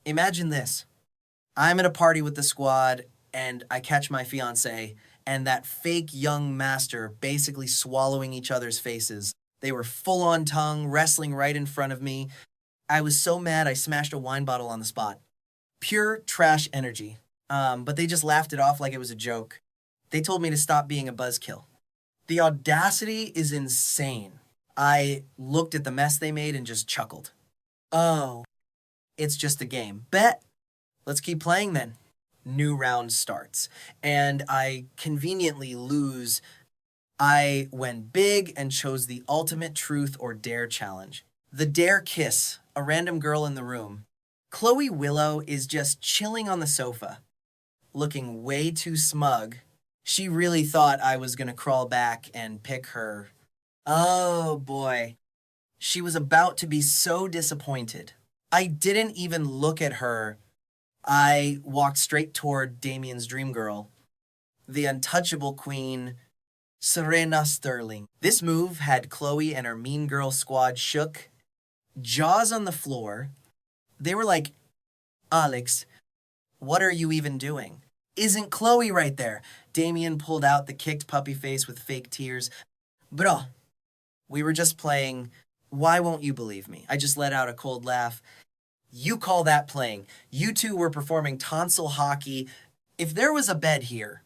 Imagine this. I'm at a party with the squad and I catch my fiancée and that fake young master basically swallowing each other's faces. They were full on tongue, wrestling right in front of me. I was so mad I smashed a wine bottle on the spot. Pure trash energy. But they just laughed it off like it was a joke. They told me to stop being a buzzkill. The audacity is insane. I looked at the mess they made and just chuckled. Oh, it's just a game. Bet. Let's keep playing then. New round starts, and I conveniently lose. I went big and chose the ultimate truth or dare challenge. The dare kiss, a random girl in the room. Chloe Willow is just chilling on the sofa, looking way too smug. She really thought I was gonna crawl back and pick her. Oh boy. She was about to be so disappointed. I didn't even look at her. I walked straight toward Damian's dream girl, the untouchable queen, Serena Sterling. This move had Chloe and her mean girl squad shook, jaws on the floor. They were like, Alex, what are you even doing? Isn't Chloe right there? Damian pulled out the kicked puppy face with fake tears. Bro, we were just playing. Why won't you believe me? I just let out a cold laugh. You call that playing. You two were performing tonsil hockey. If there was a bed here,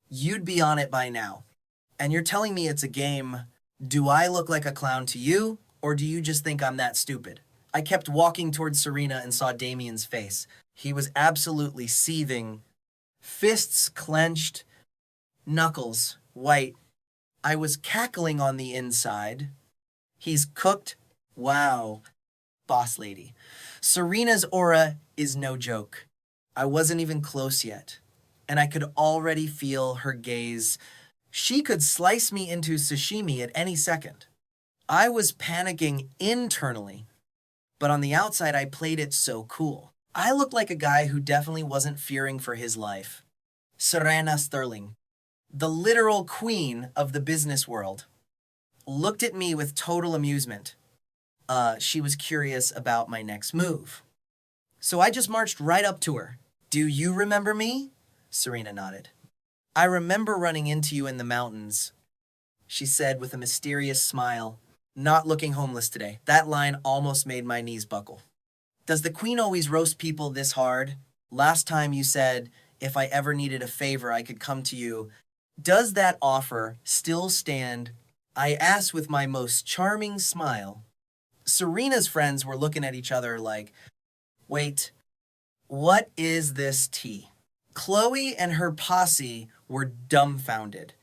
you'd be on it by now. And you're telling me it's a game. Do I look like a clown to you, or do you just think I'm that stupid? I kept walking towards Serena and saw Damian's face. He was absolutely seething. Fists clenched, knuckles white. I was cackling on the inside. He's cooked. Wow, boss lady. Serena's aura is no joke. I wasn't even close yet, and I could already feel her gaze. She could slice me into sashimi at any second. I was panicking internally, but on the outside I played it so cool. I looked like a guy who definitely wasn't fearing for his life. Serena Sterling, the literal queen of the business world, looked at me with total amusement. She was curious about my next move. So I just marched right up to her. Do you remember me? Serena nodded. I remember running into you in the mountains, she said with a mysterious smile. Not looking homeless today. That line almost made my knees buckle. Does the queen always roast people this hard? Last time you said, if I ever needed a favor, I could come to you. Does that offer still stand? I asked with my most charming smile. Serena's friends were looking at each other like, wait, what is this tea? Chloe and her posse were dumbfounded.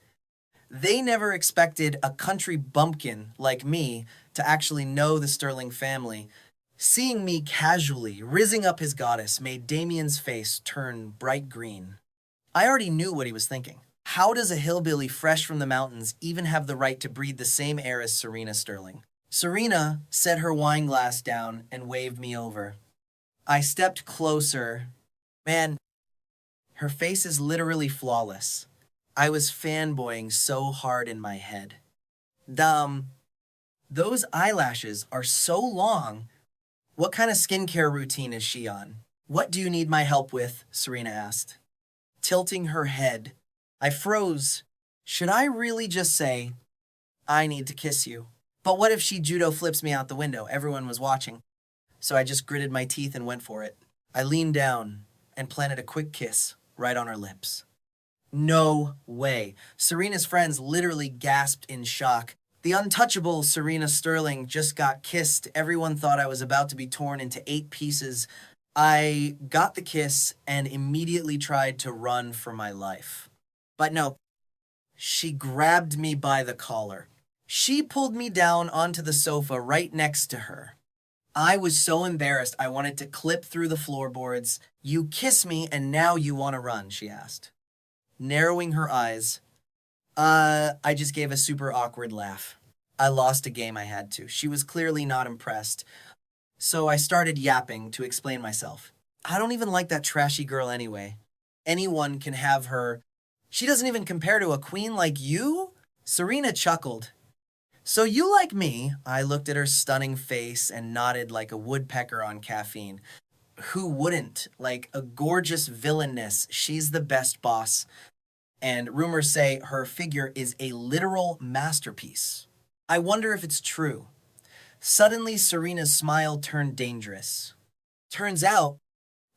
They never expected a country bumpkin like me to actually know the Sterling family. Seeing me casually rizzing up his goddess made Damian's face turn bright green. I already knew what he was thinking. How does a hillbilly fresh from the mountains even have the right to breathe the same air as Serena Sterling? Serena set her wine glass down and waved me over. I stepped closer. Man, her face is literally flawless. I was fanboying so hard in my head. Those eyelashes are so long. What kind of skincare routine is she on? What do you need my help with? Serena asked. Tilting her head. I froze. Should I really just say, I need to kiss you? But what if she judo flips me out the window? Everyone was watching. So I just gritted my teeth and went for it. I leaned down and planted a quick kiss right on her lips. No way. Serena's friends literally gasped in shock. The untouchable Serena Sterling just got kissed. Everyone thought I was about to be torn into 8 pieces. I got the kiss and immediately tried to run for my life. But no, she grabbed me by the collar. She pulled me down onto the sofa right next to her. I was so embarrassed I wanted to clip through the floorboards. You kiss me and now you want to run, she asked. Narrowing her eyes, I just gave a super awkward laugh. I lost a game I had to. She was clearly not impressed. So I started yapping to explain myself. I don't even like that trashy girl anyway. Anyone can have her. She doesn't even compare to a queen like you? Serena chuckled. So you like me? I looked at her stunning face and nodded like a woodpecker on caffeine. who wouldn't? Like a gorgeous villainess. She's the best boss. And rumors say her figure is a literal masterpiece. I wonder if it's true. Suddenly, Serena's smile turned dangerous. Turns out,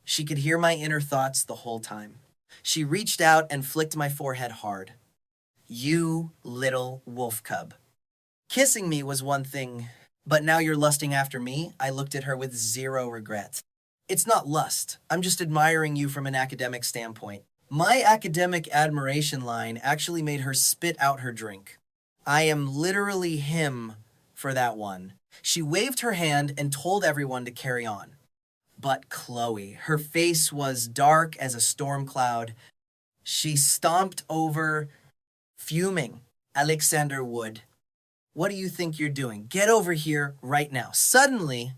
she could hear my inner thoughts the whole time. She reached out and flicked my forehead hard. You little wolf cub. Kissing me was one thing, but now you're lusting after me? I looked at her with zero regret. It's not lust. I'm just admiring you from an academic standpoint. My academic admiration line actually made her spit out her drink. I am literally him for that one. She waved her hand and told everyone to carry on. But Chloe, her face was dark as a storm cloud. She stomped over, fuming. Alexander Wood, what do you think you're doing? Get over here right now. Suddenly,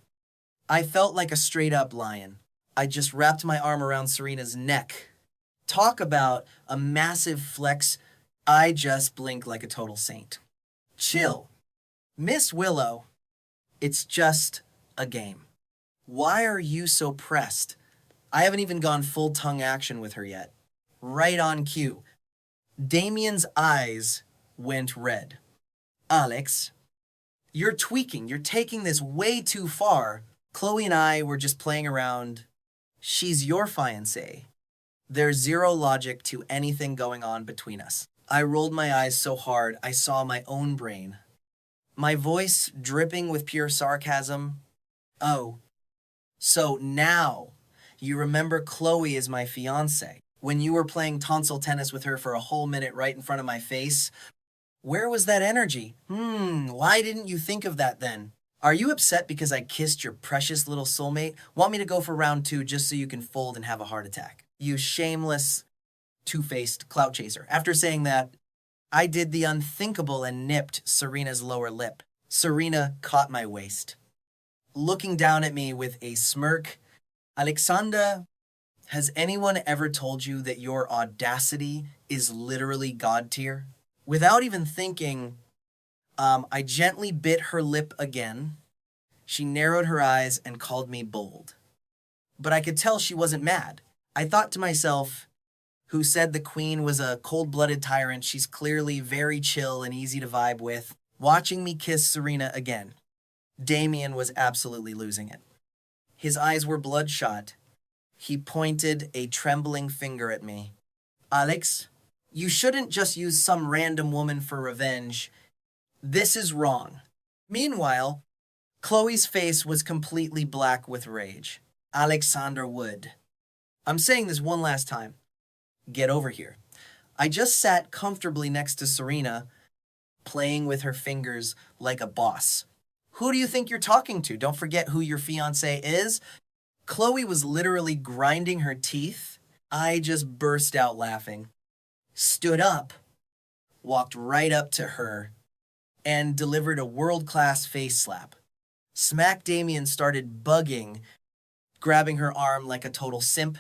I felt like a straight up lion. I just wrapped my arm around Serena's neck. Talk about a massive flex. I just blinked like a total saint. Chill. Miss Willow, it's just a game. Why are you so pressed? I haven't even gone full tongue action with her yet. Right on cue. Damian's eyes went red. Alex, you're tweaking. You're taking this way too far. Chloe and I were just playing around. She's your fiancée. There's zero logic to anything going on between us. I rolled my eyes so hard I saw my own brain. My voice dripping with pure sarcasm. Oh, so now you remember Chloe is my fiancée. When you were playing tonsil tennis with her for a whole minute right in front of my face, where was that energy? Why didn't you think of that then? Are you upset because I kissed your precious little soulmate? Want me to go for round 2 just so you can fold and have a heart attack? You shameless, two-faced clout chaser. After saying that, I did the unthinkable and nipped Serena's lower lip. Serena caught my waist, looking down at me with a smirk. Alexandra, has anyone ever told you that your audacity is literally God tier? Without even thinking, I gently bit her lip again. She narrowed her eyes and called me bold. But I could tell she wasn't mad. I thought to myself, who said the queen was a cold-blooded tyrant? She's clearly very chill and easy to vibe with. Watching me kiss Serena again, Damian was absolutely losing it. His eyes were bloodshot. He pointed a trembling finger at me. Alex, you shouldn't just use some random woman for revenge. This is wrong. Meanwhile, Chloe's face was completely black with rage. Alexander Wood. I'm saying this one last time. Get over here. I just sat comfortably next to Serena, playing with her fingers like a boss. Who do you think you're talking to? Don't forget who your fiancé is. Chloe was literally grinding her teeth. I just burst out laughing, stood up, walked right up to her, and delivered a world-class face slap. Smack Damian started bugging, grabbing her arm like a total simp.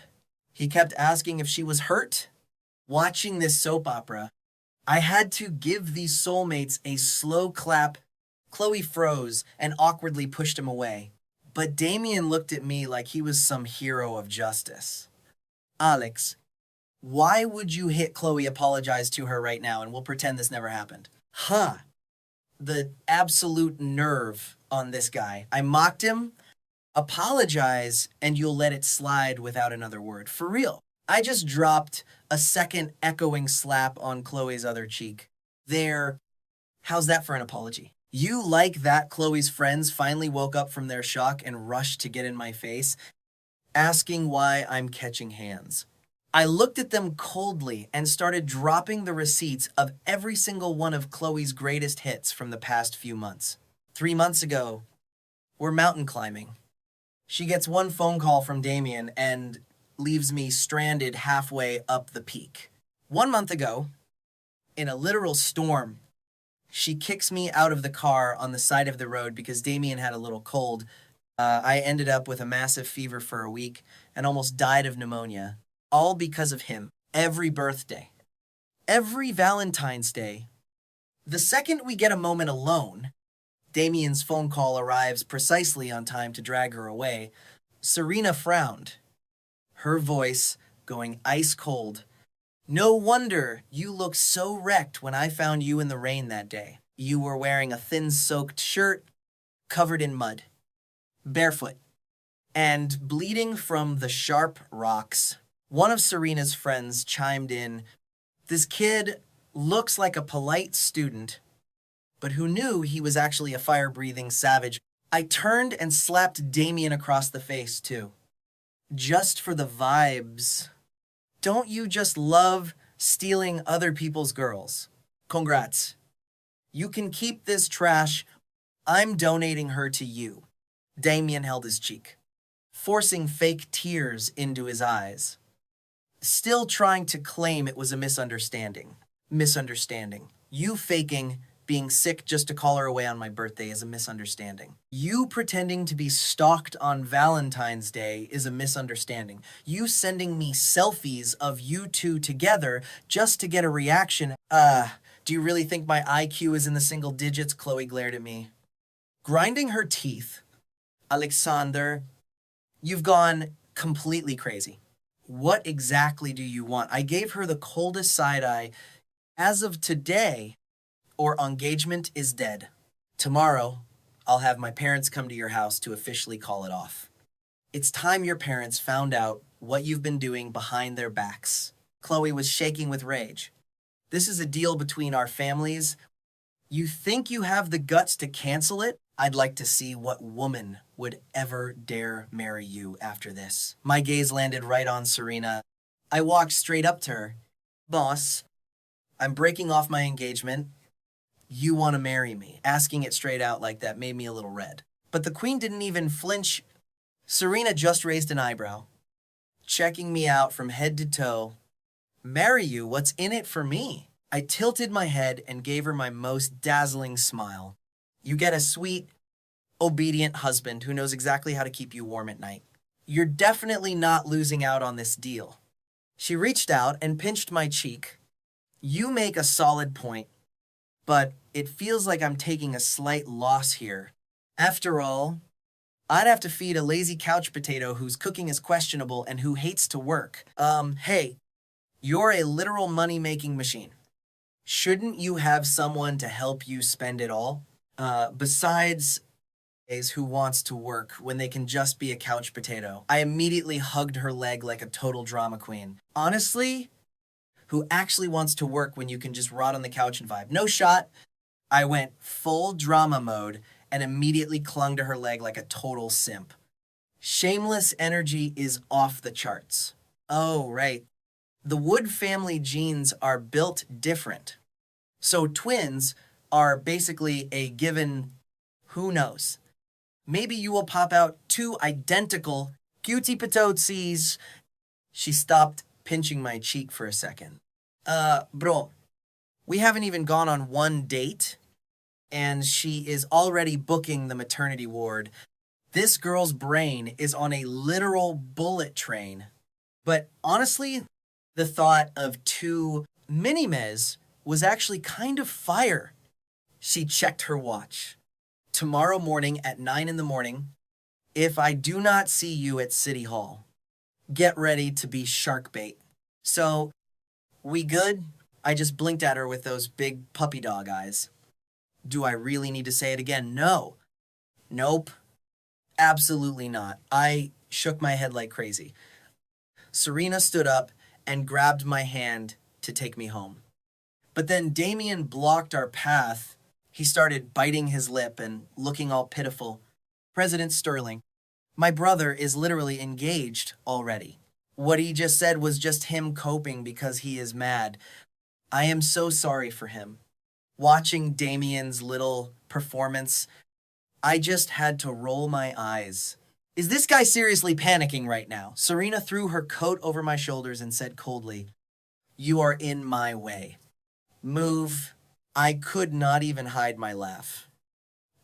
He kept asking if she was hurt. Watching this soap opera, I had to give these soulmates a slow clap. Chloe froze and awkwardly pushed him away. But Damian looked at me like he was some hero of justice. Alex, why would you hit Chloe? Apologize to her right now and we'll pretend this never happened. The absolute nerve on this guy. I mocked him. Apologize and you'll let it slide without another word. For real. I just dropped a second echoing slap on Chloe's other cheek. There. How's that for an apology? You like that Chloe's friends finally woke up from their shock and rushed to get in my face, asking why I'm catching hands. I looked at them coldly and started dropping the receipts of every single one of Chloe's greatest hits from the past few months. 3 months ago, we're mountain climbing. She gets one phone call from Damian and leaves me stranded halfway up the peak. 1 month ago, in a literal storm, she kicks me out of the car on the side of the road because Damian had a little cold. I ended up with a massive fever for a week and almost died of pneumonia. All because of him. Every birthday. Every Valentine's Day. The second we get a moment alone, Damian's phone call arrives precisely on time to drag her away. Serena frowned, her voice going ice cold. No wonder you looked so wrecked when I found you in the rain that day. You were wearing a thin soaked shirt covered in mud, barefoot, and bleeding from the sharp rocks. One of Serena's friends chimed in, "This kid looks like a polite student, but who knew he was actually a fire-breathing savage?" I turned and slapped Damian across the face, too. Just for the vibes. Don't you just love stealing other people's girls? Congrats. You can keep this trash. I'm donating her to you. Damian held his cheek, forcing fake tears into his eyes, still trying to claim it was a misunderstanding. Misunderstanding. You faking being sick just to call her away on my birthday is a misunderstanding. You pretending to be stalked on Valentine's Day is a misunderstanding. You sending me selfies of you two together just to get a reaction. Do you really think my IQ is in the single digits? Chloe glared at me. Grinding her teeth. Alexander, you've gone completely crazy. What exactly do you want? I gave her the coldest side eye. As of today, our engagement is dead. Tomorrow, I'll have my parents come to your house to officially call it off. It's time your parents found out what you've been doing behind their backs. Chloe was shaking with rage. This is a deal between our families. You think you have the guts to cancel it? I'd like to see what woman would ever dare marry you after this. My gaze landed right on Serena. I walked straight up to her. Boss, I'm breaking off my engagement. You want to marry me? Asking it straight out like that made me a little red. But the queen didn't even flinch. Serena just raised an eyebrow, checking me out from head to toe. Marry you? What's in it for me? I tilted my head and gave her my most dazzling smile. You get a sweet, obedient husband who knows exactly how to keep you warm at night. You're definitely not losing out on this deal. She reached out and pinched my cheek. You make a solid point, but it feels like I'm taking a slight loss here. After all, I'd have to feed a lazy couch potato whose cooking is questionable and who hates to work. Hey, you're a literal money-making machine. Shouldn't you have someone to help you spend it all? Besides who wants to work when they can just be a couch potato. I immediately hugged her leg like a total drama queen. Honestly, who actually wants to work when you can just rot on the couch and vibe? No shot. I went full drama mode and immediately clung to her leg like a total simp. Shameless energy is off the charts. Oh, right. The Wood family genes are built different. So twins are basically a given, who knows. Maybe you will pop out two identical cutie patootsies. She stopped pinching my cheek for a second. Bro, we haven't even gone on one date, and she is already booking the maternity ward. This girl's brain is on a literal bullet train. But honestly, the thought of two mini-mes was actually kind of fire. She checked her watch. Tomorrow morning at 9 in the morning, if I do not see you at City Hall, get ready to be shark bait. So, we good? I just blinked at her with those big puppy dog eyes. Do I really need to say it again? No. Nope. Absolutely not. I shook my head like crazy. Serena stood up and grabbed my hand to take me home. But then Damian blocked our path. He started biting his lip and looking all pitiful. President Sterling, my brother is literally engaged already. What he just said was just him coping because he is mad. I am so sorry for him. Watching Damian's little performance, I just had to roll my eyes. Is this guy seriously panicking right now? Serena threw her coat over my shoulders and said coldly, "You are in my way. Move." I could not even hide my laugh.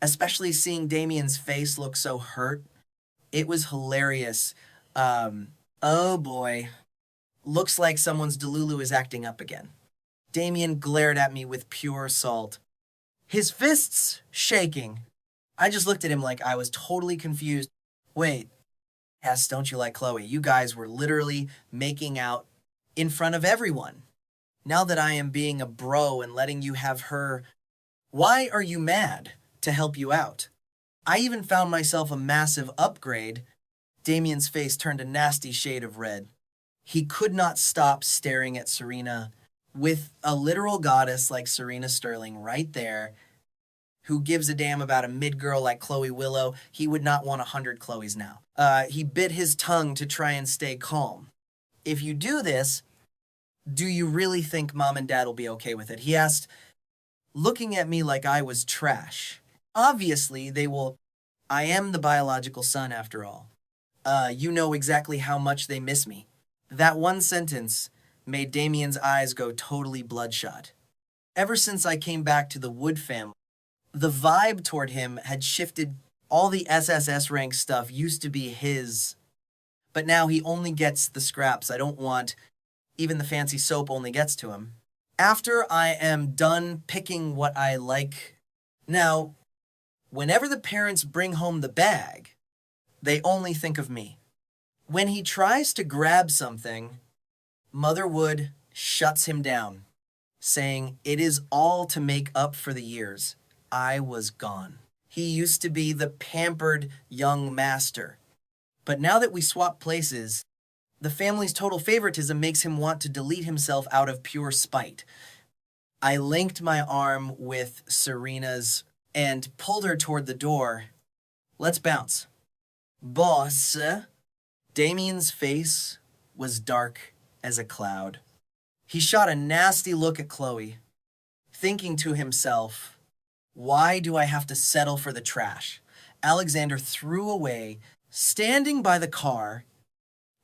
Especially seeing Damian's face look so hurt. It was hilarious. Oh boy. Looks like someone's Delulu is acting up again. Damian glared at me with pure salt, his fists shaking. I just looked at him like I was totally confused. Wait, Yes, don't you like Chloe? You guys were literally making out in front of everyone. Now that I am being a bro and letting you have her, why are you mad to help you out? I even found myself a massive upgrade. Damian's face turned a nasty shade of red. He could not stop staring at Serena with a literal goddess like Serena Sterling right there. Who gives a damn about a mid girl like Chloe Willow? He would not want 100 Chloes now. He bit his tongue to try and stay calm. If you do this, do you really think mom and dad will be okay with it? He asked, looking at me like I was trash. Obviously, they will. I am the biological son after all. You know exactly how much they miss me. That one sentence made Damian's eyes go totally bloodshot. Ever since I came back to the Wood family, the vibe toward him had shifted. All the SSS rank stuff used to be his, but now he only gets the scraps I don't want. Even the fancy soap only gets to him. After I am done picking what I like. Now, whenever the parents bring home the bag, they only think of me. When he tries to grab something, Mother Wood shuts him down, saying it is all to make up for the years I was gone. He used to be the pampered young master. But now that we swap places, the family's total favoritism makes him want to delete himself out of pure spite. I linked my arm with Serena's and pulled her toward the door. Let's bounce. Boss. Damian's face was dark as a cloud. He shot a nasty look at Chloe, thinking to himself, why do I have to settle for the trash? Alexander threw away, standing by the car.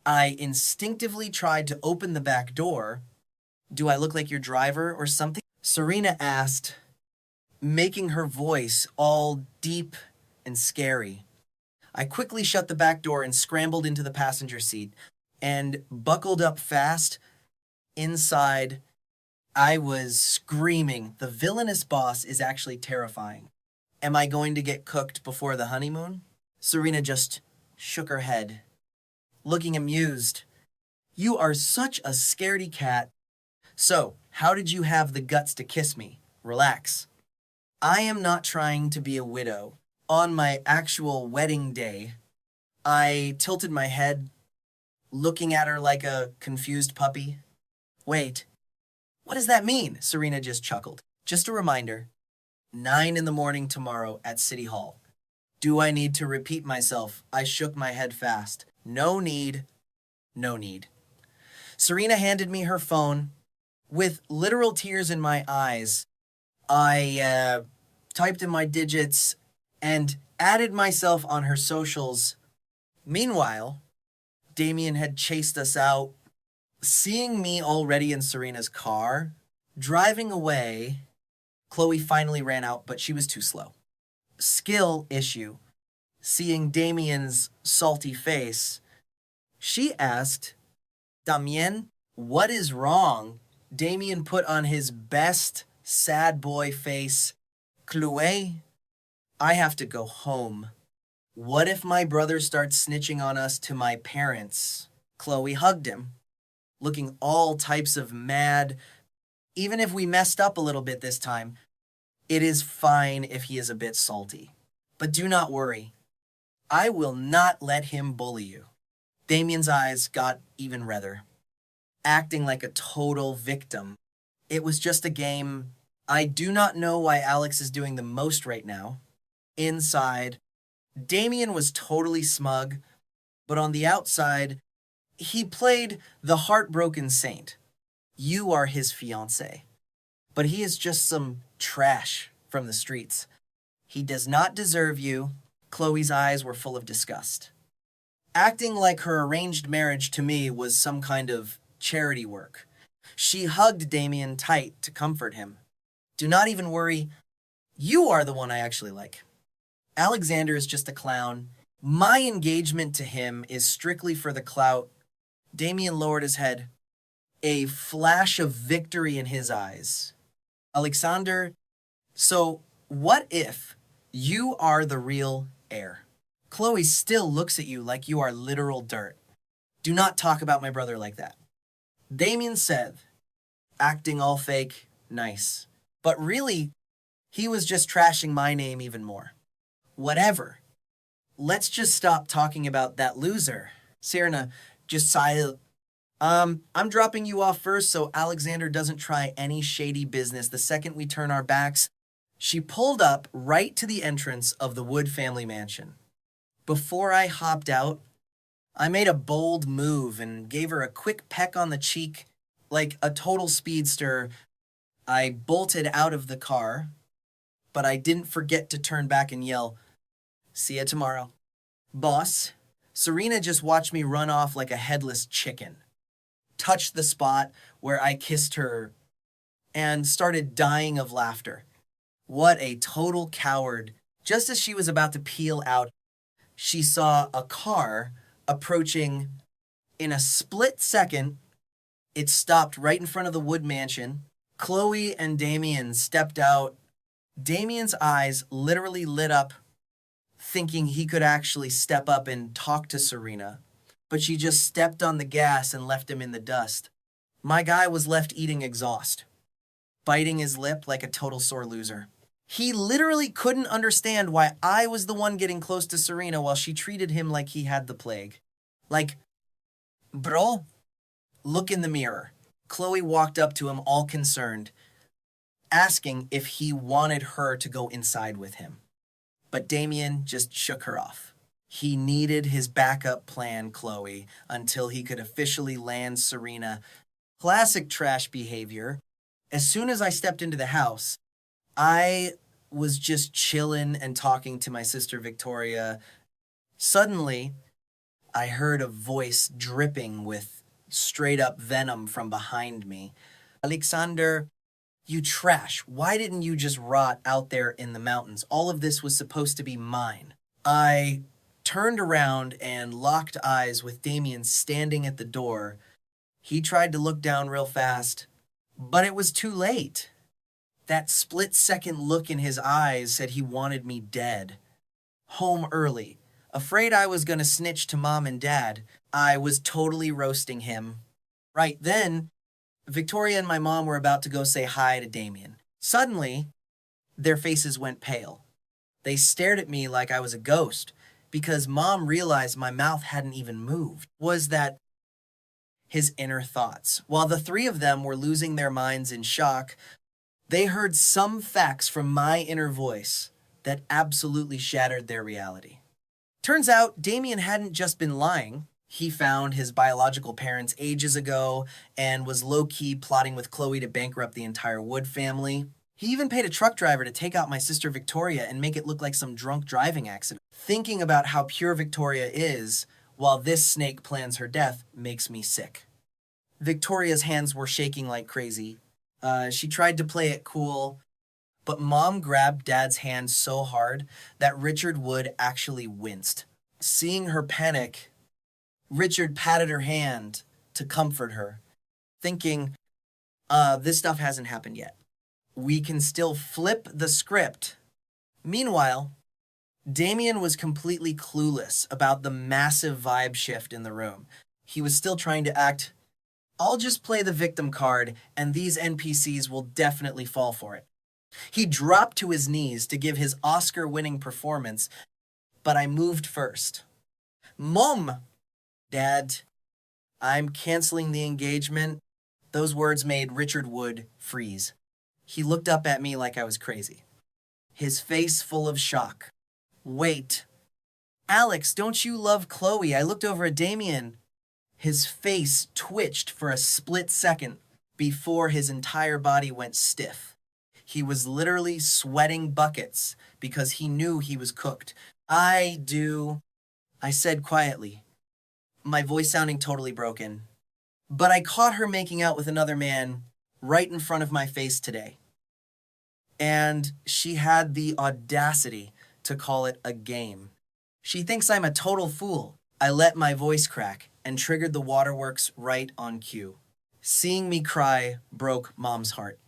I instinctively tried to open the back door. Do I look like your driver or something? Serena asked, making her voice all deep and scary. I quickly shut the back door and scrambled into the passenger seat and buckled up fast. Inside, I was screaming. The villainous boss is actually terrifying. Am I going to get cooked before the honeymoon? Serena just shook her head, looking amused. You are such a scaredy cat. So, how did you have the guts to kiss me? Relax. I am not trying to be a widow. On my actual wedding day, I tilted my head, looking at her like a confused puppy. Wait, what does that mean? Serena just chuckled. Just a reminder, 9 in the morning tomorrow at City Hall. Do I need to repeat myself? I shook my head fast. No need. No need. Serena handed me her phone. With literal tears in my eyes, I typed in my digits and added myself on her socials. Meanwhile, Damian had chased us out. Seeing me already in Serena's car, driving away, Chloe finally ran out, but she was too slow. Skill issue. Seeing Damian's salty face, she asked, Damian, what is wrong? Damian put on his best sad boy face. Chloe, I have to go home. What if my brother starts snitching on us to my parents? Chloe hugged him, looking all types of mad. Even if we messed up a little bit this time, it is fine if he is a bit salty. But do not worry. I will not let him bully you. Damian's eyes got even redder, acting like a total victim. It was just a game. I do not know why Alex is doing the most right now. Inside, Damian was totally smug, but on the outside, he played the heartbroken saint. You are his fiancée, but he is just some trash from the streets. He does not deserve you. Chloe's eyes were full of disgust, acting like her arranged marriage to me was some kind of charity work. She hugged Damian tight to comfort him. Do not even worry. You are the one I actually like. Alexander is just a clown. My engagement to him is strictly for the clout. Damian lowered his head, a flash of victory in his eyes. Alexander, so what if you are the real heir? Chloe still looks at you like you are literal dirt. Do not talk about my brother like that. Damian said, acting all fake, nice. But really, he was just trashing my name even more. Whatever. Let's just stop talking about that loser. Serena just sighed. I'm dropping you off first so Alexander doesn't try any shady business the second we turn our backs. She pulled up right to the entrance of the Wood family mansion. Before I hopped out, I made a bold move and gave her a quick peck on the cheek. Like a total speedster, I bolted out of the car, but I didn't forget to turn back and yell, "See ya tomorrow." Boss, Serena just watched me run off like a headless chicken, touched the spot where I kissed her, and started dying of laughter. What a total coward. Just as she was about to peel out, she saw a car approaching. In a split second, it stopped right in front of the Wood mansion. Chloe and Damian stepped out. Damian's eyes literally lit up, thinking he could actually step up and talk to Serena, but she just stepped on the gas and left him in the dust. My guy was left eating exhaust, biting his lip like a total sore loser. He literally couldn't understand why I was the one getting close to Serena while she treated him like he had the plague. Like, bro, look in the mirror. Chloe walked up to him all concerned, asking if he wanted her to go inside with him. But Damian just shook her off. He needed his backup plan, Chloe, until he could officially land Serena. Classic trash behavior. As soon as I stepped into the house, I was just chilling and talking to my sister Victoria. Suddenly, I heard a voice dripping with straight up venom from behind me. "Alexander, you trash. Why didn't you just rot out there in the mountains? All of this was supposed to be mine." I turned around and locked eyes with Damian standing at the door. He tried to look down real fast, but it was too late. That split-second look in his eyes said he wanted me dead. Home early. Afraid I was gonna snitch to mom and dad. I was totally roasting him. Right then, Victoria and my mom were about to go say hi to Damian. Suddenly, their faces went pale. They stared at me like I was a ghost, because mom realized my mouth hadn't even moved. Was that his inner thoughts? While the three of them were losing their minds in shock, they heard some facts from my inner voice that absolutely shattered their reality. Turns out, Damian hadn't just been lying. He found his biological parents ages ago and was low-key plotting with Chloe to bankrupt the entire Wood family. He even paid a truck driver to take out my sister Victoria and make it look like some drunk driving accident. Thinking about how pure Victoria is while this snake plans her death makes me sick. Victoria's hands were shaking like crazy. She tried to play it cool, but mom grabbed dad's hand so hard that Richard Wood actually winced. Seeing her panic, Richard patted her hand to comfort her, thinking, this stuff hasn't happened yet. We can still flip the script. Meanwhile, Damian was completely clueless about the massive vibe shift in the room. He was still trying to act, "I'll just play the victim card, and these NPCs will definitely fall for it." He dropped to his knees to give his Oscar-winning performance, but I moved first. "Mom!" "Dad, I'm canceling the engagement." Those words made Richard Wood freeze. He looked up at me like I was crazy, his face full of shock. "Wait. Alex, don't you love Chloe? I looked over at Damian." His face twitched for a split second before his entire body went stiff. He was literally sweating buckets because he knew he was cooked. "I do," I said quietly, my voice sounding totally broken. "But I caught her making out with another man right in front of my face today. And she had the audacity to call it a game. She thinks I'm a total fool." I let my voice crack and triggered the waterworks right on cue. Seeing me cry broke mom's heart.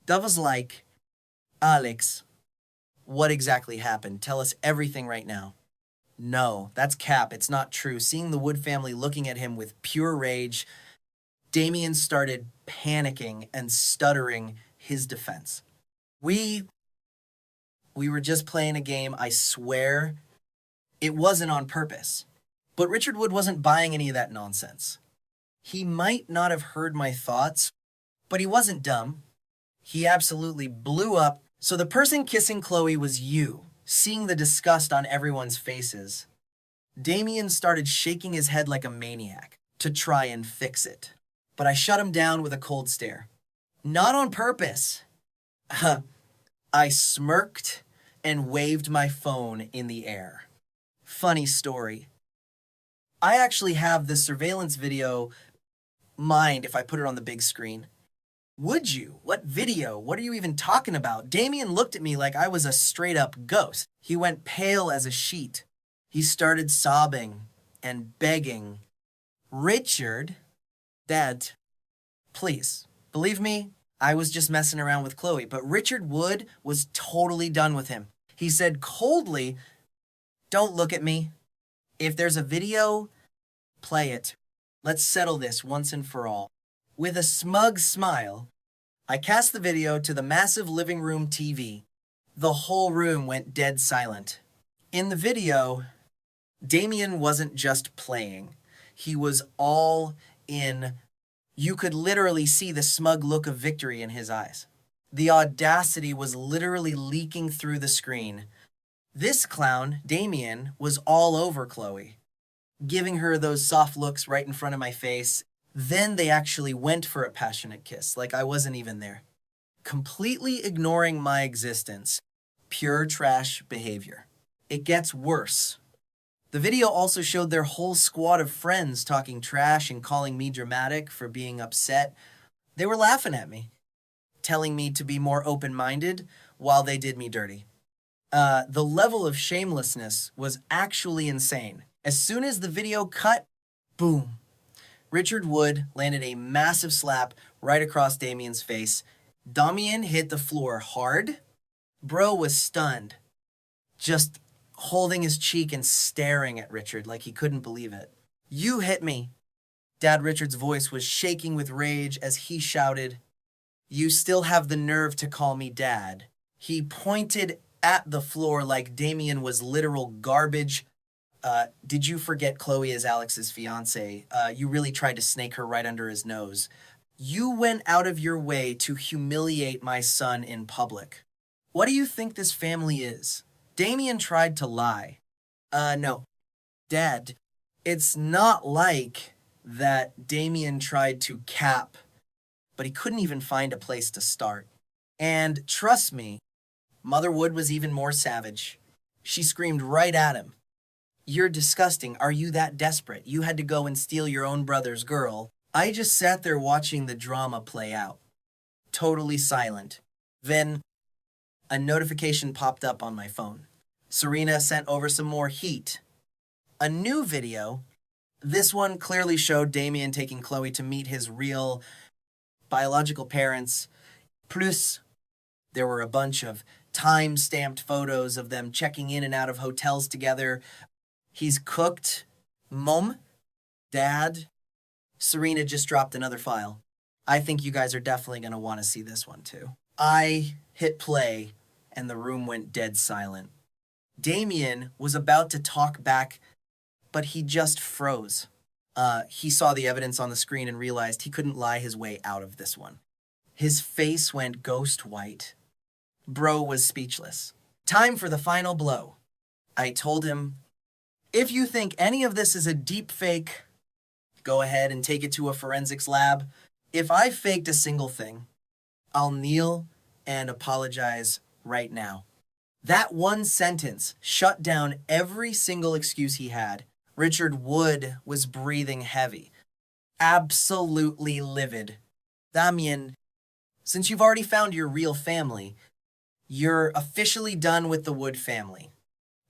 Dove was like, "Alex, what exactly happened? Tell us everything right now." No, that's cap. It's not true. Seeing the Wood family looking at him with pure rage, Damian started panicking and stuttering his defense. We we were just playing a game, I swear. It wasn't on purpose. But Richard Wood wasn't buying any of that nonsense. He might not have heard my thoughts, but he wasn't dumb. He absolutely blew up. So the person kissing Chloe was you, seeing the disgust on everyone's faces. Damian started shaking his head like a maniac to try and fix it. But I shut him down with a cold stare. Not on purpose. I smirked and waved my phone in the air. Funny story. I actually have this surveillance video. Mind if I put it on the big screen? Would you? What video? What are you even talking about? Damian looked at me like I was a straight up ghost. He went pale as a sheet. He started sobbing and begging. Richard, Dad, please, believe me, I was just messing around with Chloe, but Richard Wood was totally done with him. He said coldly, don't look at me. If there's a video, play it. Let's settle this once and for all. With a smug smile, I cast the video to the massive living room TV. The whole room went dead silent. In the video, Damian wasn't just playing. He was all in. You could literally see the smug look of victory in his eyes. The audacity was literally leaking through the screen. This clown, Damian, was all over Chloe, giving her those soft looks right in front of my face. Then they actually went for a passionate kiss, like I wasn't even there. Completely ignoring my existence. Pure trash behavior. It gets worse. The video also showed their whole squad of friends talking trash and calling me dramatic for being upset. They were laughing at me, telling me to be more open-minded while they did me dirty. The level of shamelessness was actually insane. As soon as the video cut, boom. Richard Wood landed a massive slap right across Damian's face. Damian hit the floor hard. Bro was stunned, just holding his cheek and staring at Richard like he couldn't believe it. You hit me. Dad Richard's voice was shaking with rage as he shouted, you still have the nerve to call me Dad. He pointed at the floor like Damian was literal garbage. Did you forget Chloe is Alex's fiancée? You really tried to snake her right under his nose. You went out of your way to humiliate my son in public. What do you think this family is? Damian tried to lie. No. Dad, it's not like that Damian tried to cap, but he couldn't even find a place to start. And trust me, Mother Wood was even more savage. She screamed right at him. You're disgusting. Are you that desperate? You had to go and steal your own brother's girl. I just sat there watching the drama play out. Totally silent. Then a notification popped up on my phone. Serena sent over some more heat. A new video. This one clearly showed Damian taking Chloe to meet his real biological parents. Plus, there were a bunch of time-stamped photos of them checking in and out of hotels together. He's cooked. Mom, Dad, Serena just dropped another file. I think you guys are definitely going to want to see this one too. I hit play and the room went dead silent. Damian was about to talk back, but he just froze. He saw the evidence on the screen and realized he couldn't lie his way out of this one. His face went ghost white. Bro was speechless. Time for the final blow. I told him, if you think any of this is a deep fake, go ahead and take it to a forensics lab. If I faked a single thing, I'll kneel and apologize right now. That one sentence shut down every single excuse he had. Richard Wood was breathing heavy, absolutely livid. Damian, since you've already found your real family, you're officially done with the Wood family.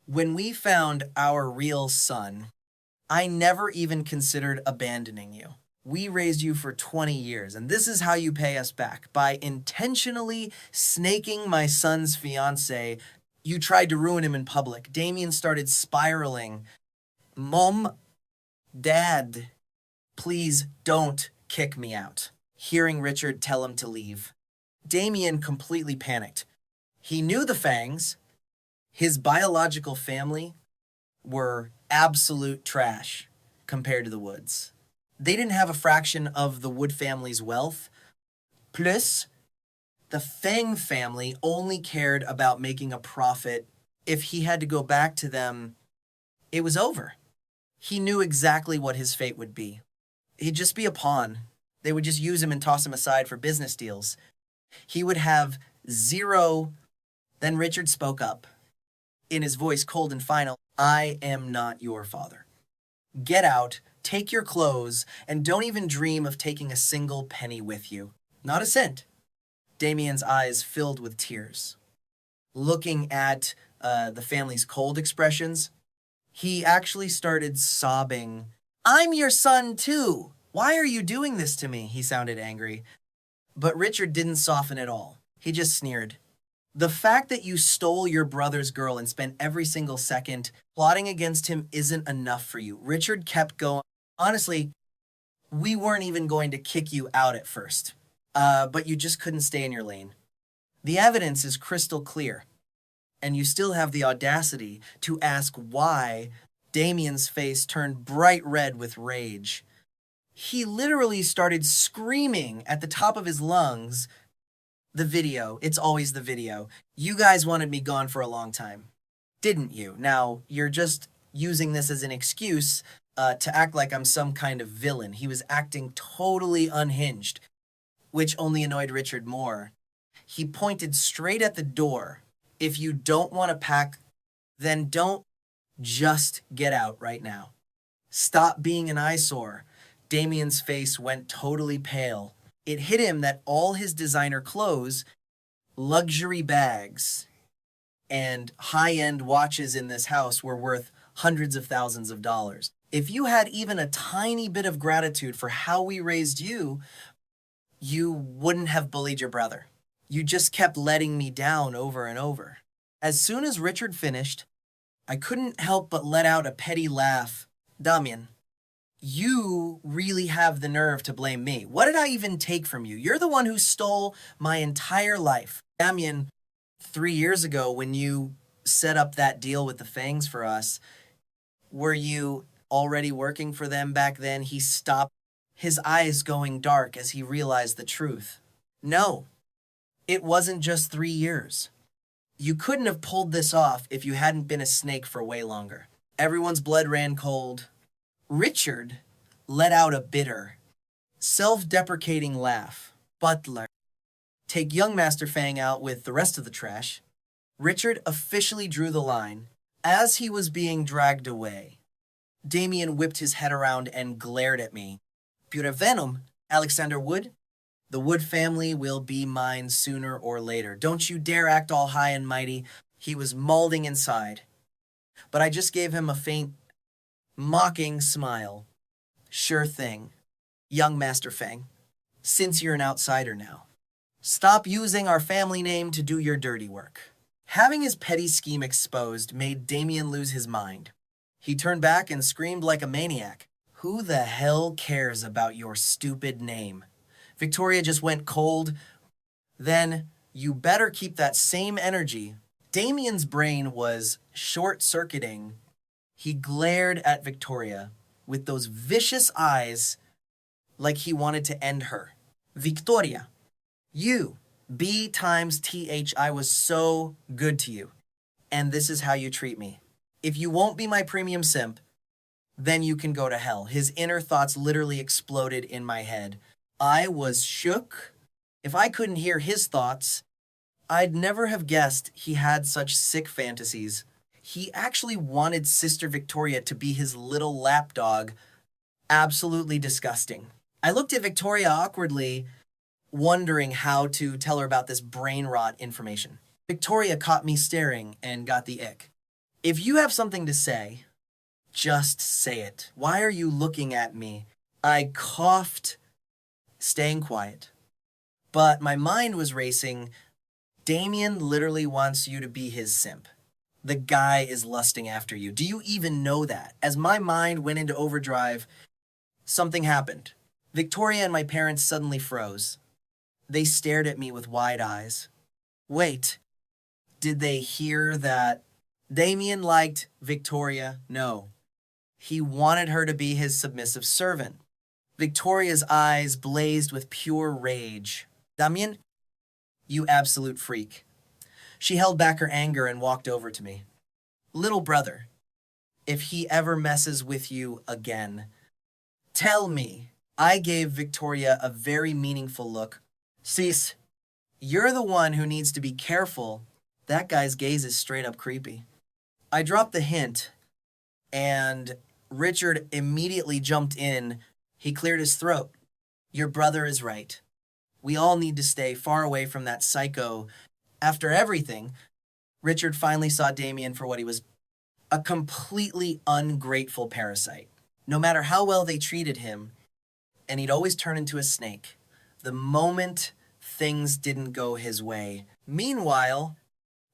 When we found our real son, I never even considered abandoning you. We raised you for 20 years, and this is how you pay us back. By intentionally snaking my son's fiancée, You tried to ruin him in public. Damian started spiraling. Mom, Dad, please don't kick me out. Hearing Richard tell him to leave. Damian completely panicked. He knew the Fangs. His biological family were absolute trash compared to the Woods. They didn't have a fraction of the Wood family's wealth. Plus, the Fang family only cared about making a profit. If he had to go back to them, it was over. He knew exactly what his fate would be. He'd just be a pawn. They would just use him and toss him aside for business deals. He would have zero. Then Richard spoke up. In his voice cold and final, I am not your father. Get out, take your clothes, and don't even dream of taking a single penny with you. Not a cent. Damian's eyes filled with tears. Looking at the family's cold expressions, he actually started sobbing. I'm your son too. Why are you doing this to me? He sounded angry. But Richard didn't soften at all. He just sneered. The fact that you stole your brother's girl and spent every single second plotting against him isn't enough for you. Richard kept going. Honestly, we weren't even going to kick you out at first. But you just couldn't stay in your lane. The evidence is crystal clear. And you still have the audacity to ask why. Damian's face turned bright red with rage. He literally started screaming at the top of his lungs. The video, it's always the video. You guys wanted me gone for a long time, didn't you? Now, you're just using this as an excuse to act like I'm some kind of villain. He was acting totally unhinged, which only annoyed Richard more. He pointed straight at the door. If you don't want to pack, then don't. Just get out right now. Stop being an eyesore. Damian's face went totally pale. It hit him that all his designer clothes, luxury bags, and high-end watches in this house were worth hundreds of thousands of dollars. If you had even a tiny bit of gratitude for how we raised you, you wouldn't have bullied your brother. You just kept letting me down over and over. As soon as Richard finished, I couldn't help but let out a petty laugh. Damian, you really have the nerve to blame me. What did I even take from you? You're the one who stole my entire life. Damian, 3 years ago when you set up that deal with the Fangs for us, were you already working for them back then? He stopped, his eyes going dark as he realized the truth. No, it wasn't just 3 years. You couldn't have pulled this off if you hadn't been a snake for way longer. Everyone's blood ran cold. Richard let out a bitter, self-deprecating laugh. Butler. Take young Master Fang out with the rest of the trash. Richard officially drew the line. As he was being dragged away, Damian whipped his head around and glared at me. Pure venom, Alexander Wood. The Wood family will be mine sooner or later. Don't you dare act all high and mighty. He was molding inside. But I just gave him a faint, mocking smile. Sure thing, young Master Fang, since you're an outsider now. Stop using our family name to do your dirty work. Having his petty scheme exposed made Damian lose his mind. He turned back and screamed like a maniac. Who the hell cares about your stupid name? Victoria just went cold. Then you better keep that same energy. Damian's brain was short-circuiting. He glared at Victoria with those vicious eyes like he wanted to end her. Victoria, you, B times TH, I was so good to you. And this is how you treat me. If you won't be my premium simp, then you can go to hell. His inner thoughts literally exploded in my head. I was shook. If I couldn't hear his thoughts, I'd never have guessed he had such sick fantasies. He actually wanted Sister Victoria to be his little lapdog. Absolutely disgusting. I looked at Victoria awkwardly, wondering how to tell her about this brain rot information. Victoria caught me staring and got the ick. If you have something to say, just say it. Why are you looking at me? I coughed, staying quiet. But my mind was racing. Damian literally wants you to be his simp. The guy is lusting after you. Do you even know that? As my mind went into overdrive, something happened. Victoria and my parents suddenly froze. They stared at me with wide eyes. Wait, did they hear that Damian liked Victoria? No. He wanted her to be his submissive servant. Victoria's eyes blazed with pure rage. Damian, you absolute freak. She held back her anger and walked over to me. Little brother, if he ever messes with you again, tell me. I gave Victoria a very meaningful look. Sis, you're the one who needs to be careful. That guy's gaze is straight up creepy. I dropped the hint, and Richard immediately jumped in. He cleared his throat. Your brother is right. We all need to stay far away from that psycho. After everything, Richard finally saw Damian for what he was, a completely ungrateful parasite. No matter how well they treated him, and he'd always turn into a snake, the moment things didn't go his way. Meanwhile,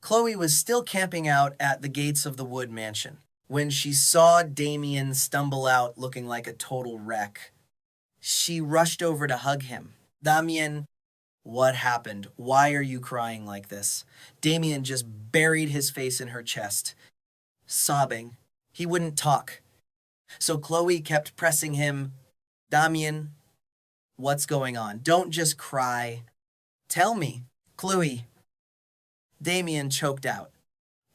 Chloe was still camping out at the gates of the Wood Mansion when she saw Damian stumble out looking like a total wreck. She rushed over to hug him. Damian, what happened? Why are you crying like this? Damian just buried his face in her chest, sobbing. He wouldn't talk. So Chloe kept pressing him. Damian, what's going on? Don't just cry. Tell me. Chloe. Damian choked out.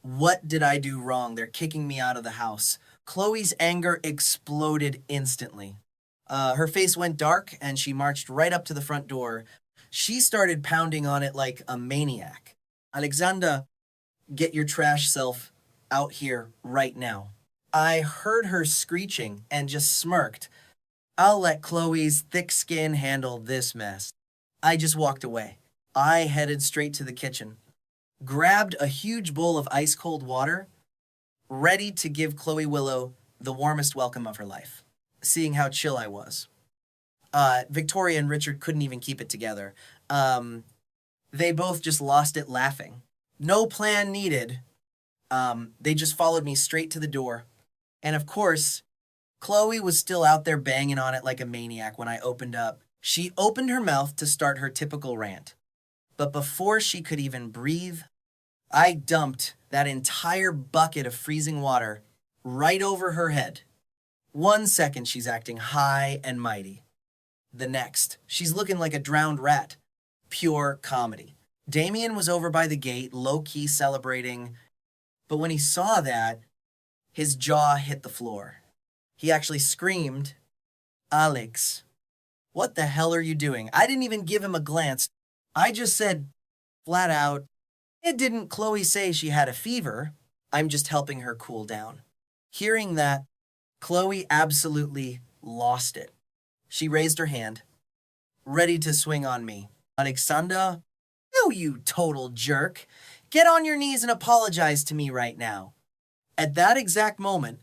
What did I do wrong? They're kicking me out of the house. Chloe's anger exploded instantly. Her face went dark and she marched right up to the front door. She started pounding on it like a maniac. Alexander, get your trash self out here right now. I heard her screeching and just smirked. I'll let Chloe's thick skin handle this mess. I just walked away. I headed straight to the kitchen, grabbed a huge bowl of ice-cold water, ready to give Chloe Willow the warmest welcome of her life, seeing how chill I was. Victoria and Richard couldn't even keep it together. They both just lost it laughing. No plan needed. They just followed me straight to the door. And of course, Chloe was still out there banging on it like a maniac when I opened up. She opened her mouth to start her typical rant. But before she could even breathe, I dumped that entire bucket of freezing water right over her head. 1 second, she's acting high and mighty. The next, she's looking like a drowned rat. Pure comedy. Damian was over by the gate, low-key celebrating. But when he saw that, his jaw hit the floor. He actually screamed, Alex, what the hell are you doing? I didn't even give him a glance. I just said, flat out, it didn't Chloe say she had a fever. I'm just helping her cool down. Hearing that, Chloe absolutely lost it. She raised her hand, ready to swing on me. Alexander, no, you total jerk. Get on your knees and apologize to me right now. At that exact moment,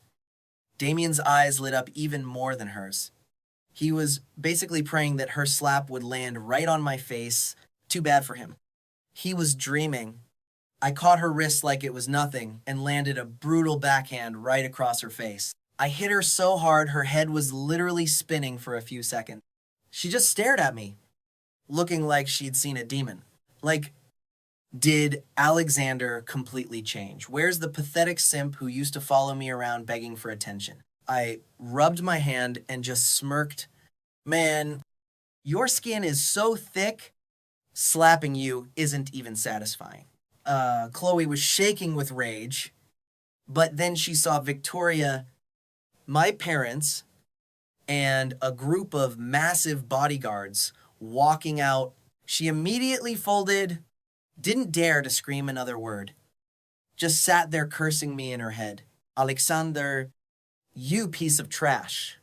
Damian's eyes lit up even more than hers. He was basically praying that her slap would land right on my face. Too bad for him. He was dreaming. I caught her wrist like it was nothing and landed a brutal backhand right across her face. I hit her so hard her head was literally spinning for a few seconds. She just stared at me, looking like she'd seen a demon. Like, did Alexander completely change? Where's the pathetic simp who used to follow me around begging for attention? I rubbed my hand and just smirked. Man, your skin is so thick, slapping you isn't even satisfying. Chloe was shaking with rage, but then she saw Victoria, my parents, and a group of massive bodyguards walking out. She immediately folded, didn't dare to scream another word, just sat there cursing me in her head. Alexander, you piece of trash.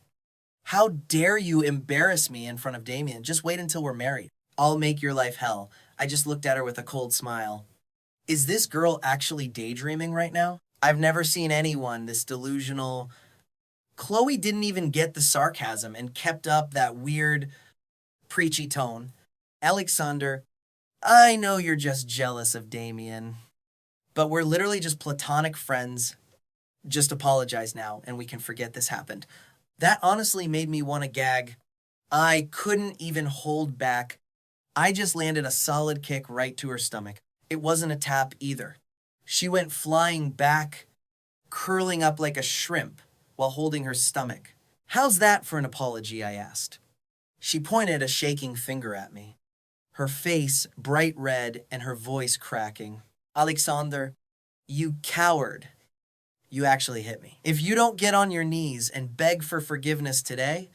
How dare you embarrass me in front of Damian? Just wait until we're married. I'll make your life hell. I just looked at her with a cold smile. Is this girl actually daydreaming right now? I've never seen anyone this delusional. Chloe didn't even get the sarcasm and kept up that weird, preachy tone. Alexander, I know you're just jealous of Damian. but we're literally just platonic friends. Just apologize now and we can forget this happened. That honestly made me want to gag. I couldn't even hold back. I just landed a solid kick right to her stomach. It wasn't a tap either. She went flying back, curling up like a shrimp while holding her stomach. How's that for an apology? I asked. She pointed a shaking finger at me, her face bright red and her voice cracking. Alexander, you coward. You actually hit me. If you don't get on your knees and beg for forgiveness today,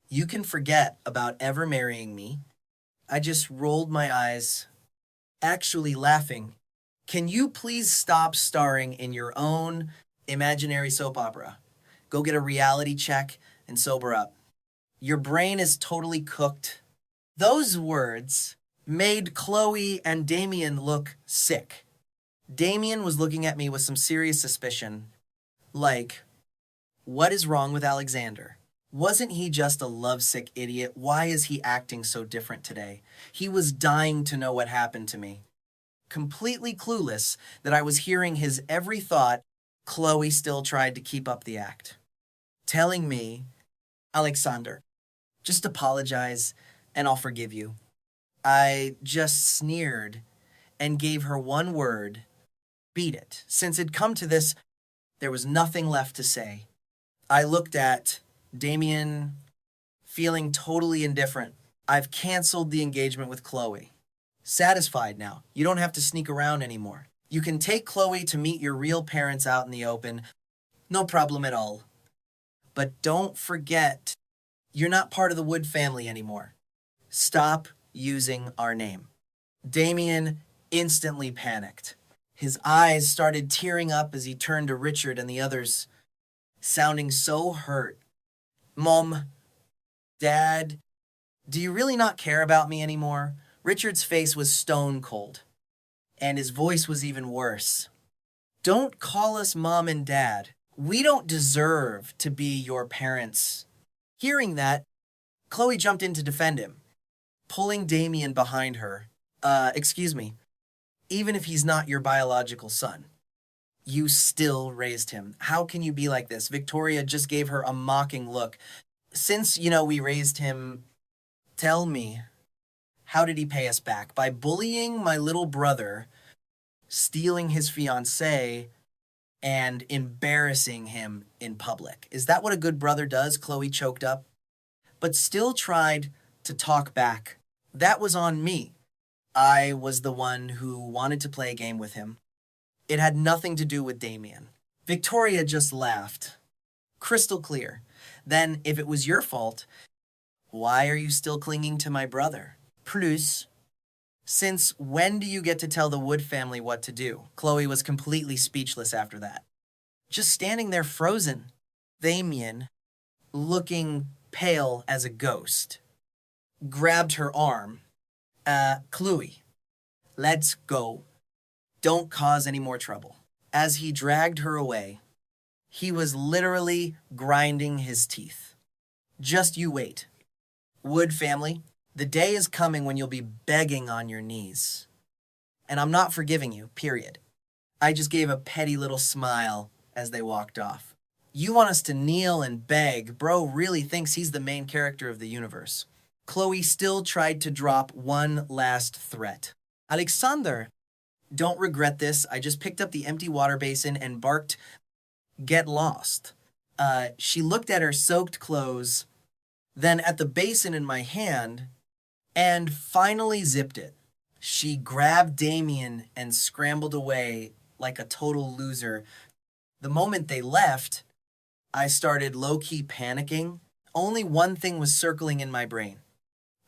you can forget about ever marrying me. I just rolled my eyes, actually laughing. Can you please stop starring in your own imaginary soap opera? Go get a reality check and sober up. Your brain is totally cooked. Those words made Chloe and Damian look sick. Damian was looking at me with some serious suspicion. Like, what is wrong with Alexander? Wasn't he just a lovesick idiot? Why is he acting so different today? He was dying to know what happened to me. Completely clueless that I was hearing his every thought, Chloe still tried to keep up the act, telling me, Alexander, just apologize and I'll forgive you. I just sneered and gave her one word, beat it. Since it'd come to this, there was nothing left to say. I looked at Damian, feeling totally indifferent. I've canceled the engagement with Chloe. Satisfied now. You don't have to sneak around anymore. You can take Chloe to meet your real parents out in the open. No problem at all. But don't forget, you're not part of the Wood family anymore. Stop using our name. Damian instantly panicked. His eyes started tearing up as he turned to Richard and the others, sounding so hurt. Mom, Dad, do you really not care about me anymore? Richard's face was stone cold, and his voice was even worse. Don't call us Mom and Dad. We don't deserve to be your parents. Hearing that, Chloe jumped in to defend him, pulling Damian behind her. Excuse me. Even if he's not your biological son, you still raised him. How can you be like this? Victoria just gave her a mocking look. Since, we raised him, tell me, how did he pay us back? By bullying my little brother, stealing his fiancée, and embarrassing him in public. Is that what a good brother does? Chloe choked up, but still tried to talk back. That was on me. I was the one who wanted to play a game with him. It had nothing to do with Damian. Victoria just laughed. Crystal clear. Then, if it was your fault, why are you still clinging to my brother? Plus, since when do you get to tell the Wood family what to do? Chloe was completely speechless after that. Just standing there frozen. Damian, looking pale as a ghost, grabbed her arm. Chloe, let's go. Don't cause any more trouble. As he dragged her away, he was literally grinding his teeth. Just you wait. Wood family, the day is coming when you'll be begging on your knees. And I'm not forgiving you, period. I just gave a petty little smile as they walked off. You want us to kneel and beg? Bro really thinks he's the main character of the universe. Chloe still tried to drop one last threat. Alexander, don't regret this. I just picked up the empty water basin and barked, get lost. She looked at her soaked clothes, then at the basin in my hand, and finally zipped it. She grabbed Damian and scrambled away like a total loser. The moment they left, I started low-key panicking. Only one thing was circling in my brain.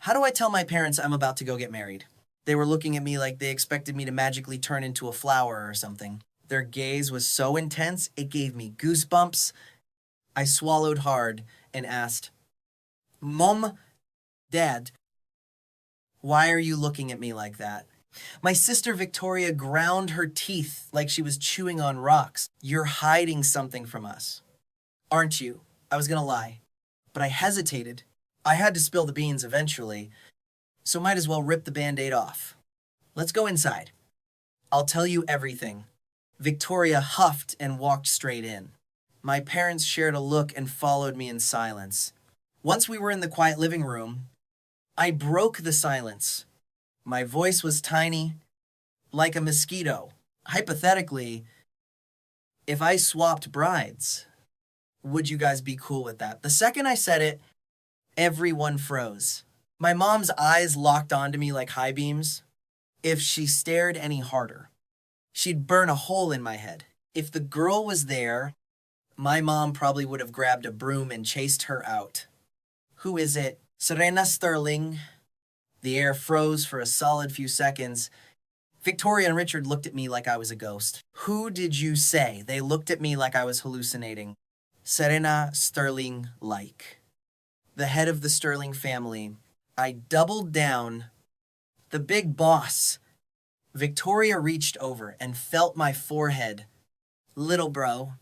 How do I tell my parents I'm about to go get married? They were looking at me like they expected me to magically turn into a flower or something. Their gaze was so intense, it gave me goosebumps. I swallowed hard and asked, Mom, Dad, why are you looking at me like that? My sister Victoria ground her teeth like she was chewing on rocks. You're hiding something from us, aren't you? I was gonna lie, but I hesitated. I had to spill the beans eventually, so might as well rip the Band-Aid off. Let's go inside. I'll tell you everything. Victoria huffed and walked straight in. My parents shared a look and followed me in silence. Once we were in the quiet living room, I broke the silence. My voice was tiny, like a mosquito. Hypothetically, if I swapped brides, would you guys be cool with that? The second I said it, everyone froze. My mom's eyes locked onto me like high beams. If she stared any harder, she'd burn a hole in my head. If the girl was there, my mom probably would have grabbed a broom and chased her out. Who is it? Serena Sterling. The air froze for a solid few seconds. Victoria and Richard looked at me like I was a ghost. Who did you say? They looked at me like I was hallucinating. Serena Sterling like. The head of the Sterling family. I doubled down. The big boss. Victoria reached over and felt my forehead. Little bro,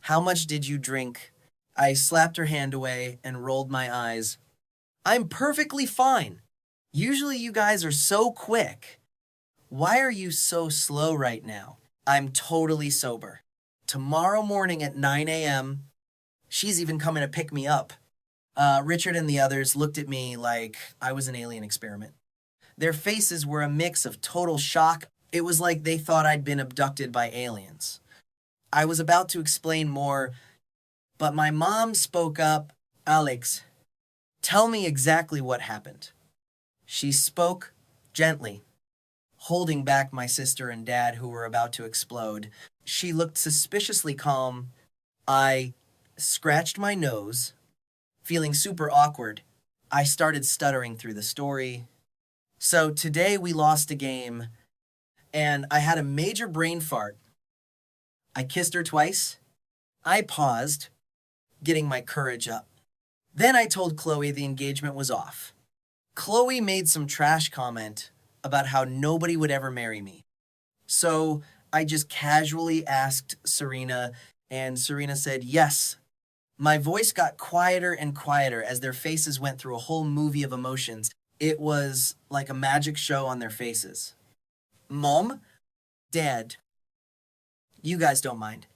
how much did you drink? I slapped her hand away and rolled my eyes. I'm perfectly fine. Usually you guys are so quick. Why are you so slow right now? I'm totally sober. Tomorrow morning at 9 a.m., she's even coming to pick me up. Richard and the others looked at me like I was an alien experiment. Their faces were a mix of total shock. It was like they thought I'd been abducted by aliens. I was about to explain more, but my mom spoke up. Alex, tell me exactly what happened. She spoke gently, holding back my sister and dad who were about to explode. She looked suspiciously calm. I scratched my nose, feeling super awkward. I started stuttering through the story. So today we lost a game, and I had a major brain fart. I kissed her twice. I paused, getting my courage up. Then I told Chloe the engagement was off. Chloe made some trash comment about how nobody would ever marry me. So I just casually asked Serena, and Serena said yes. My voice got quieter and quieter as their faces went through a whole movie of emotions. It was like a magic show on their faces. Mom, Dad, you guys don't mind,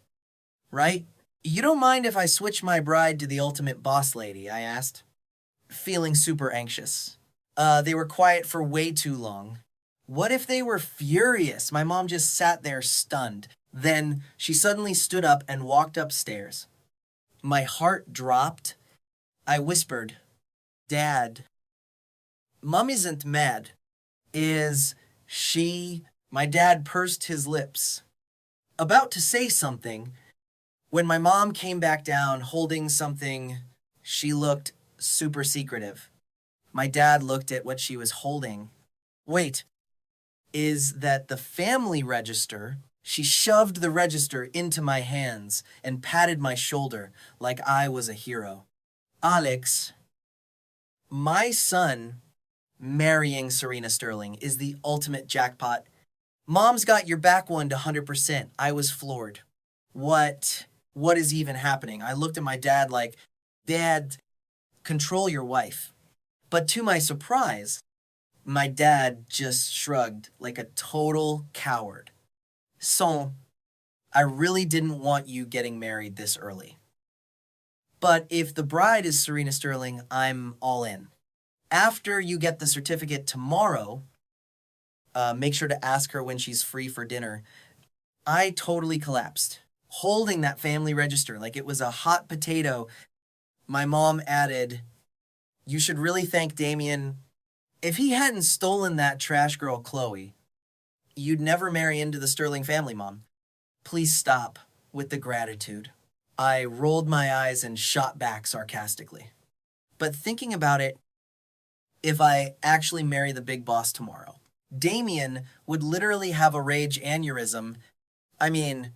right? You don't mind if I switch my bride to the ultimate boss lady, I asked, feeling super anxious. They were quiet for way too long. What if they were furious? My mom just sat there stunned. Then she suddenly stood up and walked upstairs. My heart dropped. I whispered, Dad, Mom isn't mad. Is she? My dad pursed his lips, about to say something, when my mom came back down holding something. She looked super secretive. My dad looked at what she was holding. Wait, is that the family register? She shoved the register into my hands and patted my shoulder like I was a hero. Alex, my son marrying Serena Sterling is the ultimate jackpot. Mom's got your back one to 100%. I was floored. What is even happening? I looked at my dad like, Dad, control your wife. But to my surprise, my dad just shrugged like a total coward. So, I really didn't want you getting married this early. But if the bride is Serena Sterling, I'm all in. After you get the certificate tomorrow, make sure to ask her when she's free for dinner. I totally collapsed, holding that family register like it was a hot potato. My mom added, you should really thank Damian. If he hadn't stolen that trash girl Chloe, you'd never marry into the Sterling family, Mom. Please stop with the gratitude. I rolled my eyes and shot back sarcastically. But thinking about it, if I actually marry the big boss tomorrow, Damian would literally have a rage aneurysm. I mean,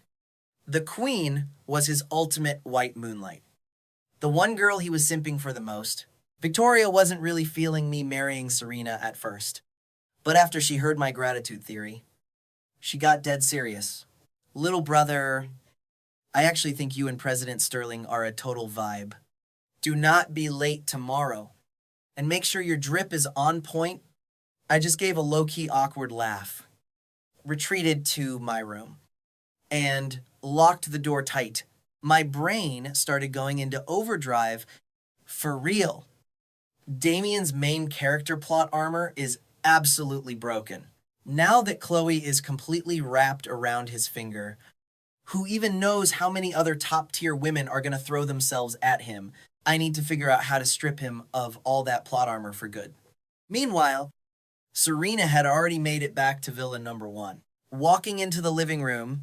the queen was his ultimate white moonlight. The one girl he was simping for the most. Victoria wasn't really feeling me marrying Serena at first. But after she heard my gratitude theory, she got dead serious. Little brother, I actually think you and President Sterling are a total vibe. Do not be late tomorrow. And make sure your drip is on point. I just gave a low-key awkward laugh, retreated to my room, and locked the door tight. My brain started going into overdrive for real. Damian's main character plot armor is absolutely broken. Now that Chloe is completely wrapped around his finger, who even knows how many other top tier women are going to throw themselves at him? I need to figure out how to strip him of all that plot armor for good. Meanwhile, Serena had already made it back to villain number one. Walking into the living room,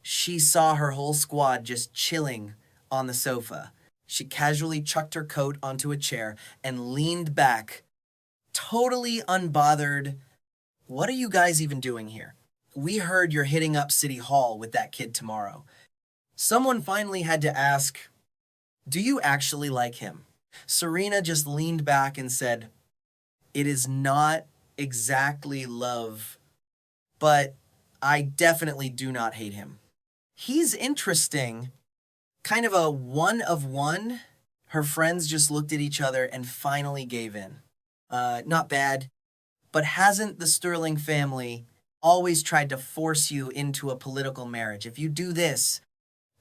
she saw her whole squad just chilling on the sofa. She casually chucked her coat onto a chair and leaned back, totally unbothered. What are you guys even doing here? We heard you're hitting up City Hall with that kid tomorrow. Someone finally had to ask, do you actually like him? Serena just leaned back and said, it is not exactly love, but I definitely do not hate him. He's interesting. Kind of a one of one. Her friends just looked at each other and finally gave in. Not bad, but hasn't the Sterling family always tried to force you into a political marriage? If you do this,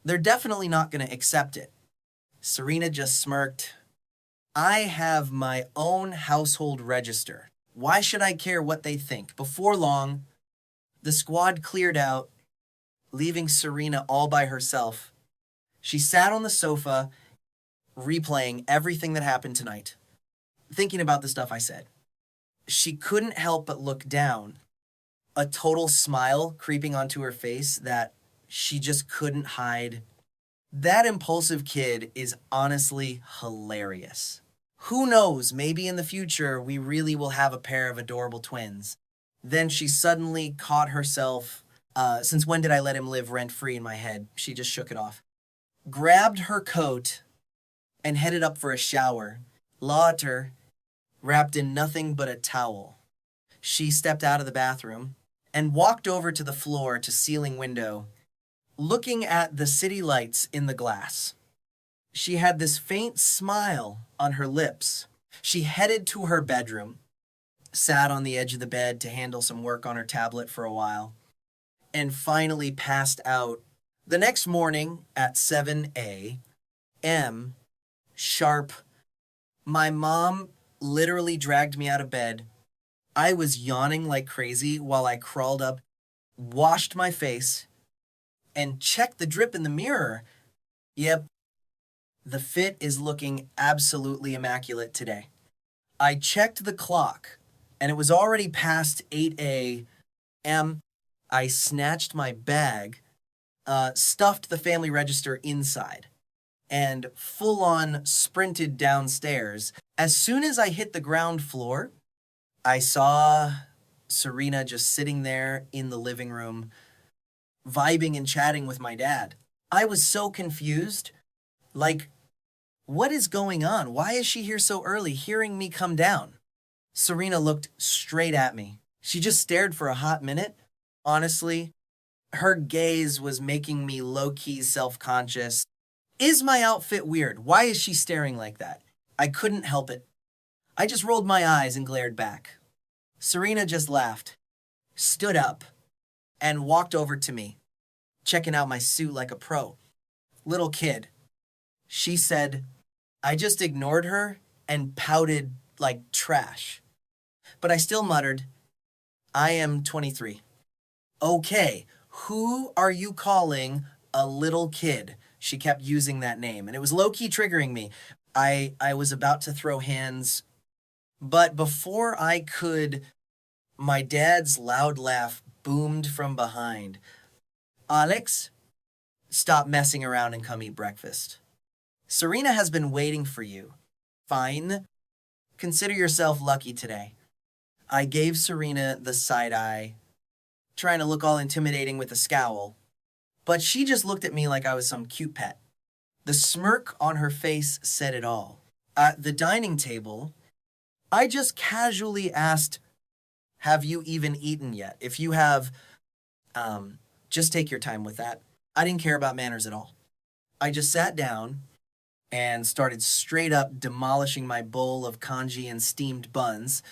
they're definitely not going to accept it. Serena just smirked. I have my own household register. Why should I care what they think? Before long, the squad cleared out, leaving Serena all by herself. She sat on the sofa, replaying everything that happened tonight, thinking about the stuff I said. She couldn't help but look down, a total smile creeping onto her face that she just couldn't hide. That impulsive kid is honestly hilarious. Who knows, maybe in the future we really will have a pair of adorable twins. Then she suddenly caught herself, since when did I let him live rent-free in my head? She just shook it off. Grabbed her coat and headed up for a shower. Lauter, wrapped in nothing but a towel. She stepped out of the bathroom and walked over to the floor to ceiling window, looking at the city lights in the glass. She had this faint smile on her lips. She headed to her bedroom, sat on the edge of the bed to handle some work on her tablet for a while, and finally passed out. The next morning at 7 a.m. sharp, my mom literally dragged me out of bed. I was yawning like crazy while I crawled up, washed my face, and checked the drip in the mirror. Yep, the fit is looking absolutely immaculate today. I checked the clock, and it was already past 8 a.m. I snatched my bag, stuffed the family register inside, and full-on sprinted downstairs. As soon as I hit the ground floor, I saw Serena just sitting there in the living room, vibing and chatting with my dad. I was so confused. Like, what is going on? Why is she here so early, hearing me come down? Serena looked straight at me. She just stared for a hot minute. Honestly, her gaze was making me low-key self-conscious. Is my outfit weird? Why is she staring like that? I couldn't help it. I just rolled my eyes and glared back. Serena just laughed, stood up, and walked over to me, checking out my suit like a pro. Little kid. She said, I just ignored her and pouted like trash. But I still muttered, I am 23. Okay, who are you calling a little kid? She kept using that name, and it was low-key triggering me. I was about to throw hands, but before I could, my dad's loud laugh boomed from behind. Alex, stop messing around and come eat breakfast. Serena has been waiting for you. Fine. Consider yourself lucky today. I gave Serena the side eye, trying to look all intimidating with a scowl, but she just looked at me like I was some cute pet. The smirk on her face said it all. At the dining table, I just casually asked, have you even eaten yet? If you have, just take your time with that. I didn't care about manners at all. I just sat down and started straight up demolishing my bowl of congee and steamed buns.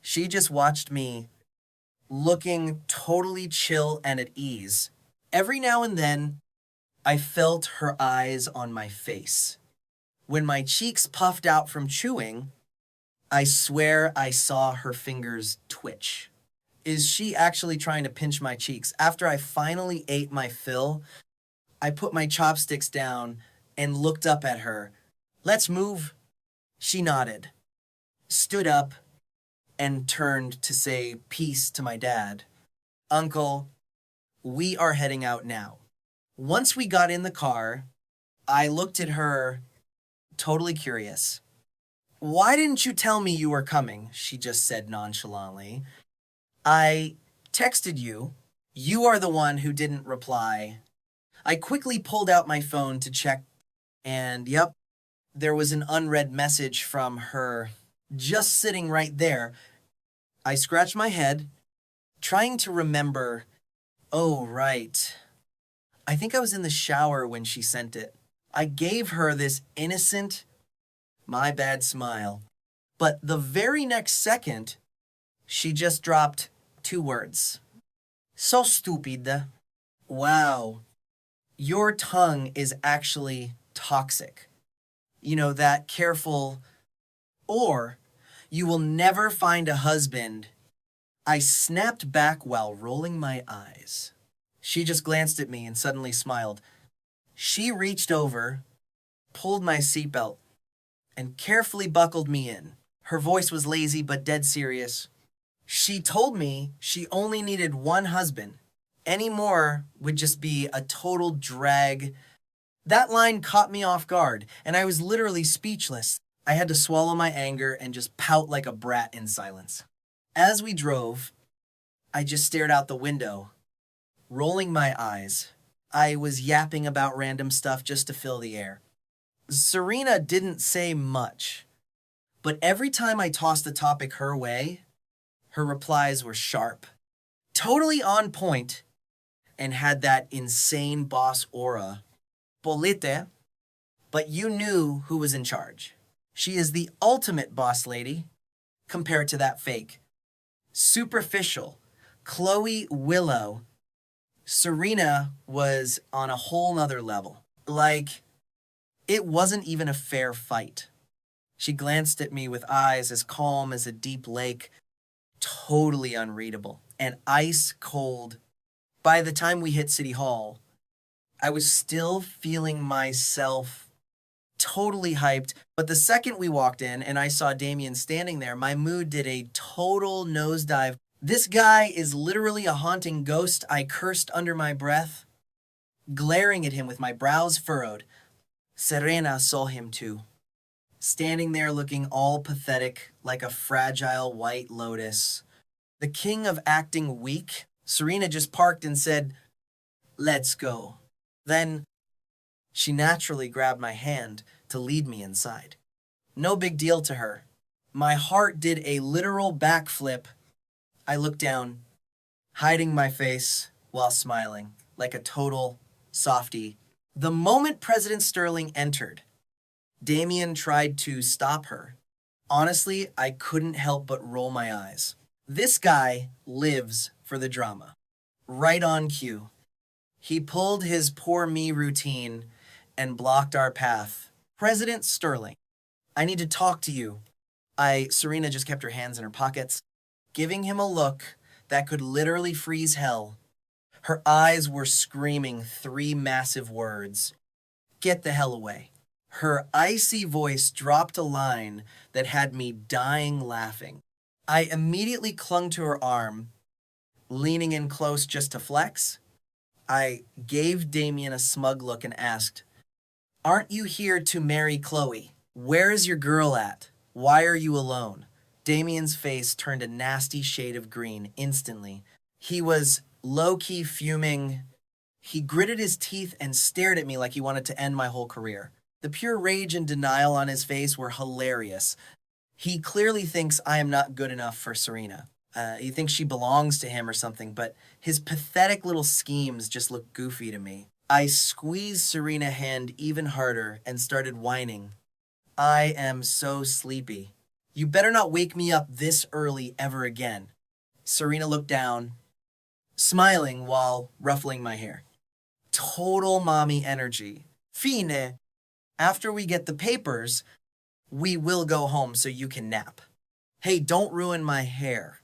She just watched me, looking totally chill and at ease, Every now and then, I felt her eyes on my face. When my cheeks puffed out from chewing, I swear I saw her fingers twitch. Is she actually trying to pinch my cheeks? After I finally ate my fill, I put my chopsticks down and looked up at her. Let's move. She nodded, stood up, and turned to say peace to my dad. Uncle, we are heading out now. Once we got in the car, I looked at her, totally curious. Why didn't you tell me you were coming? She just said nonchalantly. I texted you. You are the one who didn't reply. I quickly pulled out my phone to check, and yep, there was an unread message from her just sitting right there. I scratched my head, trying to remember. Oh, right. I think I was in the shower when she sent it. I gave her this innocent, my bad smile. But the very next second, she just dropped 2 words. So stupid. Wow. Your tongue is actually toxic. You know, that careful, or you will never find a husband. I snapped back while rolling my eyes. She just glanced at me and suddenly smiled. She reached over, pulled my seatbelt, and carefully buckled me in. Her voice was lazy but dead serious. She told me she only needed one husband. Any more would just be a total drag. That line caught me off guard, and I was literally speechless. I had to swallow my anger and just pout like a brat in silence. As we drove, I just stared out the window, rolling my eyes. I was yapping about random stuff just to fill the air. Serena didn't say much, but every time I tossed the topic her way, her replies were sharp, totally on point, and had that insane boss aura. Polite, but you knew who was in charge. She is the ultimate boss lady compared to that fake. Superficial. Chloe Willow. Serena was on a whole nother level. Like, it wasn't even a fair fight. She glanced at me with eyes as calm as a deep lake, totally unreadable, and ice cold. By the time we hit City Hall, I was still feeling myself totally hyped, but the second we walked in and I saw Damian standing there, my mood did a total nosedive. This guy is literally a haunting ghost. I cursed under my breath, glaring at him with my brows furrowed. Serena saw him too, standing there looking all pathetic like a fragile white lotus. The king of acting weak, Serena just parked and said, "Let's go." Then she naturally grabbed my hand to lead me inside. No big deal to her. My heart did a literal backflip. I looked down, hiding my face while smiling, like a total softie. The moment President Sterling entered, Damian tried to stop her. Honestly, I couldn't help but roll my eyes. This guy lives for the drama. Right on cue. He pulled his poor me routine and blocked our path. President Sterling, I need to talk to you. Serena just kept her hands in her pockets, giving him a look that could literally freeze hell. Her eyes were screaming 3 massive words. Get the hell away. Her icy voice dropped a line that had me dying laughing. I immediately clung to her arm, leaning in close just to flex. I gave Damian a smug look and asked, "Aren't you here to marry Chloe? Where is your girl at? Why are you alone?" Damian's face turned a nasty shade of green instantly. He was low-key fuming. He gritted his teeth and stared at me like he wanted to end my whole career. The pure rage and denial on his face were hilarious. He clearly thinks I am not good enough for Serena. He thinks she belongs to him or something, but his pathetic little schemes just look goofy to me. I squeezed Serena's hand even harder and started whining. I am so sleepy. You better not wake me up this early ever again. Serena looked down, smiling while ruffling my hair. Total mommy energy. Fine. After we get the papers, we will go home so you can nap. Hey, don't ruin my hair.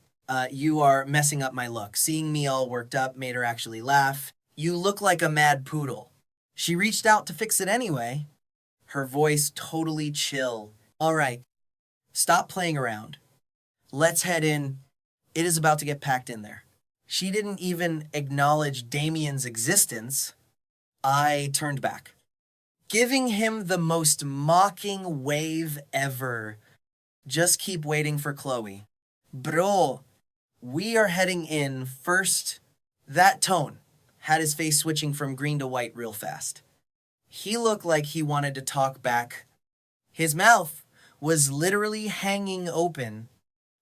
You are messing up my look. Seeing me all worked up made her actually laugh. You look like a mad poodle. She reached out to fix it anyway. Her voice totally chill. All right, stop playing around. Let's head in. It is about to get packed in there. She didn't even acknowledge Damian's existence. I turned back, giving him the most mocking wave ever. Just keep waiting for Chloe. Bro, we are heading in first. That tone had his face switching from green to white real fast. He looked like he wanted to talk back. His mouth was literally hanging open,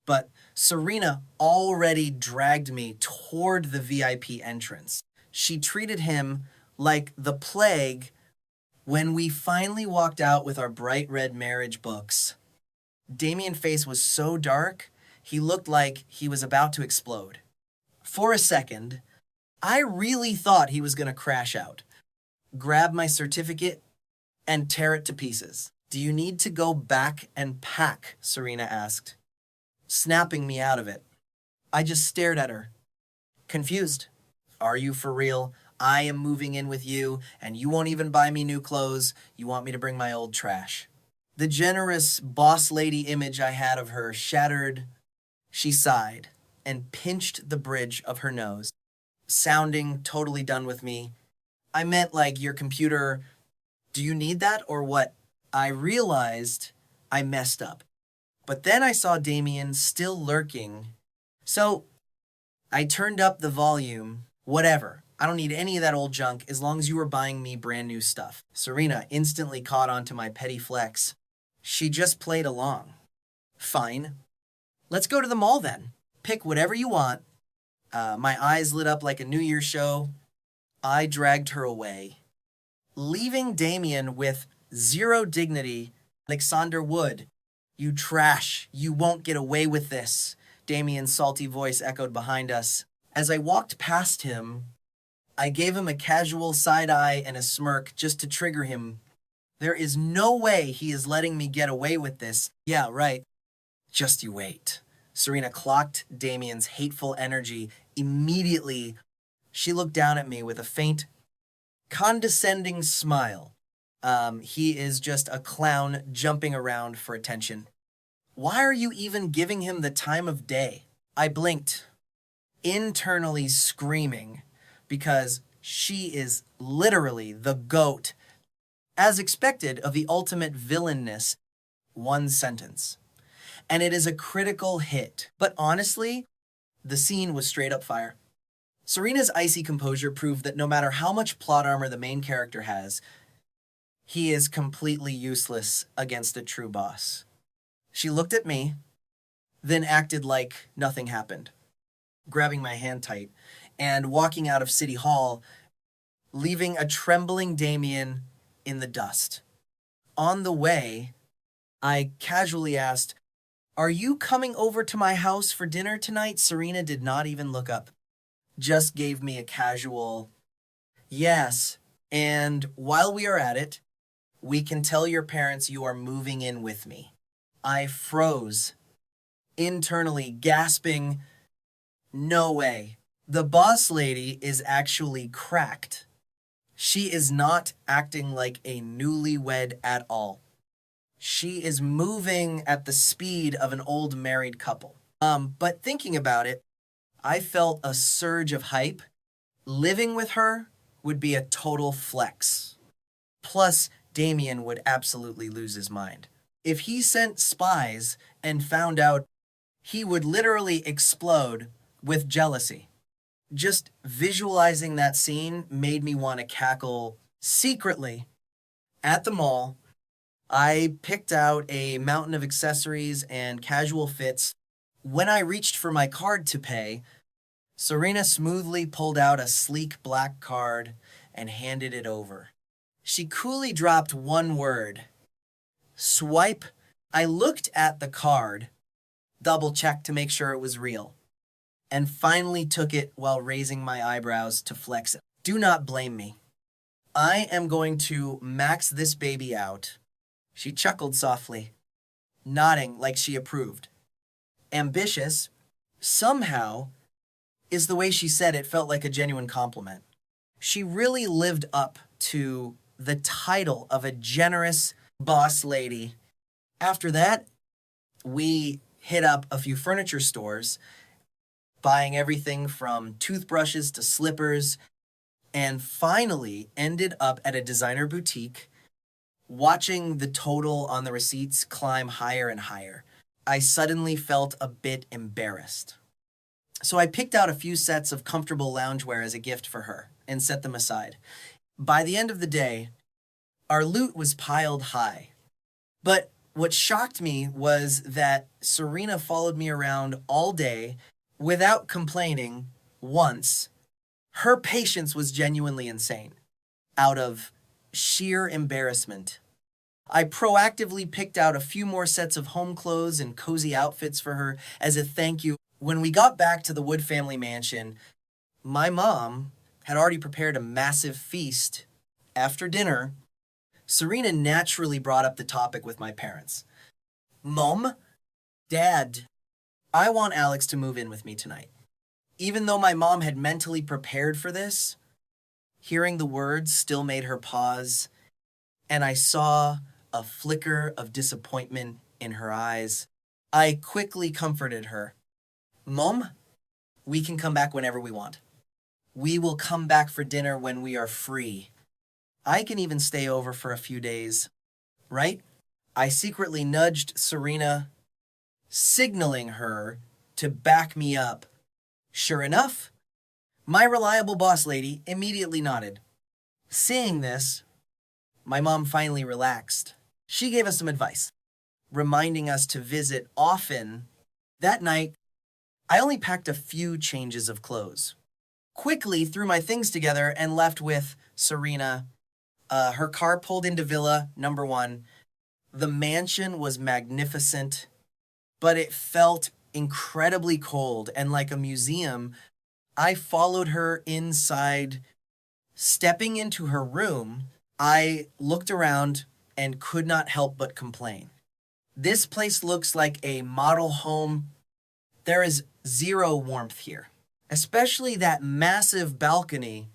but Serena already dragged me toward the VIP entrance. She treated him like the plague. When we finally walked out with our bright red marriage books, Damian's face was so dark, he looked like he was about to explode. For a second, I really thought he was going to crash out, grab my certificate, and tear it to pieces. Do you need to go back and pack? Serena asked, snapping me out of it. I just stared at her, confused. Are you for real? I am moving in with you, and you won't even buy me new clothes. You want me to bring my old trash. The generous boss lady image I had of her shattered. She sighed and pinched the bridge of her nose, sounding totally done with me. I meant like your computer. Do you need that or what? I realized I messed up. But then I saw Damian still lurking. So I turned up the volume. Whatever. I don't need any of that old junk as long as you are buying me brand new stuff. Serena instantly caught on to my petty flex. She just played along. Fine. Let's go to the mall then. Pick whatever you want. My eyes lit up like a New Year's show. I dragged her away, leaving Damian with zero dignity. Alexander Wood, you trash. You won't get away with this. Damian's salty voice echoed behind us. As I walked past him, I gave him a casual side eye and a smirk just to trigger him. There is no way he is letting me get away with this. Yeah, right. Just you wait. Serena clocked Damian's hateful energy immediately. She looked down at me with a faint, condescending smile. He is just a clown jumping around for attention. Why are you even giving him the time of day? I blinked, internally screaming, because she is literally the GOAT, as expected of the ultimate villainness. One sentence. And it is a critical hit. But honestly, the scene was straight up fire. Serena's icy composure proved that no matter how much plot armor the main character has, he is completely useless against a true boss. She looked at me, then acted like nothing happened, grabbing my hand tight and walking out of City Hall, leaving a trembling Damian in the dust. On the way, I casually asked, "Are you coming over to my house for dinner tonight?" Serena did not even look up, just gave me a casual, "Yes, and while we are at it, we can tell your parents you are moving in with me." I froze, internally gasping, "No way. The boss lady is actually cracked. She is not acting like a newlywed at all. She is moving at the speed of an old married couple." But thinking about it, I felt a surge of hype. Living with her would be a total flex. Plus, Damian would absolutely lose his mind. If he sent spies and found out, he would literally explode with jealousy. Just visualizing that scene made me want to cackle secretly. At the mall, I picked out a mountain of accessories and casual fits. When I reached for my card to pay, Serena smoothly pulled out a sleek black card and handed it over. She coolly dropped one word: swipe. I looked at the card, double-checked to make sure it was real, and finally took it while raising my eyebrows to flex it. Do not blame me. I am going to max this baby out. She chuckled softly, nodding like she approved. Ambitious, somehow, is the way she said it felt like a genuine compliment. She really lived up to the title of a generous boss lady. After that, we hit up a few furniture stores, buying everything from toothbrushes to slippers, and finally ended up at a designer boutique, watching the total on the receipts climb higher and higher. I suddenly felt a bit embarrassed. So I picked out a few sets of comfortable loungewear as a gift for her and set them aside. By the end of the day, our loot was piled high. But what shocked me was that Serena followed me around all day without complaining once. Her patience was genuinely insane, out of sheer embarrassment. I proactively picked out a few more sets of home clothes and cozy outfits for her as a thank you. When we got back to the Wood family mansion, my mom had already prepared a massive feast. After dinner, Serena naturally brought up the topic with my parents. Mom, Dad, I want Alex to move in with me tonight. Even though my mom had mentally prepared for this, hearing the words still made her pause, and I saw a flicker of disappointment in her eyes. I quickly comforted her. Mom, we can come back whenever we want. We will come back for dinner when we are free. I can even stay over for a few days, right? I secretly nudged Serena, signaling her to back me up. Sure enough, my reliable boss lady immediately nodded. Seeing this, my mom finally relaxed. She gave us some advice, reminding us to visit often. That night, I only packed a few changes of clothes. Quickly threw my things together and left with Serena. Her car pulled into Villa number 1. The mansion was magnificent, but it felt incredibly cold and like a museum. I followed her inside. Stepping into her room, I looked around and could not help but complain. This place looks like a model home. There is zero warmth here, especially that massive balcony.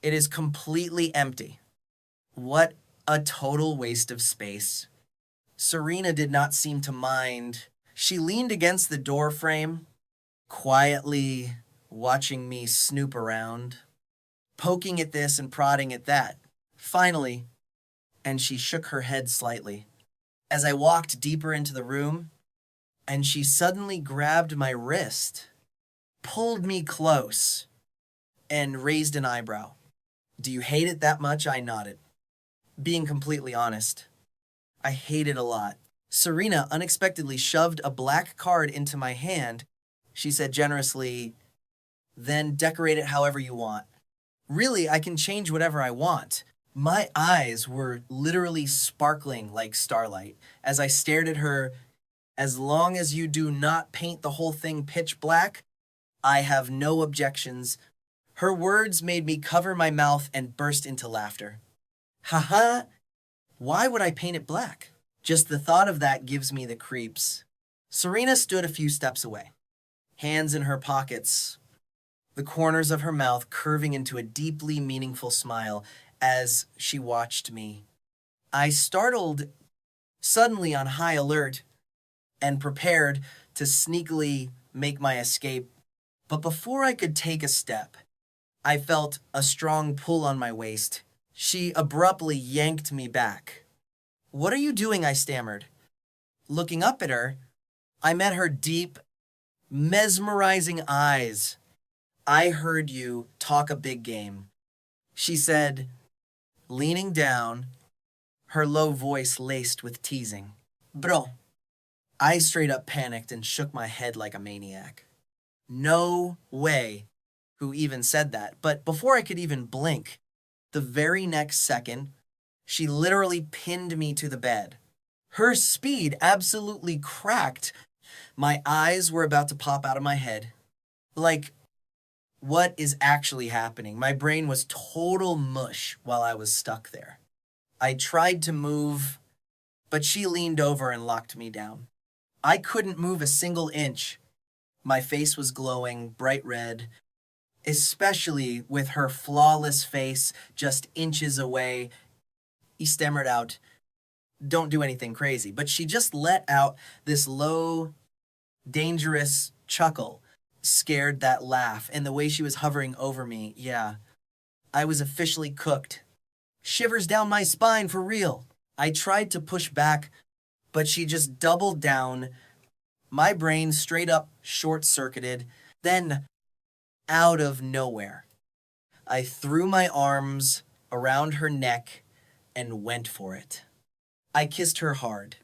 It is completely empty. What a total waste of space. Serena did not seem to mind. She leaned against the door frame, quietly watching me snoop around, poking at this and prodding at that. Finally, and she shook her head slightly. As I walked deeper into the room, and she suddenly grabbed my wrist, pulled me close, and raised an eyebrow. Do you hate it that much? I nodded. Being completely honest, I hate it a lot. Serena unexpectedly shoved a black card into my hand. She said generously, then decorate it however you want. Really, I can change whatever I want. My eyes were literally sparkling like starlight as I stared at her. As long as you do not paint the whole thing pitch black, I have no objections. Her words made me cover my mouth and burst into laughter. Haha, why would I paint it black? Just the thought of that gives me the creeps. Serena stood a few steps away, hands in her pockets, the corners of her mouth curving into a deeply meaningful smile as she watched me. I startled, suddenly on high alert, and prepared to sneakily make my escape. But before I could take a step, I felt a strong pull on my waist. She abruptly yanked me back. What are you doing? I stammered. Looking up at her, I met her deep, mesmerizing eyes. I heard you talk a big game, she said, leaning down, her low voice laced with teasing. Bro, I straight up panicked and shook my head like a maniac. No way. Who even said that? But before I could even blink, the very next second, she literally pinned me to the bed. Her speed absolutely cracked. My eyes were about to pop out of my head. Like, What is actually happening? My brain was total mush while I was stuck there. I tried to move, but she leaned over and locked me down. I couldn't move a single inch. My face was glowing, bright red, especially with her flawless face just inches away. He stammered out, "Don't do anything crazy." But she just let out this low, dangerous chuckle, scared that laugh, and the way she was hovering over me, yeah, I was officially cooked. Shivers down my spine for real. I tried to push back, but she just doubled down. My brain straight up short circuited. Then, out of nowhere, I threw my arms around her neck and went for it. I kissed her hard.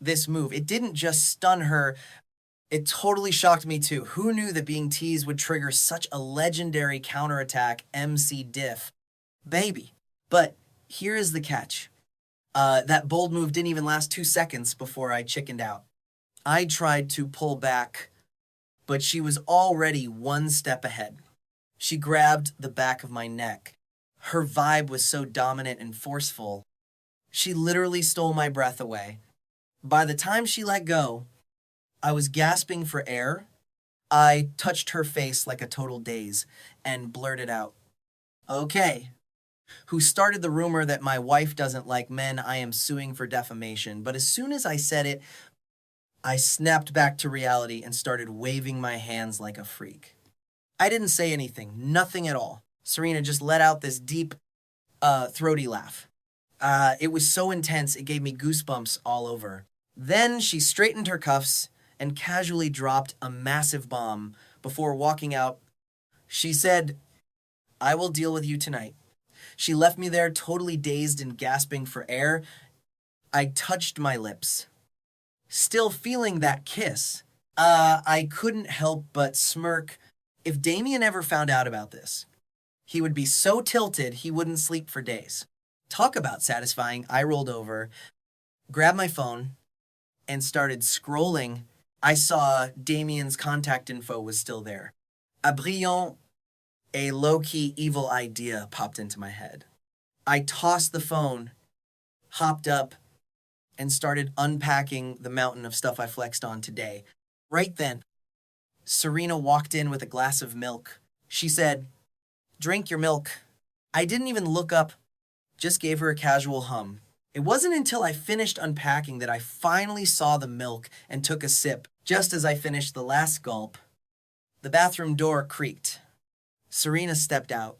This move, it didn't just stun her, it totally shocked me too. Who knew that being teased would trigger such a legendary counterattack MC diff? Baby. But here is the catch. That bold move didn't even last 2 seconds before I chickened out. I tried to pull back, but she was already one step ahead. She grabbed the back of my neck. Her vibe was so dominant and forceful. She literally stole my breath away. By the time she let go, I was gasping for air. I touched her face like a total daze and blurted out, "Okay, who started the rumor that my wife doesn't like men I am suing for defamation." But as soon as I said it, I snapped back to reality and started waving my hands like a freak. I didn't say anything, nothing at all. Serena just let out this deep, throaty laugh. It was so intense, it gave me goosebumps all over. Then she straightened her cuffs and casually dropped a massive bomb before walking out. She said, "I will deal with you tonight." She left me there totally dazed and gasping for air. I touched my lips, still feeling that kiss. I couldn't help but smirk. If Damian ever found out about this, he would be so tilted he wouldn't sleep for days. Talk about satisfying. I rolled over, grabbed my phone, and started scrolling. I saw Damian's contact info was still there. A low-key evil idea popped into my head. I tossed the phone, hopped up, and started unpacking the mountain of stuff I flexed on today. Right then, Serena walked in with a glass of milk. She said, "Drink your milk." I didn't even look up, just gave her a casual hum. It wasn't until I finished unpacking that I finally saw the milk and took a sip. Just as I finished the last gulp, the bathroom door creaked. Serena stepped out,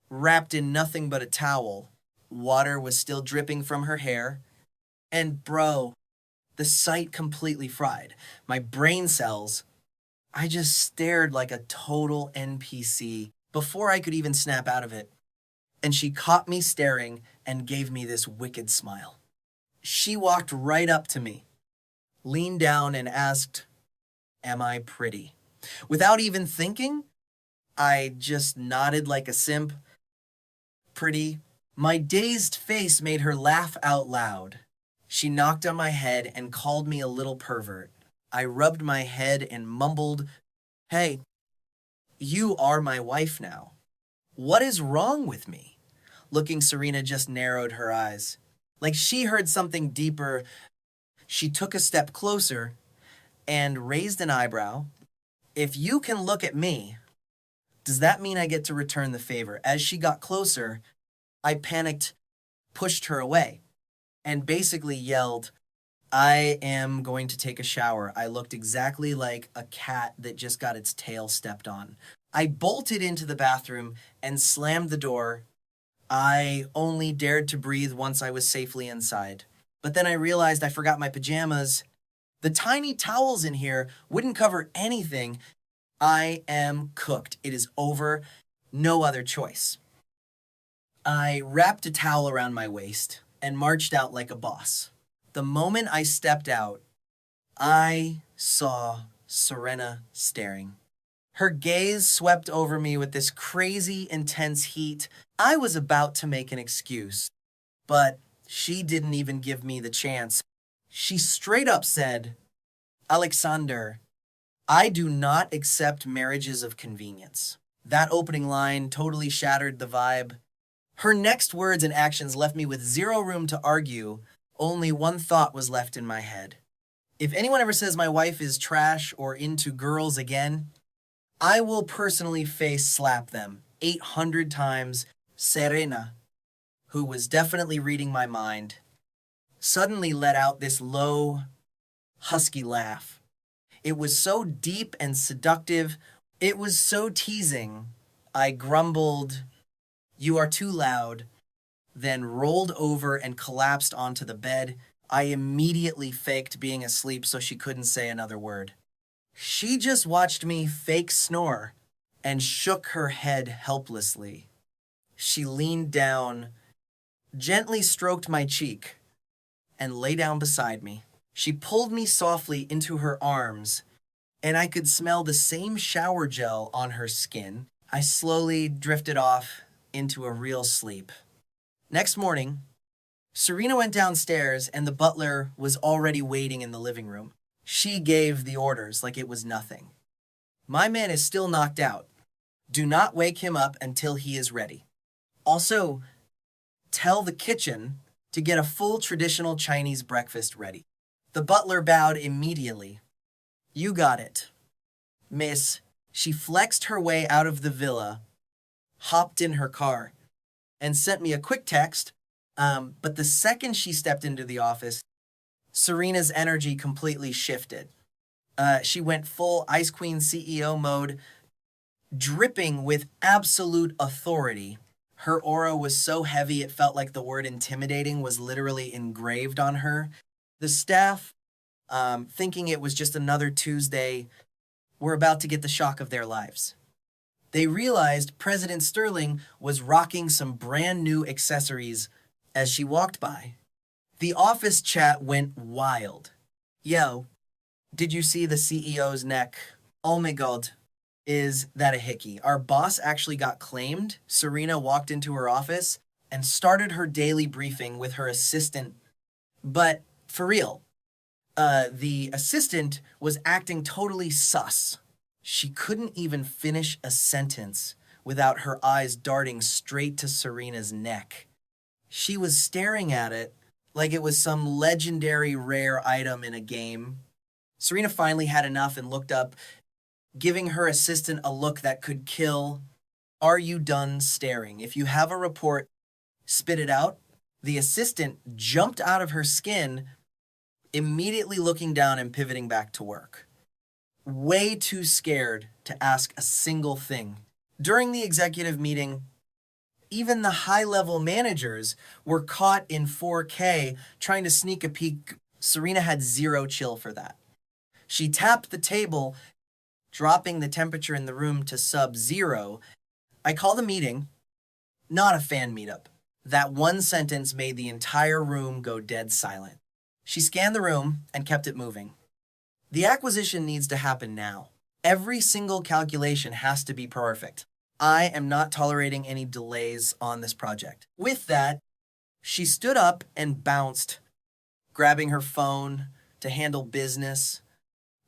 wrapped in nothing but a towel. Water was still dripping from her hair. And bro, the sight completely fried. My brain cells, I just stared like a total NPC before I could even snap out of it. And she caught me staring and gave me this wicked smile. She walked right up to me, leaned down and asked, "Am I pretty?" Without even thinking, I just nodded like a simp. Pretty. My dazed face made her laugh out loud. She knocked on my head and called me a little pervert. I rubbed my head and mumbled, "Hey, you are my wife now. What is wrong with me?" Looking, Serena just narrowed her eyes. Like she heard something deeper. She took a step closer and raised an eyebrow. "If you can look at me, does that mean I get to return the favor?" As she got closer, I panicked, pushed her away, and basically yelled, "I am going to take a shower." I looked exactly like a cat that just got its tail stepped on. I bolted into the bathroom and slammed the door. I only dared to breathe once I was safely inside. But then I realized I forgot my pajamas. The tiny towels in here wouldn't cover anything. I am cooked. It is over. No other choice. I wrapped a towel around my waist and marched out like a boss. The moment I stepped out, I saw Serena staring. Her gaze swept over me with this crazy, intense heat. I was about to make an excuse, but she didn't even give me the chance. She straight up said, "Alexander, I do not accept marriages of convenience." That opening line totally shattered the vibe. Her next words and actions left me with zero room to argue. Only one thought was left in my head. If anyone ever says my wife is trash or into girls again, I will personally face slap them 800 times. Serena, who was definitely reading my mind, suddenly let out this low, husky laugh. It was so deep and seductive. It was so teasing. I grumbled, "You are too loud," then rolled over and collapsed onto the bed. I immediately faked being asleep so she couldn't say another word. She just watched me fake snore and shook her head helplessly. She leaned down, gently stroked my cheek, and lay down beside me. She pulled me softly into her arms, and I could smell the same shower gel on her skin. I slowly drifted off into a real sleep. Next morning, Serena went downstairs and the butler was already waiting in the living room. She gave the orders like it was nothing. "My man is still knocked out. Do not wake him up until he is ready. Also, tell the kitchen to get a full traditional Chinese breakfast ready." The butler bowed immediately. "You got it, miss." She flexed her way out of the villa, hopped in her car, and sent me a quick text. But the second she stepped into the office, Serena's energy completely shifted. She went full Ice Queen CEO mode, dripping with absolute authority. Her aura was so heavy it felt like the word intimidating was literally engraved on her. The staff, thinking it was just another Tuesday, were about to get the shock of their lives. They realized President Sterling was rocking some brand new accessories as she walked by. The office chat went wild. "Yo, did you see the CEO's neck? Oh my god, is that a hickey? Our boss actually got claimed." Serena walked into her office and started her daily briefing with her assistant. But for real, the assistant was acting totally sus. She couldn't even finish a sentence without her eyes darting straight to Serena's neck. She was staring at it like it was some legendary rare item in a game. Serena finally had enough and looked up, giving her assistant a look that could kill. "Are you done staring? If you have a report, spit it out." The assistant jumped out of her skin, immediately looking down and pivoting back to work. Way too scared to ask a single thing. During the executive meeting, even the high-level managers were caught in 4K trying to sneak a peek. Serena had zero chill for that. She tapped the table, dropping the temperature in the room to sub-zero. I called a meeting, not a fan meetup. That one sentence made the entire room go dead silent. She scanned the room and kept it moving. "The acquisition needs to happen now. Every single calculation has to be perfect. I am not tolerating any delays on this project." With that, she stood up and bounced, grabbing her phone to handle business.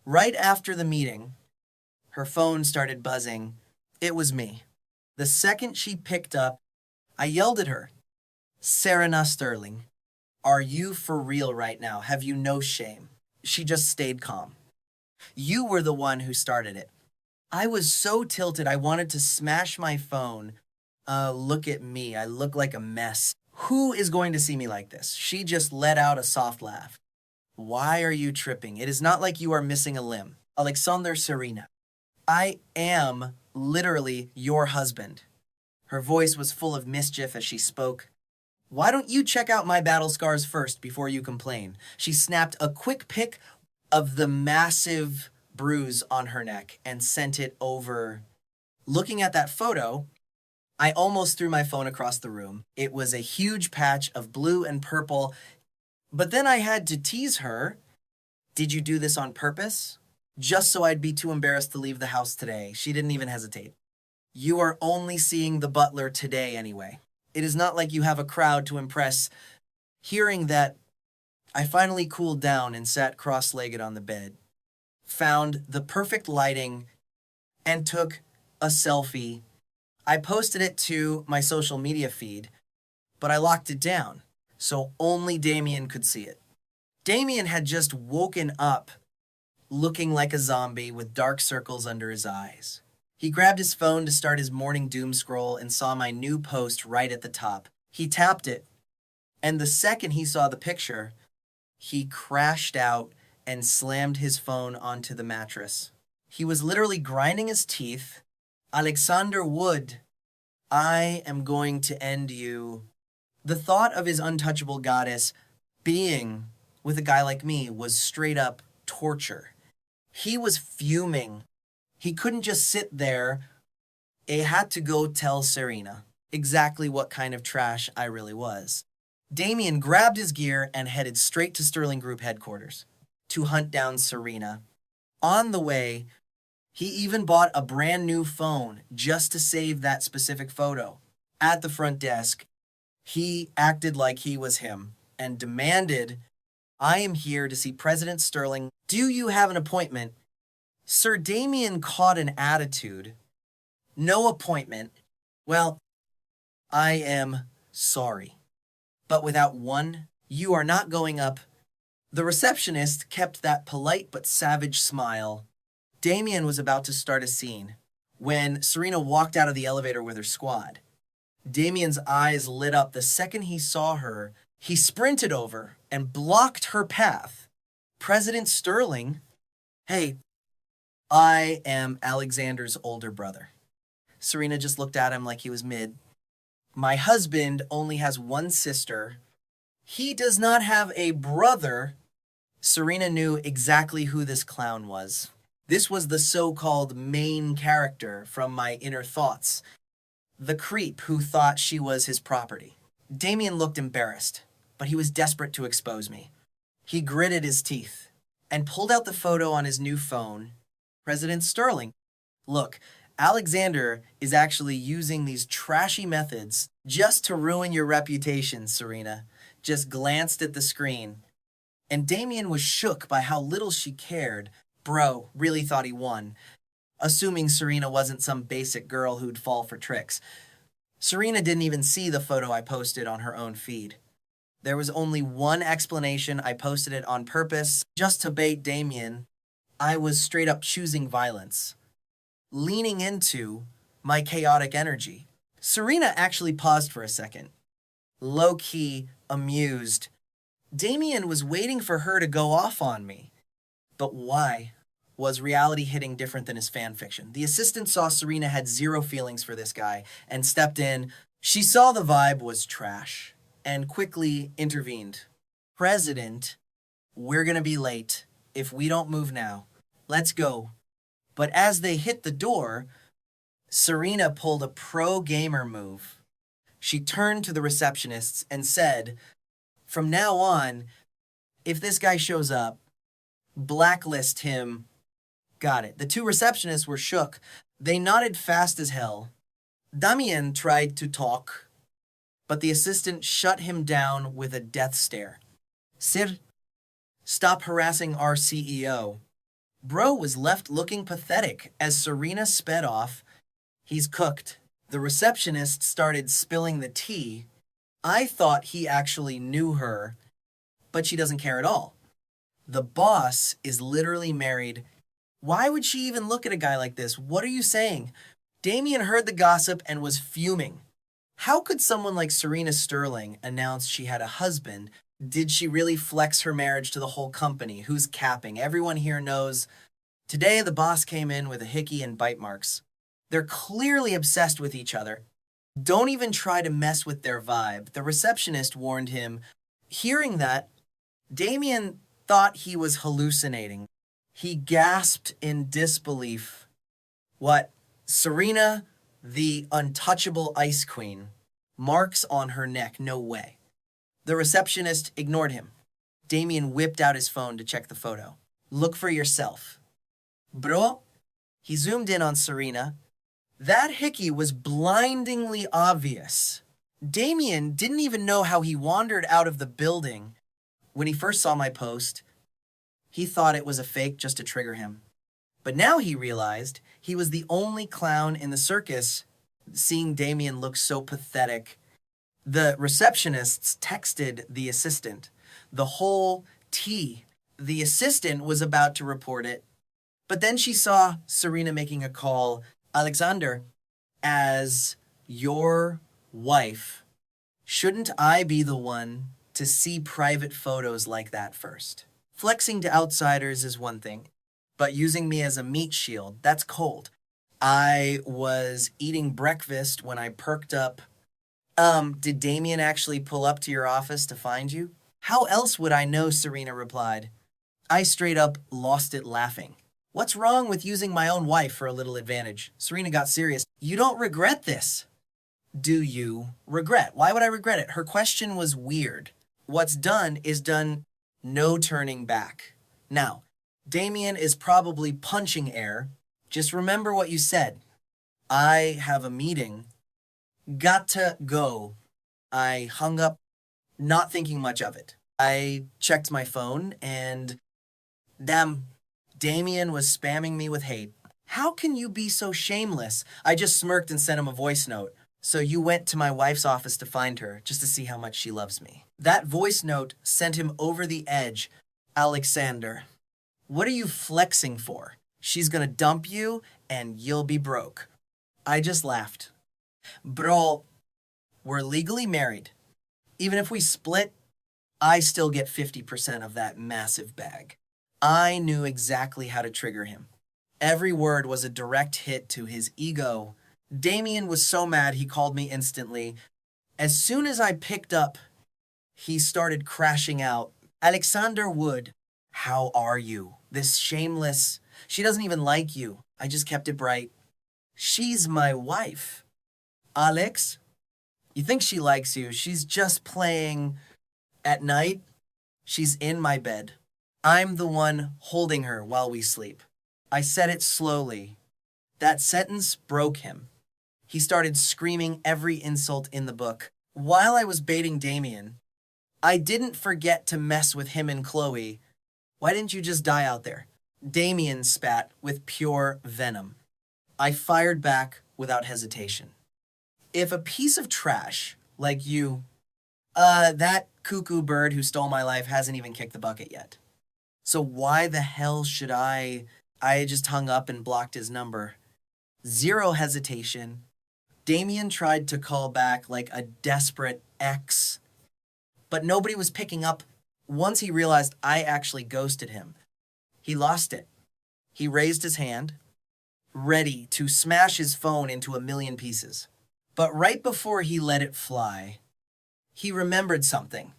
Right after the meeting, her phone started buzzing. It was me. The second she picked up, I yelled at her, "Serena Sterling, are you for real right now? Have you no shame?" She just stayed calm. "You were the one who started it." I was so tilted I wanted to smash my phone. Look at me, I look like a mess. Who is going to see me like this? She just let out a soft laugh. "Why are you tripping? It is not like you are missing a limb. Alexander Serena. I am literally your husband." Her voice was full of mischief as she spoke. "Why don't you check out my battle scars first before you complain?" She snapped a quick pic of the massive bruise on her neck and sent it over. Looking at that photo, I almost threw my phone across the room. It was a huge patch of blue and purple, but then I had to tease her. "Did you do this on purpose?" "Just so I'd be too embarrassed to leave the house today." She didn't even hesitate. "You are only seeing the butler today anyway. It is not like you have a crowd to impress." Hearing that, I finally cooled down and sat cross-legged on the bed, found the perfect lighting, and took a selfie I posted it to my social media feed, but I locked it down, so only Damian could see it. Damian had just woken up looking like a zombie with dark circles under his eyes. He grabbed his phone to start his morning doom scroll and saw my new post right at the top. He tapped it, and the second he saw the picture, he crashed out and slammed his phone onto the mattress. He was literally grinding his teeth. Alexander Wood, I am going to end you. The thought of his untouchable goddess being with a guy like me was straight up torture. He was fuming. He couldn't just sit there. He had to go tell Serena exactly what kind of trash I really was. Damian grabbed his gear and headed straight to Sterling Group headquarters to hunt down Serena. On the way, he even bought a brand new phone just to save that specific photo. At the front desk, he acted like he was him and demanded, I am here to see President Sterling. Do you have an appointment? Sir Damian caught an attitude. No appointment. Well, I am sorry. But without one, you are not going up. The receptionist kept that polite but savage smile. Damian was about to start a scene when Serena walked out of the elevator with her squad. Damian's eyes lit up the second he saw her. He sprinted over and blocked her path. President Sterling, hey, I am Alexander's older brother. Serena just looked at him like he was mid. My husband only has one sister. He does not have a brother. Serena knew exactly who this clown was. This was the so-called main character from my inner thoughts. The creep who thought she was his property. Damian looked embarrassed, but he was desperate to expose me. He gritted his teeth and pulled out the photo on his new phone. President Sterling. Look, Alexander is actually using these trashy methods just to ruin your reputation, Serena. Just glanced at the screen. And Damian was shook by how little she cared. Bro really thought he won, assuming Serena wasn't some basic girl who'd fall for tricks. Serena didn't even see the photo I posted on her own feed. There was only one explanation. I posted it on purpose, just to bait Damian. I was straight up choosing violence, leaning into my chaotic energy. Serena actually paused for a second, low-key amused. Damian was waiting for her to go off on me. But why? Was reality hitting different than his fan fiction? The assistant saw Serena had zero feelings for this guy and stepped in. She saw the vibe was trash and quickly intervened. President, we're gonna be late. If we don't move now, let's go. But as they hit the door, Serena pulled a pro gamer move. She turned to the receptionists and said, from now on, if this guy shows up, blacklist him. Got it. The two receptionists were shook. They nodded fast as hell. Damian tried to talk, but the assistant shut him down with a death stare. Sir, stop harassing our CEO. Bro was left looking pathetic as Serena sped off. He's cooked. The receptionist started spilling the tea. I thought he actually knew her, but she doesn't care at all. The boss is literally married. Why would she even look at a guy like this? What are you saying? Damian heard the gossip and was fuming. How could someone like Serena Sterling announce she had a husband? Did she really flex her marriage to the whole company? Who's capping? Everyone here knows. Today, the boss came in with a hickey and bite marks. They're clearly obsessed with each other. Don't even try to mess with their vibe. The receptionist warned him. Hearing that, Damian thought he was hallucinating. He gasped in disbelief. What? Serena, the untouchable ice queen. Marks on her neck, no way. The receptionist ignored him. Damian whipped out his phone to check the photo. Look for yourself. Bro, he zoomed in on Serena. That hickey was blindingly obvious. Damian didn't even know how he wandered out of the building. When he first saw my post, he thought it was a fake just to trigger him. But now he realized he was the only clown in the circus seeing Damian look so pathetic. The receptionists texted the assistant the whole tea. The assistant was about to report it, but then she saw Serena making a call. Alexander, as your wife, shouldn't I be the one to see private photos like that first? Flexing to outsiders is one thing, but using me as a meat shield, that's cold. I was eating breakfast when I perked up. Did Damien actually pull up to your office to find you? How else would I know? Serena replied. I straight up lost it laughing. What's wrong with using my own wife for a little advantage? Serena got serious. You don't regret this. Do you regret? Why would I regret it? Her question was weird. What's done is done, no turning back. Now, Damien is probably punching air. Just remember what you said. I have a meeting. Got to go. I hung up, not thinking much of it. I checked my phone and damn, Damien was spamming me with hate. How can you be so shameless? I just smirked and sent him a voice note. So you went to my wife's office to find her, just to see how much she loves me. That voice note sent him over the edge. Alexander, what are you flexing for? She's gonna dump you and you'll be broke. I just laughed. Bro, we're legally married. Even if we split, I still get 50% of that massive bag. I knew exactly how to trigger him. Every word was a direct hit to his ego. Damien was so mad he called me instantly. As soon as I picked up, he started crashing out. Alexander Wood, how are you? This shameless... She doesn't even like you. I just kept it bright. She's my wife. Alex, you think she likes you. She's just playing at night. She's in my bed. I'm the one holding her while we sleep. I said it slowly. That sentence broke him. He started screaming every insult in the book. While I was baiting Damien, I didn't forget to mess with him and Chloe. Why didn't you just die out there? Damien spat with pure venom. I fired back without hesitation. If a piece of trash like you, that cuckoo bird who stole my life hasn't even kicked the bucket yet. So why the hell should I just hung up and blocked his number. Zero hesitation. Damian tried to call back like a desperate ex, but nobody was picking up. Once he realized I actually ghosted him, he lost it. He raised his hand, ready to smash his phone into a million pieces. But right before he let it fly, he remembered something.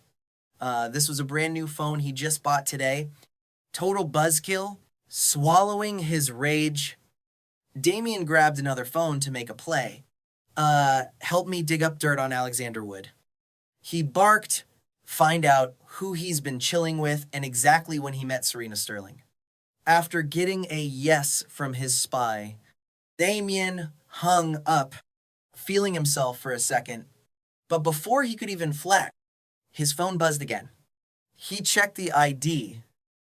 This was a brand new phone he just bought today. Total buzzkill. Swallowing his rage, Damian grabbed another phone to make a play. Help me dig up dirt on Alexander Wood. He barked, find out who he's been chilling with and exactly when he met Serena Sterling. After getting a yes from his spy, Damian hung up, feeling himself for a second. But before he could even flex, his phone buzzed again. He checked the ID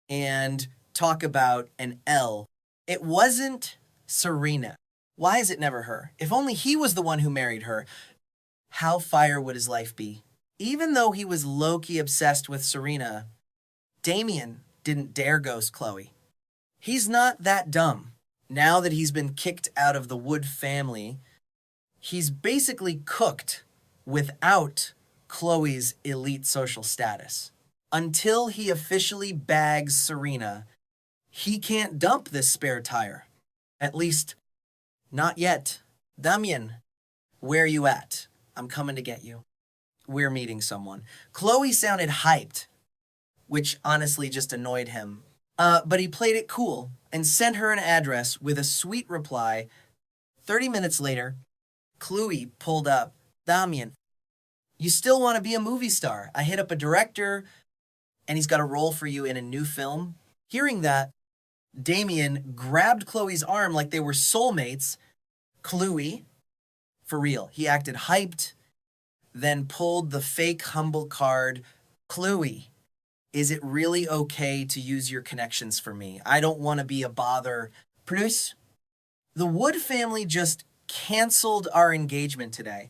and talk about an L. It wasn't Serena. Why is it never her? If only he was the one who married her, how fire would his life be? Even though he was low-key obsessed with Serena, Damian didn't dare ghost Chloe. He's not that dumb. Now that he's been kicked out of the Wood family, he's basically cooked without Chloe's elite social status. Until he officially bags Serena, he can't dump this spare tire. At least, not yet. Damian, where you at? I'm coming to get you. We're meeting someone. Chloe sounded hyped, which honestly just annoyed him. But he played it cool and sent her an address with a sweet reply. 30 minutes later, Chloe pulled up. Damian, you still want to be a movie star? I hit up a director, and he's got a role for you in a new film. Hearing that, Damian grabbed Chloe's arm like they were soulmates. Chloe, for real, he acted hyped, then pulled the fake humble card. Chloe, is it really okay to use your connections for me? I don't want to be a bother. Produce, the Wood family just canceled our engagement today.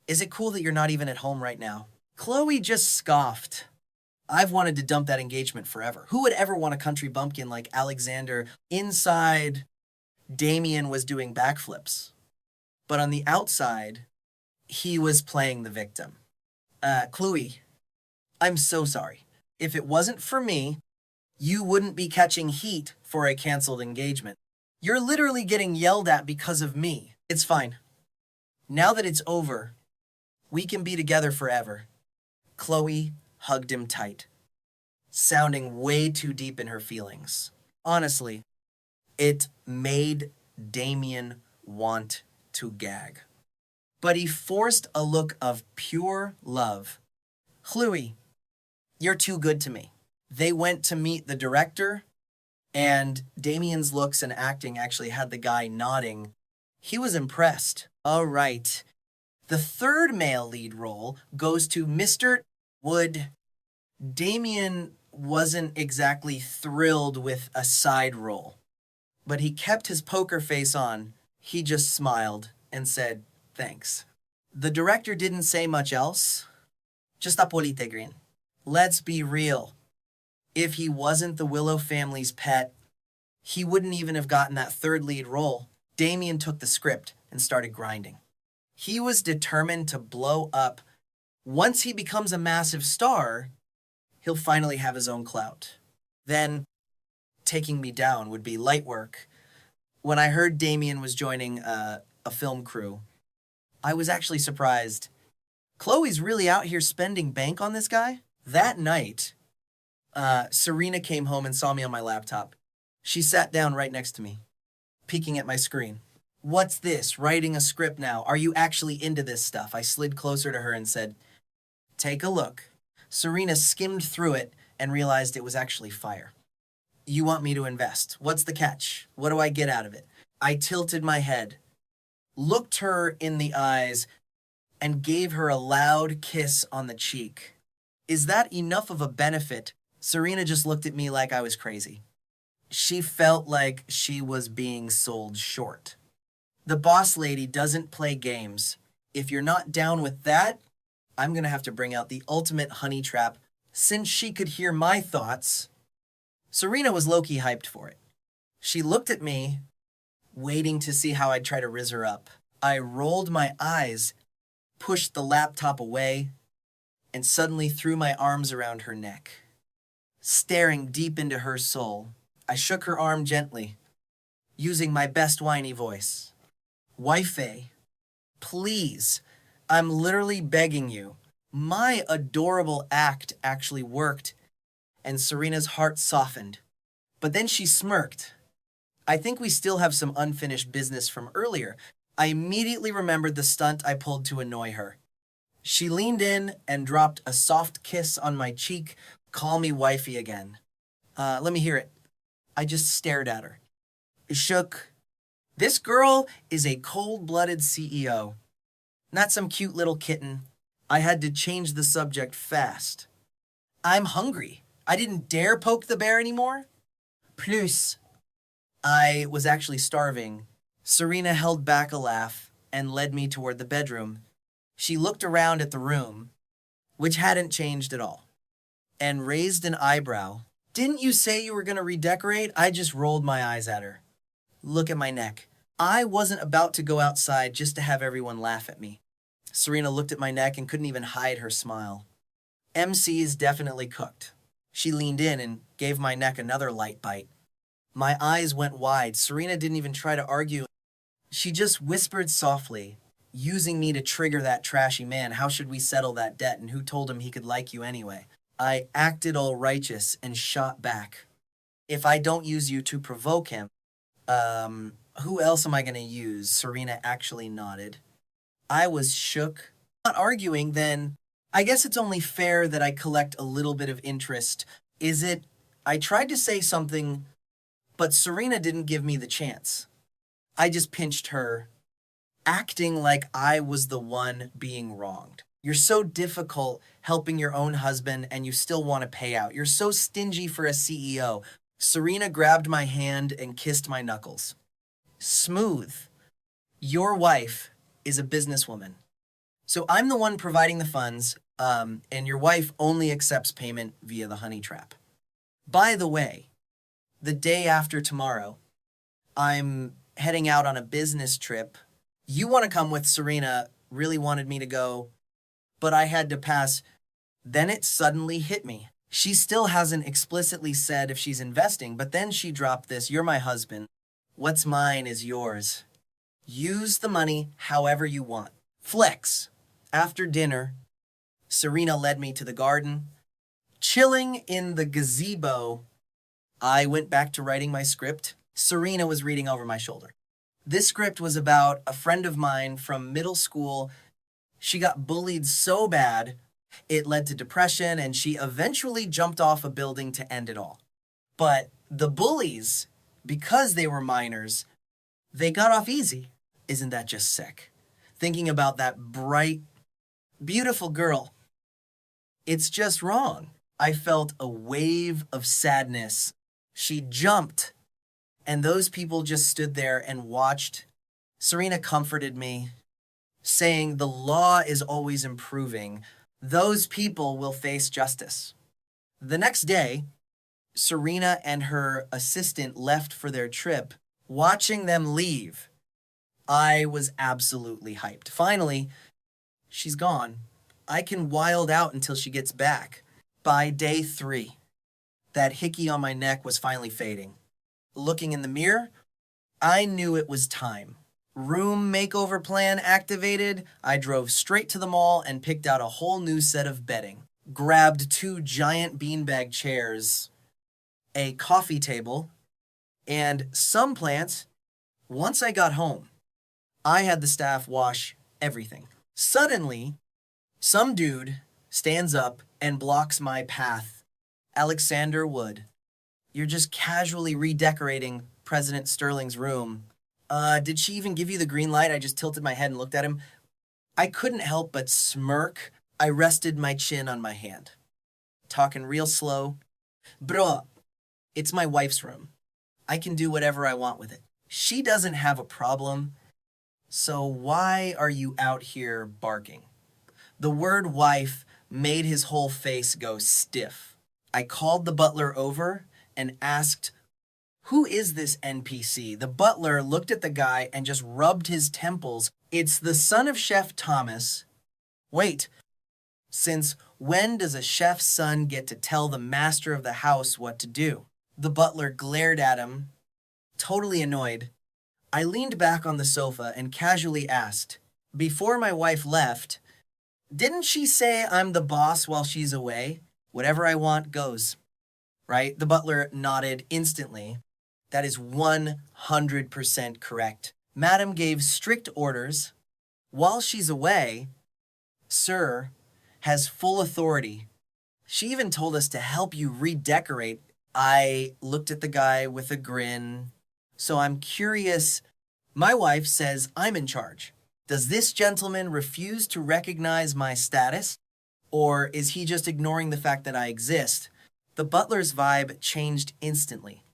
Is it cool that you're not even at home right now? Chloe just scoffed. I've wanted to dump that engagement forever. Who would ever want a country bumpkin like Alexander inside? Damian was doing backflips, but on the outside, he was playing the victim. Chloe, I'm so sorry. If it wasn't for me, you wouldn't be catching heat for a canceled engagement. You're literally getting yelled at because of me. It's fine. Now that it's over, we can be together forever. Chloe hugged him tight, sounding way too deep in her feelings. Honestly, it made Damian want to gag. But he forced a look of pure love. Chloe, you're too good to me. They went to meet the director, and Damian's looks and acting actually had the guy nodding. He was impressed. All right. The third male lead role goes to Mr. Wood. Damian wasn't exactly thrilled with a side role, but he kept his poker face on. He just smiled and said, thanks. The director didn't say much else. Just apolite green. Let's be real. If he wasn't the Willow family's pet, he wouldn't even have gotten that third lead role. Damian took the script and started grinding. He was determined to blow up. Once he becomes a massive star, he'll finally have his own clout. Then, taking me down would be light work. When I heard Damian was joining a film crew, I was actually surprised. Chloe's really out here spending bank on this guy? That night, Serena came home and saw me on my laptop. She sat down right next to me, peeking at my screen. What's this? Writing a script now? Are you actually into this stuff? I slid closer to her and said, take a look. Serena skimmed through it and realized it was actually fire. You want me to invest? What's the catch? What do I get out of it? I tilted my head, looked her in the eyes, and gave her a loud kiss on the cheek. Is that enough of a benefit? Serena just looked at me like I was crazy. She felt like she was being sold short. The boss lady doesn't play games. If you're not down with that, I'm going to have to bring out the ultimate honey trap. Since she could hear my thoughts, Serena was low-key hyped for it. She looked at me, waiting to see how I'd try to rizz her up. I rolled my eyes, pushed the laptop away, and suddenly threw my arms around her neck. Staring deep into her soul, I shook her arm gently, using my best whiny voice. Wifey, please, I'm literally begging you. My adorable act actually worked, and Serena's heart softened. But then she smirked. I think we still have some unfinished business from earlier. I immediately remembered the stunt I pulled to annoy her. She leaned in and dropped a soft kiss on my cheek. Call me wifey again. Let me hear it. I just stared at her. Shook. This girl is a cold-blooded CEO. Not some cute little kitten. I had to change the subject fast. I'm hungry. I didn't dare poke the bear anymore. Plus, I was actually starving. Serena held back a laugh and led me toward the bedroom. She looked around at the room, which hadn't changed at all, and raised an eyebrow. Didn't you say you were going to redecorate? I just rolled my eyes at her. Look at my neck. I wasn't about to go outside just to have everyone laugh at me. Serena looked at my neck and couldn't even hide her smile. MC's definitely cooked. She leaned in and gave my neck another light bite. My eyes went wide. Serena didn't even try to argue. She just whispered softly, using me to trigger that trashy man. How should we settle that debt, and who told him he could like you anyway? I acted all righteous and shot back. If I don't use you to provoke him, who else am I going to use? Serena actually nodded. I was shook. Not arguing, then I guess it's only fair that I collect a little bit of interest. Is it? I tried to say something, but Serena didn't give me the chance. I just pinched her, acting like I was the one being wronged. You're so difficult helping your own husband and you still want to pay out. You're so stingy for a CEO. Serena grabbed my hand and kissed my knuckles. Smooth. Your wife is a businesswoman. So I'm the one providing the funds, and your wife only accepts payment via the honey trap. By the way, the day after tomorrow, I'm heading out on a business trip. You want to come with Serena, really wanted me to go, but I had to pass. Then it suddenly hit me. She still hasn't explicitly said if she's investing, but then she dropped this, "You're my husband. What's mine is yours. Use the money however you want." Flex. After dinner, Serena led me to the garden. Chilling in the gazebo, I went back to writing my script. Serena was reading over my shoulder. This script was about a friend of mine from middle school. She got bullied so bad, it led to depression, and she eventually jumped off a building to end it all. But the bullies, because they were minors, they got off easy. Isn't that just sick? Thinking about that bright, beautiful girl, it's just wrong. I felt a wave of sadness. She jumped, and those people just stood there and watched. Serena comforted me, saying the law is always improving. Those people will face justice. The next day, Serena and her assistant left for their trip. Watching them leave, I was absolutely hyped. Finally, she's gone. I can wild out until she gets back. By day 3, that hickey on my neck was finally fading. Looking in the mirror, I knew it was time. Room makeover plan activated. I drove straight to the mall and picked out a whole new set of bedding. Grabbed 2 giant beanbag chairs, a coffee table, and some plants. Once I got home, I had the staff wash everything. Suddenly, some dude stands up and blocks my path. Alexander Wood, you're just casually redecorating President Sterling's room. Did she even give you the green light? I just tilted my head and looked at him. I couldn't help but smirk. I rested my chin on my hand. Talking real slow. Bro, it's my wife's room. I can do whatever I want with it. She doesn't have a problem. So why are you out here barking? The word wife made his whole face go stiff. I called the butler over and asked, "Who is this NPC?" The butler looked at the guy and just rubbed his temples. "It's the son of Chef Thomas." Wait, since when does a chef's son get to tell the master of the house what to do? The butler glared at him, totally annoyed. I leaned back on the sofa and casually asked, "Before my wife left, didn't she say I'm the boss while she's away? Whatever I want goes." Right? The butler nodded instantly. That is 100% correct. Madam gave strict orders. While she's away, Sir has full authority. She even told us to help you redecorate. I looked at the guy with a grin. So I'm curious. My wife says I'm in charge. Does this gentleman refuse to recognize my status? Or is he just ignoring the fact that I exist? The butler's vibe changed instantly.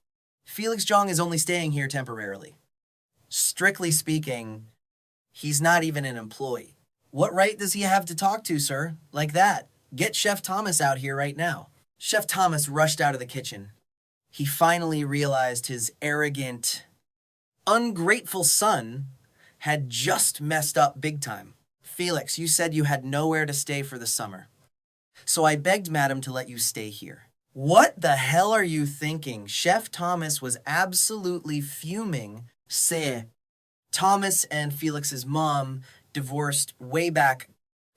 Felix Jong is only staying here temporarily. Strictly speaking, he's not even an employee. What right does he have to talk to, sir? Like that. Get Chef Thomas out here right now. Chef Thomas rushed out of the kitchen. He finally realized his arrogant, ungrateful son had just messed up big time. "Felix, you said you had nowhere to stay for the summer. So I begged Madam to let you stay here." What the hell are you thinking? Chef Thomas was absolutely fuming. Say, Thomas and Felix's mom divorced way back.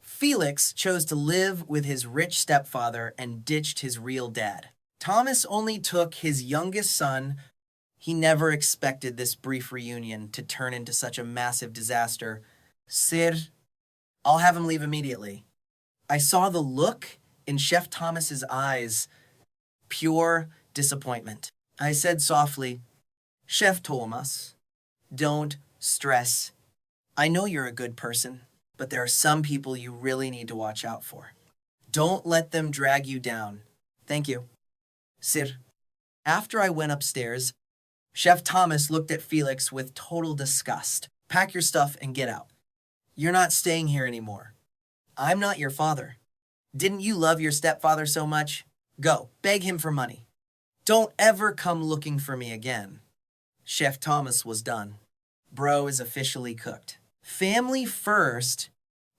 Felix chose to live with his rich stepfather and ditched his real dad. Thomas only took his youngest son. He never expected this brief reunion to turn into such a massive disaster. Sir, I'll have him leave immediately. I saw the look in Chef Thomas's eyes. Pure disappointment. I said softly, "Chef Thomas, don't stress. I know you're a good person, but there are some people you really need to watch out for. Don't let them drag you down. Thank you." Sir. After I went upstairs, Chef Thomas looked at Felix with total disgust. Pack your stuff and get out. You're not staying here anymore. I'm not your father. Didn't you love your stepfather so much? Go, beg him for money. Don't ever come looking for me again. Chef Thomas was done. Bro is officially cooked. Family first,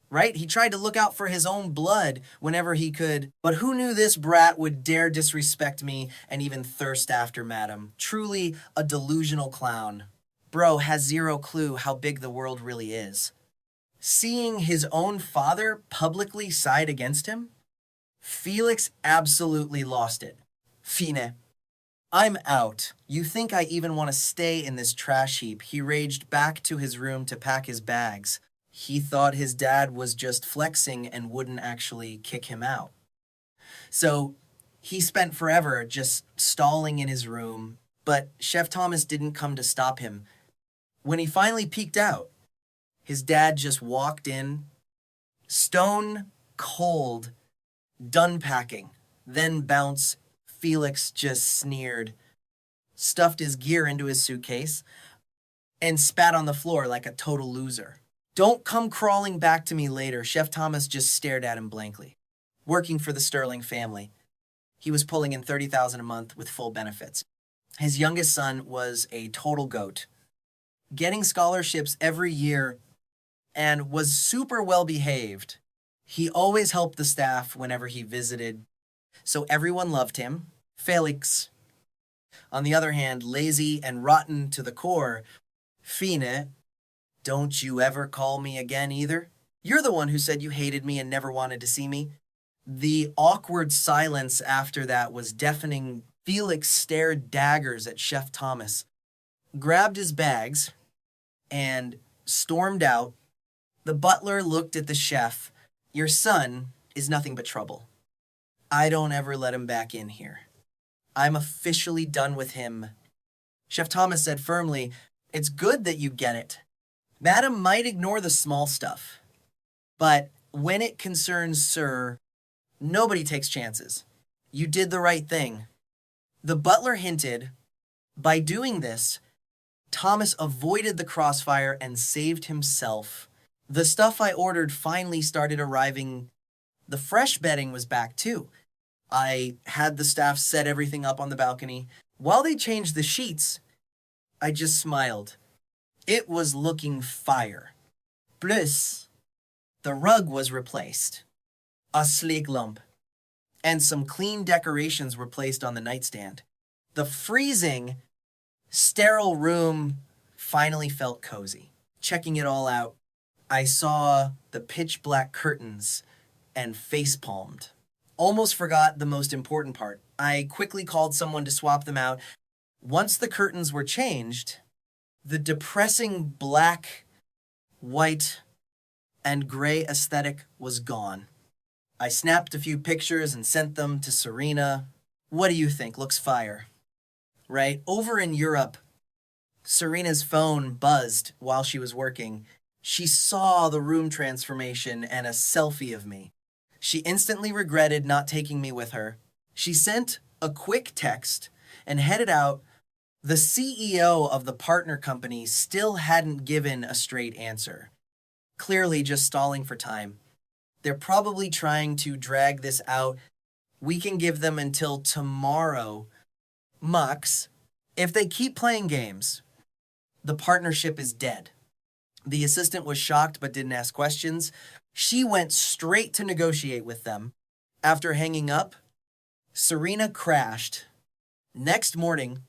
right? He tried to look out for his own blood whenever he could, but who knew this brat would dare disrespect me and even thirst after madam? Truly a delusional clown. Bro has zero clue how big the world really is. Seeing his own father publicly side against him, Felix absolutely lost it. Fine. I'm out. You think I even want to stay in this trash heap? He raged back to his room to pack his bags. He thought his dad was just flexing and wouldn't actually kick him out. So he spent forever just stalling in his room, but Chef Thomas didn't come to stop him. When he finally peeked out, his dad just walked in, stone cold, done packing, then bounce. Felix just sneered, stuffed his gear into his suitcase, and spat on the floor like a total loser. Don't come crawling back to me later. Chef Thomas just stared at him blankly. Working for the Sterling family, he was pulling in $30,000 a month with full benefits. His youngest son was a total goat, getting scholarships every year and was super well behaved. He always helped the staff whenever he visited, so everyone loved him. Felix, on the other hand, lazy and rotten to the core. Fine, don't you ever call me again either? You're the one who said you hated me and never wanted to see me. The awkward silence after that was deafening. Felix stared daggers at Chef Thomas, grabbed his bags, and stormed out. The butler looked at the chef. Your son is nothing but trouble. I don't ever let him back in here. I'm officially done with him. Chef Thomas said firmly, it's good that you get it. Madam might ignore the small stuff, but when it concerns Sir, nobody takes chances. You did the right thing. The butler hinted, by doing this, Thomas avoided the crossfire and saved himself. The stuff I ordered finally started arriving. The fresh bedding was back too. I had the staff set everything up on the balcony. While they changed the sheets, I just smiled. It was looking fire. Plus, the rug was replaced. A sleek lump. And some clean decorations were placed on the nightstand. The freezing, sterile room finally felt cozy. Checking it all out, I saw the pitch black curtains and face-palmed. Almost forgot the most important part. I quickly called someone to swap them out. Once the curtains were changed, the depressing black, white, and gray aesthetic was gone. I snapped a few pictures and sent them to Serena. What do you think? Looks fire. Right? Over in Europe, Serena's phone buzzed while she was working. She saw the room transformation and a selfie of me. She instantly regretted not taking me with her. She sent a quick text and headed out. The CEO of the partner company still hadn't given a straight answer. Clearly just stalling for time. They're probably trying to drag this out. We can give them until tomorrow. Max, if they keep playing games, the partnership is dead. The assistant was shocked but didn't ask questions. She went straight to negotiate with them. After hanging up, Serena crashed. Next morning,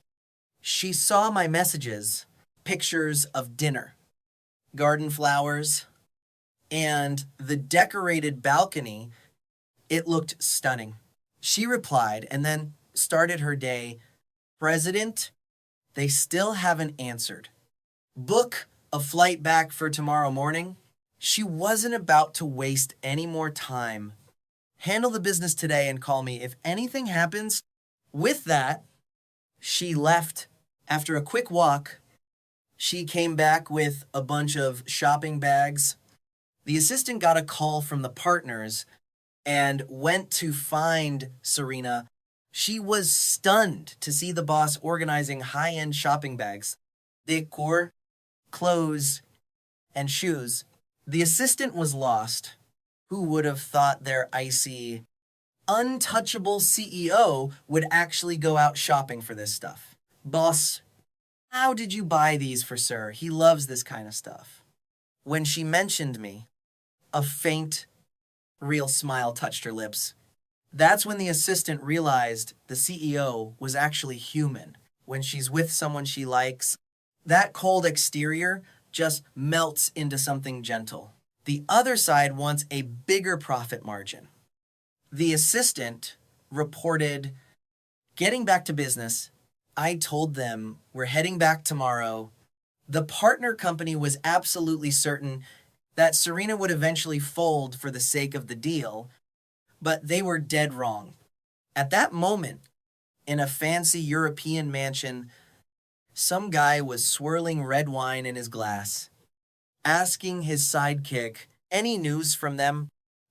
she saw my messages, pictures of dinner, garden flowers, and the decorated balcony. It looked stunning. She replied and then started her day. President, they still haven't answered. Book a flight back for tomorrow morning. She wasn't about to waste any more time. Handle the business today and call me if anything happens. With that, she left. After a quick walk, she came back with a bunch of shopping bags. The assistant got a call from the partners and went to find Serena. She was stunned to see the boss organizing high-end shopping bags. Decor, clothes, and shoes. The assistant was lost. Who would have thought their icy, untouchable CEO would actually go out shopping for this stuff? Boss, how did you buy these for sir? He loves this kind of stuff. When she mentioned me, a faint, real smile touched her lips. That's when the assistant realized the CEO was actually human. When she's with someone she likes, that cold exterior just melts into something gentle. The other side wants a bigger profit margin. The assistant reported, getting back to business, I told them we're heading back tomorrow. The partner company was absolutely certain that Serena would eventually fold for the sake of the deal, but they were dead wrong. At that moment, in a fancy European mansion, some guy was swirling red wine in his glass, asking his sidekick, any news from them?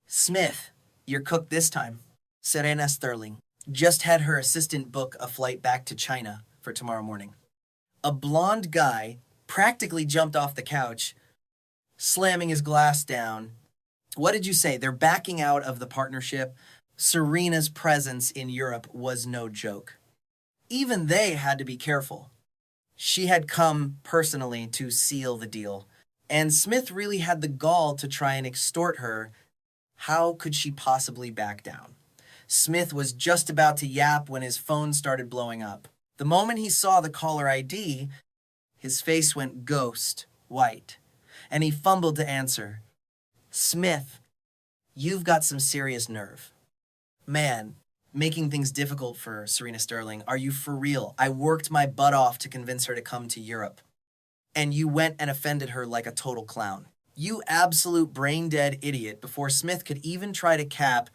Smith, you're cooked this time. Serena Sterling just had her assistant book a flight back to China for tomorrow morning. A blonde guy practically jumped off the couch, slamming his glass down. What did you say? They're backing out of the partnership. Serena's presence in Europe was no joke. Even they had to be careful. She had come personally to seal the deal, and Smith really had the gall to try and extort her. How could she possibly back down? Smith was just about to yap when his phone started blowing up. The moment he saw the caller ID, his face went ghost white, and he fumbled to answer. Smith, you've got some serious nerve. Man, making things difficult for Serena Sterling. Are you for real? I worked my butt off to convince her to come to Europe. And you went and offended her like a total clown. You absolute brain-dead idiot. Before Smith could even try to cap,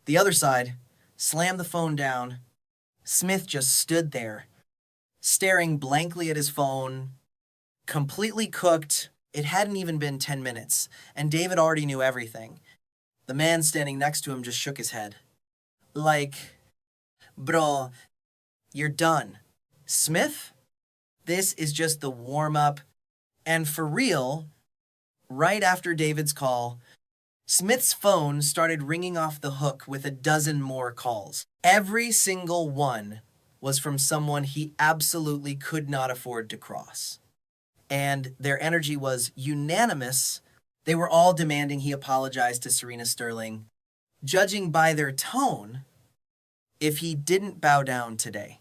the other side slammed the phone down. Smith just stood there, staring blankly at his phone, completely cooked. It hadn't even been 10 minutes, and David already knew everything. The man standing next to him just shook his head. Like, bro, you're done. Smith? This is just the warm-up. And for real, right after David's call, Smith's phone started ringing off the hook with a dozen more calls. Every single one was from someone he absolutely could not afford to cross. And their energy was unanimous. They were all demanding he apologize to Serena Sterling. Judging by their tone, if he didn't bow down today,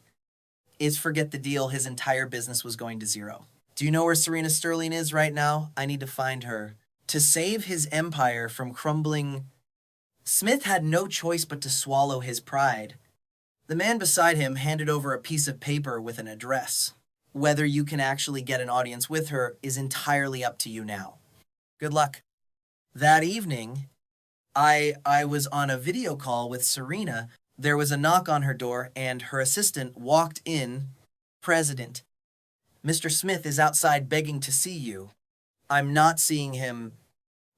is forget the deal, his entire business was going to zero. Do you know where Serena Sterling is right now? I need to find her. To save his empire from crumbling, Smith had no choice but to swallow his pride. The man beside him handed over a piece of paper with an address. Whether you can actually get an audience with her is entirely up to you now. Good luck. That evening, I was on a video call with Serena. There was a knock on her door, and her assistant walked in. President, Mr. Smith is outside begging to see you. I'm not seeing him.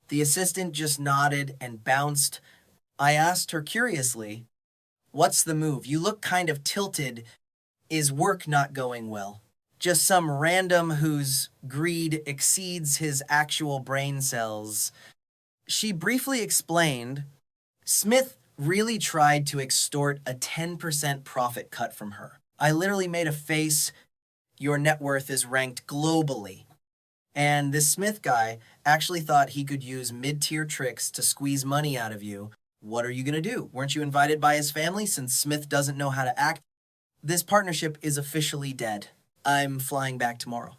The assistant just nodded and bounced. I asked her curiously, what's the move? You look kind of tilted. Is work not going well? Just some random whose greed exceeds his actual brain cells. She briefly explained, Smith really tried to extort a 10% profit cut from her. I literally made a face. Your net worth is ranked globally. And this Smith guy actually thought he could use mid-tier tricks to squeeze money out of you. What are you going to do? Weren't you invited by his family since Smith doesn't know how to act? This partnership is officially dead. I'm flying back tomorrow.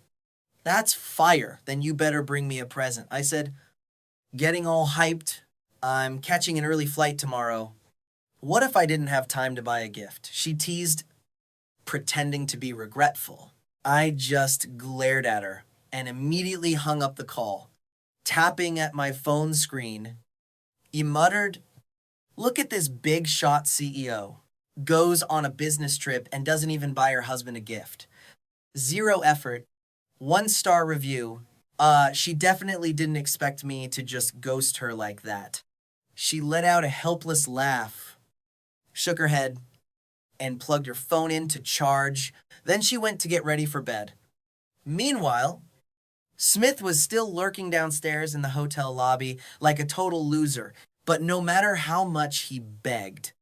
That's fire. Then you better bring me a present. I said, getting all hyped. I'm catching an early flight tomorrow. What if I didn't have time to buy a gift? She teased, pretending to be regretful. I just glared at her and immediately hung up the call. Tapping at my phone screen, he muttered, look at this big shot CEO. Goes on a business trip and doesn't even buy her husband a gift. 0 effort, 1-star review. She definitely didn't expect me to just ghost her like that. She let out a helpless laugh, shook her head, and plugged her phone in to charge. Then she went to get ready for bed. Meanwhile, Smith was still lurking downstairs in the hotel lobby like a total loser, but no matter how much he begged,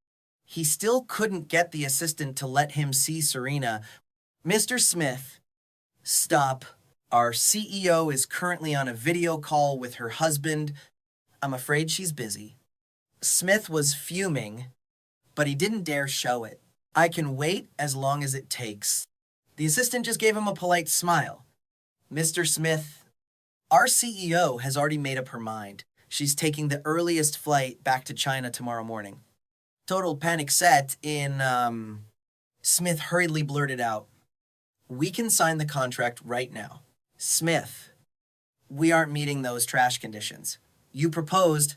he still couldn't get the assistant to let him see Serena. Mr. Smith, stop. Our CEO is currently on a video call with her husband. I'm afraid she's busy. Smith was fuming, but he didn't dare show it. I can wait as long as it takes. The assistant just gave him a polite smile. Mr. Smith, our CEO has already made up her mind. She's taking the earliest flight back to China tomorrow morning. Total panic set in, Smith hurriedly blurted out, "We can sign the contract right now." Smith, "We aren't meeting those trash conditions. You proposed.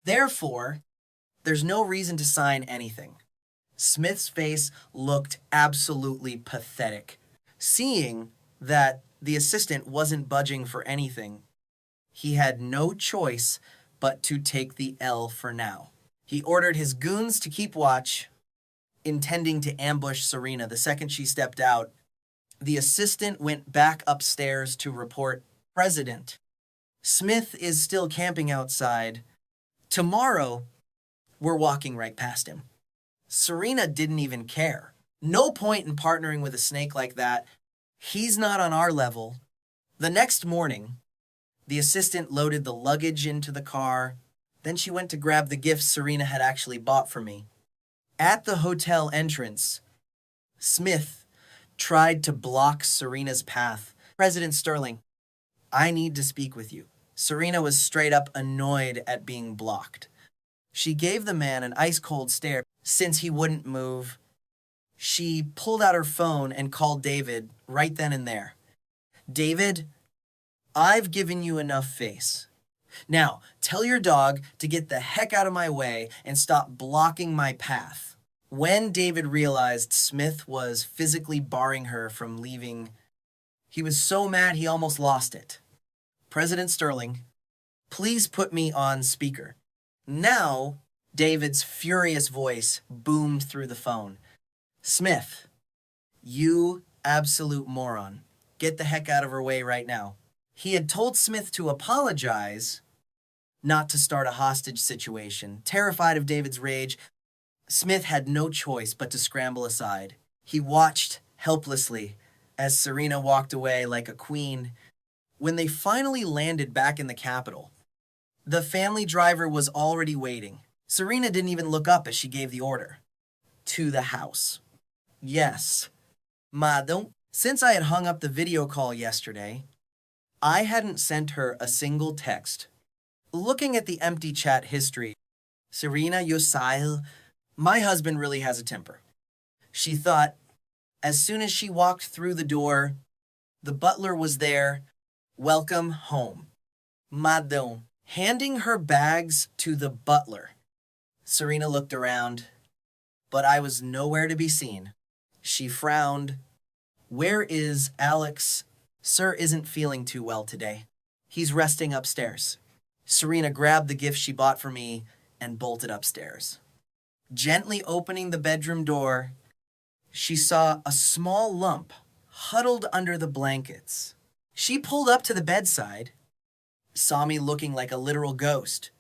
Therefore, there's no reason to sign anything." Smith's face looked absolutely pathetic. Seeing that the assistant wasn't budging for anything, he had no choice but to take the L for now. He ordered his goons to keep watch, intending to ambush Serena the second she stepped out. The assistant went back upstairs to report, "President, Smith is still camping outside. Tomorrow, we're walking right past him." Serena didn't even care. No point in partnering with a snake like that. He's not on our level. The next morning, the assistant loaded the luggage into the car. Then she went to grab the gifts Serena had actually bought for me. At the hotel entrance, Smith tried to block Serena's path. "President Sterling, I need to speak with you." Serena was straight up annoyed at being blocked. She gave the man an ice-cold stare. Since he wouldn't move, she pulled out her phone and called David right then and there. "David, I've given you enough face. Now, tell your dog to get the heck out of my way and stop blocking my path." When David realized Smith was physically barring her from leaving, he was so mad he almost lost it. "President Sterling, please put me on speaker." Now, David's furious voice boomed through the phone. "Smith, you absolute moron. Get the heck out of her way right now." He had told Smith to apologize, not to start a hostage situation. Terrified of David's rage, Smith had no choice but to scramble aside. He watched helplessly as Serena walked away like a queen. When they finally landed back in the capital, the family driver was already waiting. Serena didn't even look up as she gave the order. "To the house." "Yes, madam." Since I had hung up the video call yesterday, I hadn't sent her a single text. Looking at the empty chat history, "Serena, you're silent. My husband really has a temper." She thought. As soon as she walked through the door, the butler was there. "Welcome home, madam." Handing her bags to the butler, Serena looked around, but I was nowhere to be seen. She frowned. "Where is Alex? Sir isn't feeling too well today. He's resting upstairs." Serena grabbed the gift she bought for me and bolted upstairs. Gently opening the bedroom door, she saw a small lump huddled under the blankets. She pulled up to the bedside, saw me looking like a literal ghost,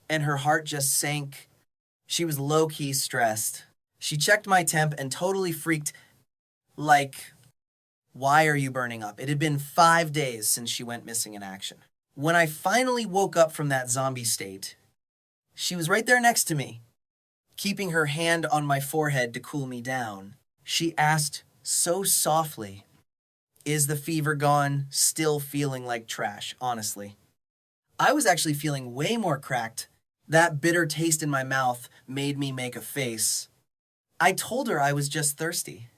and her heart just sank. She was low-key stressed. She checked my temp and totally freaked, like, "Why are you burning up?" It had been 5 days since she went missing in action. When I finally woke up from that zombie state, she was right there next to me, keeping her hand on my forehead to cool me down. She asked so softly, "Is the fever gone?" Still feeling like trash, honestly. I was actually feeling way more cracked. That bitter taste in my mouth made me make a face. I told her I was just thirsty,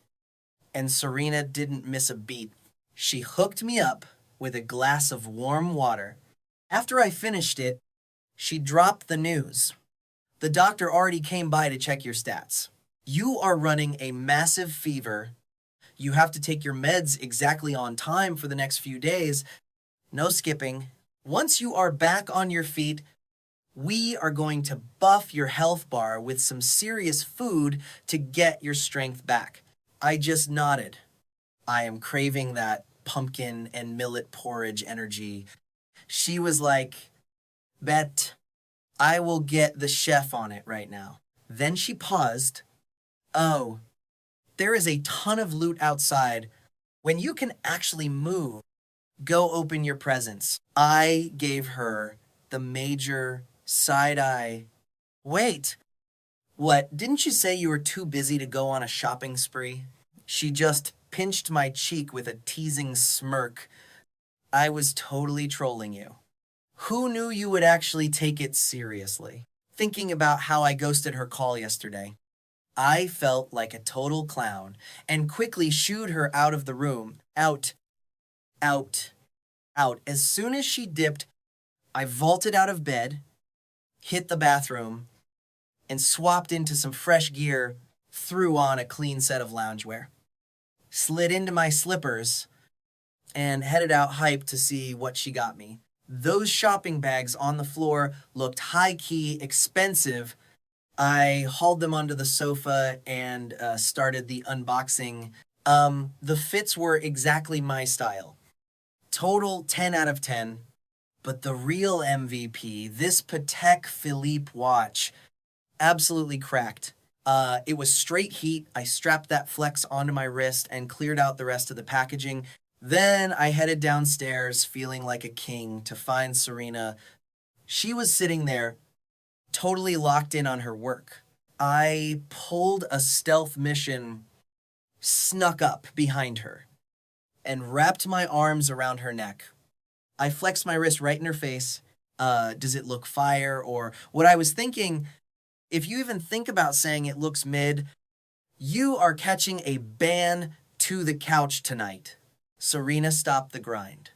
and Serena didn't miss a beat. She hooked me up with a glass of warm water. After I finished it, she dropped the news. "The doctor already came by to check your stats. You are running a massive fever. You have to take your meds exactly on time for the next few days. No skipping. Once you are back on your feet, we are going to buff your health bar with some serious food to get your strength back." I just nodded. I am craving that pumpkin and millet porridge energy. She was like, Bet, I will get the chef on it right now. Then she paused. Oh, there is a ton of loot outside. When you can actually move, go open your presents. I gave her the major side eye. Wait, what? Didn't you say you were too busy to go on a shopping spree? She just pinched my cheek with a teasing smirk. I was totally trolling you. Who knew you would actually take it seriously? Thinking about how I ghosted her call yesterday, I felt like a total clown and quickly shooed her out of the room. Out, out, out. As soon as she dipped, I vaulted out of bed, hit the bathroom, and swapped into some fresh gear, threw on a clean set of loungewear, slid into my slippers, and headed out hyped to see what she got me. Those shopping bags on the floor looked high-key expensive. I hauled them onto the sofa and started the unboxing. The fits were exactly my style. Total 10 out of 10. But the real MVP, this Patek Philippe watch, absolutely cracked. It was straight heat. I strapped that flex onto my wrist and cleared out the rest of the packaging. Then I headed downstairs feeling like a king to find Serena. She was sitting there, totally locked in on her work. I pulled a stealth mission, snuck up behind her, and wrapped my arms around her neck. I flexed my wrist right in her face. Does it look fire? Or what I was thinking, if you even think about saying it looks mid, you are catching a ban to the couch tonight. Serena stopped the grind,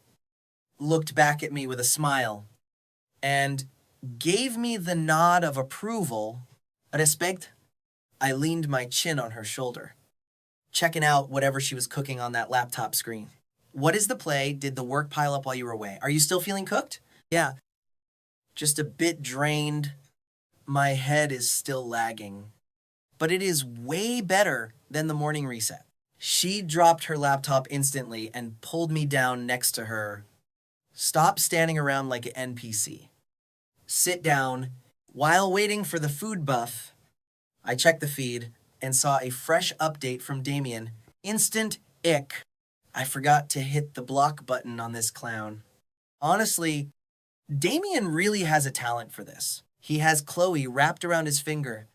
looked back at me with a smile, and gave me the nod of approval. Respect. I leaned my chin on her shoulder, checking out whatever she was cooking on that laptop screen. What is the play? Did the work pile up while you were away? Are you still feeling cooked? Yeah. Just a bit drained. My head is still lagging. But it is way better than the morning reset. She dropped her laptop instantly and pulled me down next to her. Stop standing around like an NPC. Sit down. While waiting for the food buff, I checked the feed and saw a fresh update from Damian. Instant ick. I forgot to hit the block button on this clown. Honestly, Damian really has a talent for this. He has Chloe wrapped around his finger.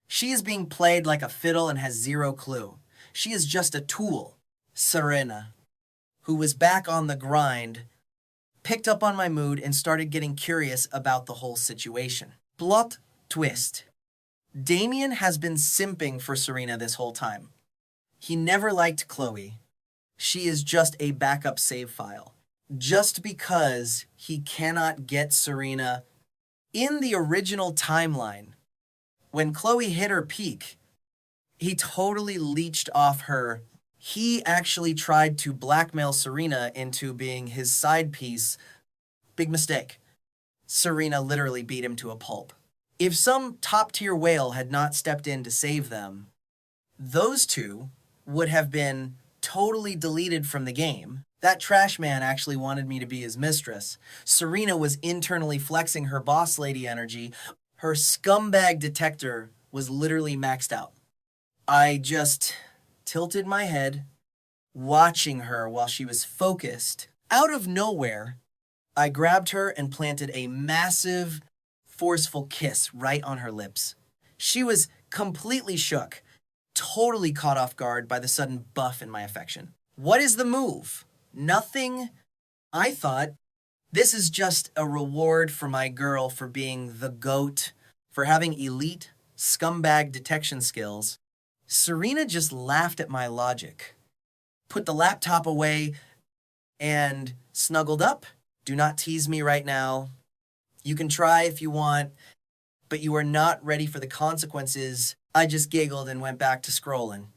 She is being played like a fiddle and has zero clue. She is just a tool. Serena, who was back on the grind, picked up on my mood and started getting curious about the whole situation. Plot twist. Damian has been simping for Serena this whole time. He never liked Chloe. She is just a backup save file. Just because he cannot get Serena in the original timeline, when Chloe hit her peak, he totally leached off her. He actually tried to blackmail Serena into being his side piece. Big mistake. Serena literally beat him to a pulp. If some top-tier whale had not stepped in to save them, those two would have been totally deleted from the game. That trash man actually wanted me to be his mistress. Serena was internally flexing her boss lady energy. Her scumbag detector was literally maxed out. I just tilted my head, watching her while she was focused. Out of nowhere, I grabbed her and planted a massive, forceful kiss right on her lips. She was completely shook, totally caught off guard by the sudden buff in my affection. What is the move? Nothing. I thought, this is just a reward for my girl for being the GOAT, for having elite scumbag detection skills. Serena just laughed at my logic, put the laptop away, and snuggled up. Do not tease me right now. You can try if you want, but you are not ready for the consequences. I just giggled and went back to scrolling.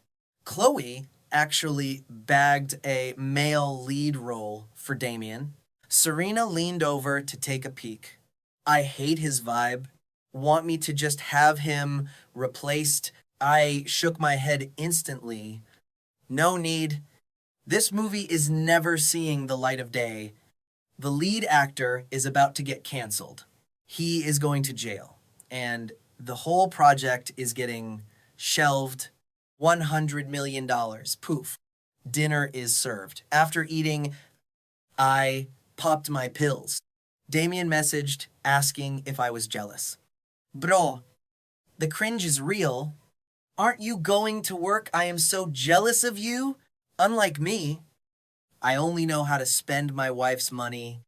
Chloe actually bagged a male lead role for Damian. Serena leaned over to take a peek. I hate his vibe. Want me to just have him replaced? I shook my head instantly. No need. This movie is never seeing the light of day. The lead actor is about to get canceled. He is going to jail. And the whole project is getting shelved. $100 million. Poof. Dinner is served. After eating, I popped my pills. Damian messaged asking if I was jealous. Bro, the cringe is real. Aren't you going to work? I am so jealous of you. Unlike me, I only know how to spend my wife's money.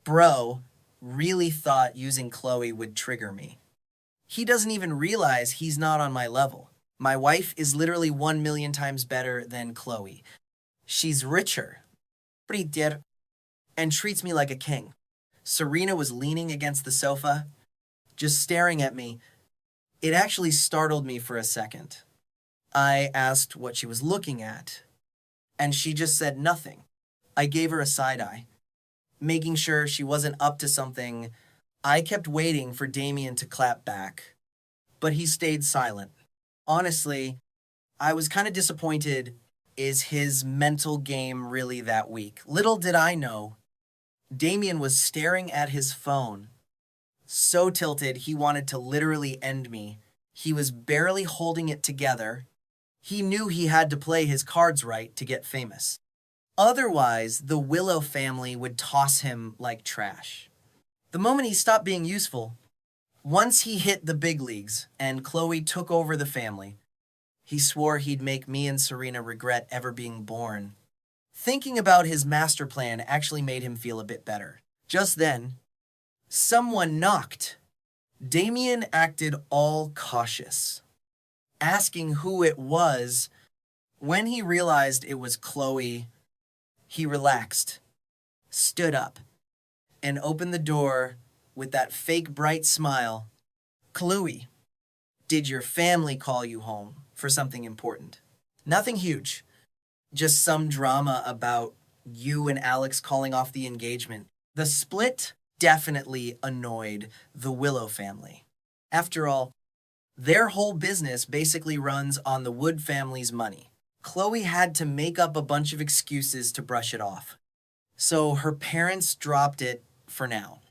Bro really thought using Chloe would trigger me. He doesn't even realize he's not on my level. My wife is literally 1 million times better than Chloe. She's richer, prettier, and treats me like a king. Serena was leaning against the sofa, just staring at me. It actually startled me for a second. I asked what she was looking at, and she just said nothing. I gave her a side eye, making sure she wasn't up to something. I kept waiting for Damian to clap back, but he stayed silent. Honestly, I was kind of disappointed. Is his mental game really that weak? Little did I know, Damian was staring at his phone, so tilted he wanted to literally end me. He was barely holding it together. He knew he had to play his cards right to get famous. Otherwise, the Willow family would toss him like trash. The moment he stopped being useful, once he hit the big leagues and Chloe took over the family, he swore he'd make me and Serena regret ever being born. Thinking about his master plan actually made him feel a bit better. Just then, someone knocked. Damian acted all cautious, asking who it was. When he realized it was Chloe, he relaxed, stood up, and opened the door with that fake bright smile. Chloe, did your family call you home for something important? Nothing huge, just some drama about you and Alex calling off the engagement. The split definitely annoyed the Willow family. After all, their whole business basically runs on the Wood family's money. Chloe had to make up a bunch of excuses to brush it off. So her parents dropped it for now.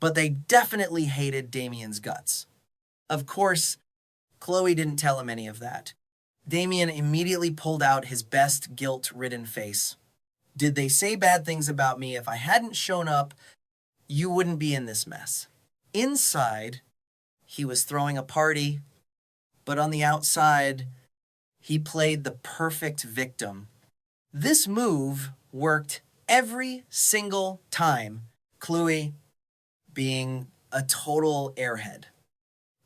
But they definitely hated Damian's guts. Of course, Chloe didn't tell him any of that. Damian immediately pulled out his best guilt-ridden face. Did they say bad things about me? If I hadn't shown up, you wouldn't be in this mess. Inside, he was throwing a party, but on the outside, he played the perfect victim. This move worked every single time. Chloe, being a total airhead,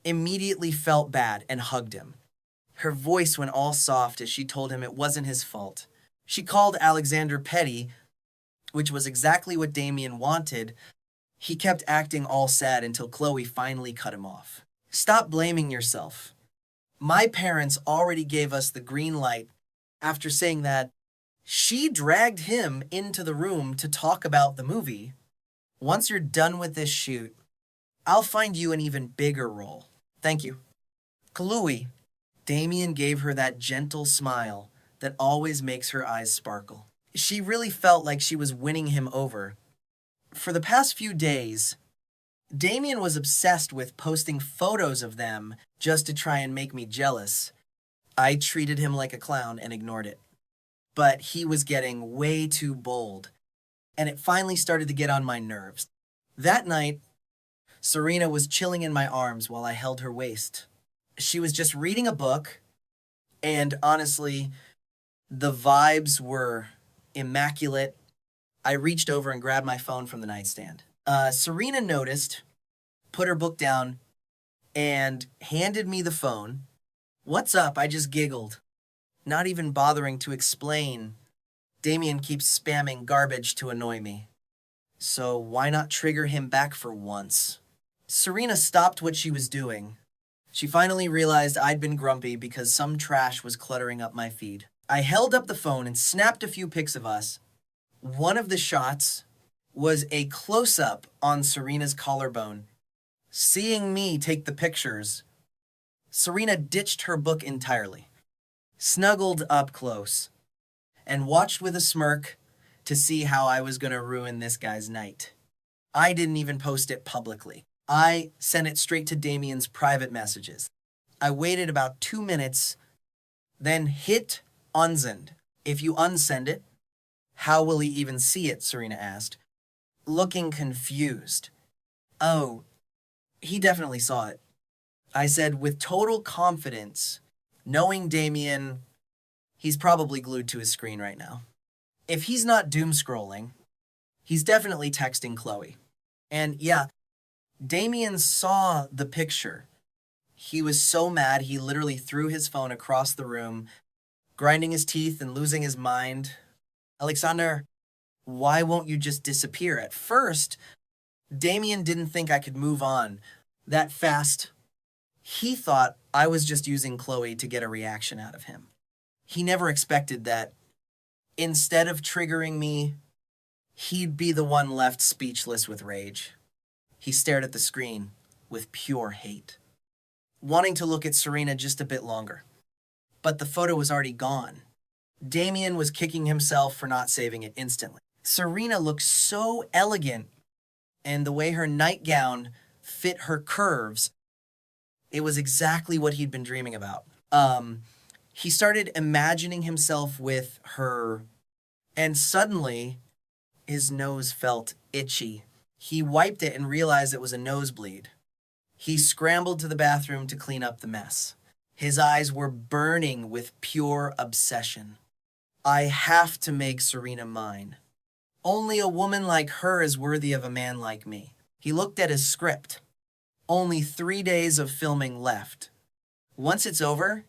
immediately felt bad and hugged him. Her voice went all soft as she told him it wasn't his fault. She called Alexander petty, which was exactly what Damian wanted. He kept acting all sad until Chloe finally cut him off. Stop blaming yourself. My parents already gave us the green light after saying that. She dragged him into the room to talk about the movie. Once you're done with this shoot, I'll find you an even bigger role. Thank you. Chloe. Damian gave her that gentle smile that always makes her eyes sparkle. She really felt like she was winning him over. For the past few days, Damian was obsessed with posting photos of them just to try and make me jealous. I treated him like a clown and ignored it. But he was getting way too bold, and it finally started to get on my nerves. That night, Serena was chilling in my arms while I held her waist. She was just reading a book, and honestly, the vibes were immaculate. I reached over and grabbed my phone from the nightstand. Serena noticed, put her book down, and handed me the phone. What's up? I just giggled, not even bothering to explain. Damian keeps spamming garbage to annoy me. So why not trigger him back for once? Serena stopped what she was doing. She finally realized I'd been grumpy because some trash was cluttering up my feed. I held up the phone and snapped a few pics of us. One of the shots was a close-up on Serena's collarbone. Seeing me take the pictures, Serena ditched her book entirely, snuggled up close, and watched with a smirk to see how I was going to ruin this guy's night. I didn't even post it publicly. I sent it straight to Damian's private messages. I waited about 2 minutes, then hit unsend. If you unsend it, how will he even see it? Serena asked, looking confused. Oh, he definitely saw it. I said with total confidence, knowing Damian, he's probably glued to his screen right now. If he's not doom scrolling, he's definitely texting Chloe. And yeah, Damian saw the picture. He was so mad, he literally threw his phone across the room, grinding his teeth and losing his mind. Alexander, why won't you just disappear? At first, Damian didn't think I could move on that fast. He thought I was just using Chloe to get a reaction out of him. He never expected that instead of triggering me, he'd be the one left speechless with rage. He stared at the screen with pure hate, wanting to look at Serena just a bit longer. But the photo was already gone. Damian was kicking himself for not saving it instantly. Serena looked so elegant, and the way her nightgown fit her curves, it was exactly what he'd been dreaming about. He started imagining himself with her, and suddenly his nose felt itchy. He wiped it and realized it was a nosebleed. He scrambled to the bathroom to clean up the mess. His eyes were burning with pure obsession. I have to make Serena mine. Only a woman like her is worthy of a man like me. He looked at his script. Only 3 days of filming left. Once it's over,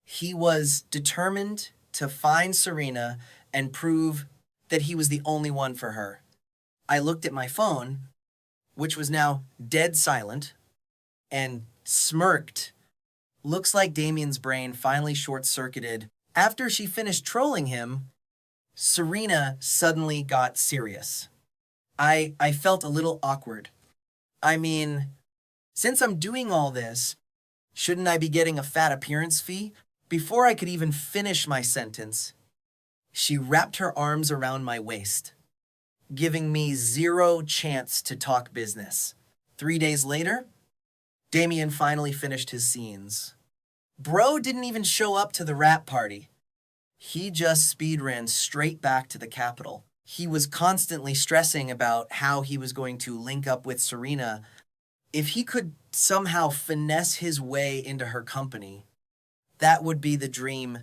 he was determined to find Serena and prove that he was the only one for her. I looked at my phone, which was now dead silent, and smirked. Looks like Damian's brain finally short-circuited. After she finished trolling him, Serena suddenly got serious. I felt a little awkward. I mean, since I'm doing all this, shouldn't I be getting a fat appearance fee? Before I could even finish my sentence, she wrapped her arms around my waist, giving me zero chance to talk business. 3 days later, Damian finally finished his scenes. Bro didn't even show up to the rap party. He just speed ran straight back to the Capitol. He was constantly stressing about how he was going to link up with Serena. If he could somehow finesse his way into her company, that would be the dream.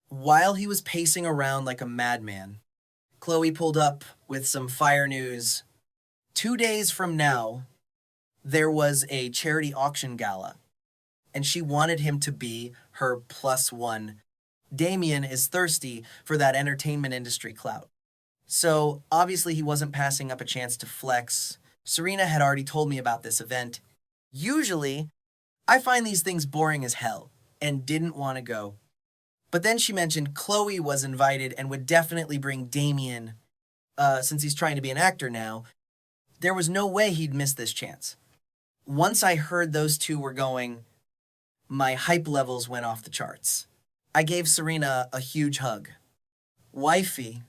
While he was pacing around like a madman, Chloe pulled up with some fire news. 2 days from now, there was a charity auction gala, and she wanted him to be her +1. Damian is thirsty for that entertainment industry clout. So obviously he wasn't passing up a chance to flex. Serena had already told me about this event. Usually, I find these things boring as hell and didn't want to go. But then she mentioned Chloe was invited and would definitely bring Damian, since he's trying to be an actor now. There was no way he'd miss this chance. Once I heard those two were going, my hype levels went off the charts. I gave Serena a huge hug. Wifey,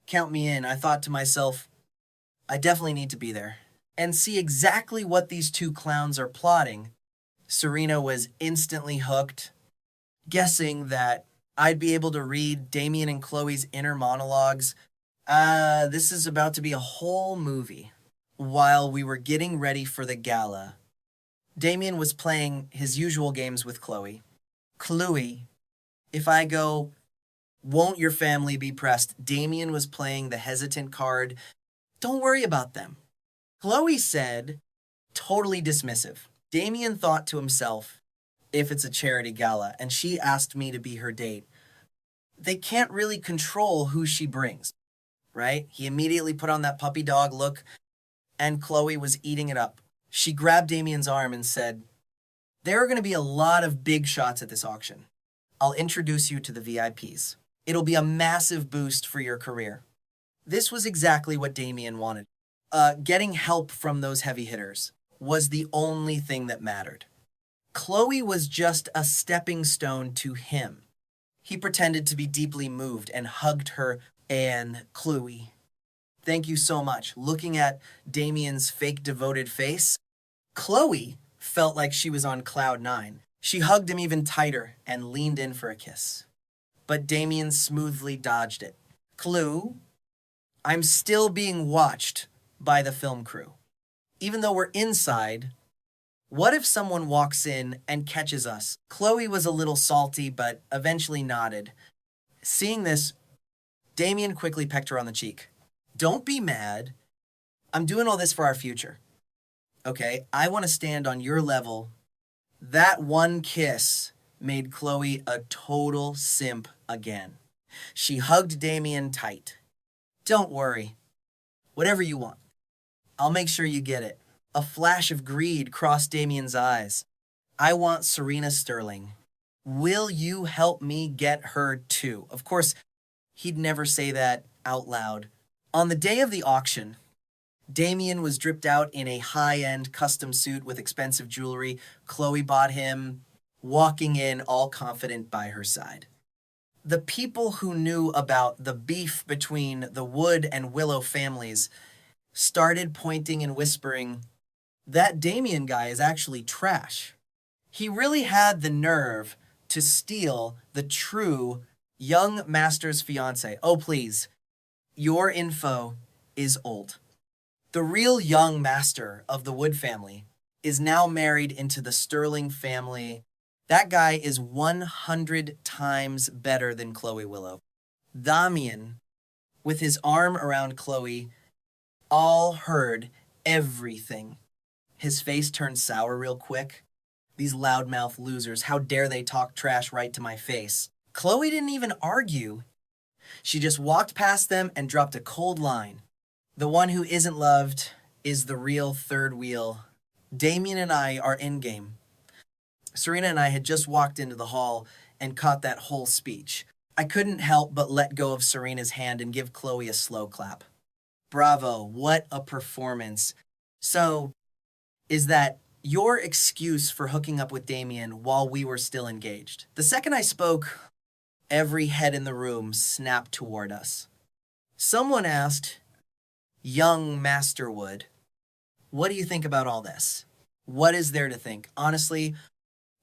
count me in. I thought to myself, I definitely need to be there and see exactly what these two clowns are plotting. Serena was instantly hooked, guessing that I'd be able to read Damian and Chloe's inner monologues. This is about to be a whole movie. While we were getting ready for the gala, Damian was playing his usual games with Chloe. Chloe, if I go, won't your family be pressed? Damian was playing the hesitant card. Don't worry about them. Chloe said, totally dismissive. Damian thought to himself, if it's a charity gala, and she asked me to be her date, they can't really control who she brings, right? He immediately put on that puppy dog look, and Chloe was eating it up. She grabbed Damian's arm and said, there are going to be a lot of big shots at this auction. I'll introduce you to the VIPs. It'll be a massive boost for your career. This was exactly what Damian wanted. Getting help from those heavy hitters was the only thing that mattered. Chloe was just a stepping stone to him. He pretended to be deeply moved and hugged her. And Chloe, thank you so much. Looking at Damian's fake devoted face, Chloe felt like she was on cloud nine. She hugged him even tighter and leaned in for a kiss. But Damian smoothly dodged it. Clue, I'm still being watched by the film crew. Even though we're inside, what if someone walks in and catches us? Chloe was a little salty, but eventually nodded. Seeing this, Damian quickly pecked her on the cheek. Don't be mad. I'm doing all this for our future. Okay, I want to stand on your level. That one kiss made Chloe a total simp again. She hugged Damian tight. Don't worry. Whatever you want. I'll make sure you get it. A flash of greed crossed Damian's eyes. I want Serena Sterling. Will you help me get her too? Of course, he'd never say that out loud. On the day of the auction, Damian was dripped out in a high-end custom suit with expensive jewelry. Chloe bought him, walking in all confident by her side. The people who knew about the beef between the Wood and Willow families started pointing and whispering, that Damian guy is actually trash. He really had the nerve to steal the true young master's fiancée. Oh, please. Your info is old. The real young master of the Wood family is now married into the Sterling family. That guy is 100 times better than Chloe Willow. Damian, with his arm around Chloe, all heard everything. His face turned sour real quick. These loudmouth losers, how dare they talk trash right to my face? Chloe didn't even argue. She just walked past them and dropped a cold line. The one who isn't loved is the real third wheel. Damian and I are in game. Serena and I had just walked into the hall and caught that whole speech. I couldn't help but let go of Serena's hand and give Chloe a slow clap. Bravo, what a performance. So, is that your excuse for hooking up with Damian while we were still engaged? The second I spoke, every head in the room snapped toward us. Someone asked, young Master Wood, what do you think about all this? What is there to think? Honestly,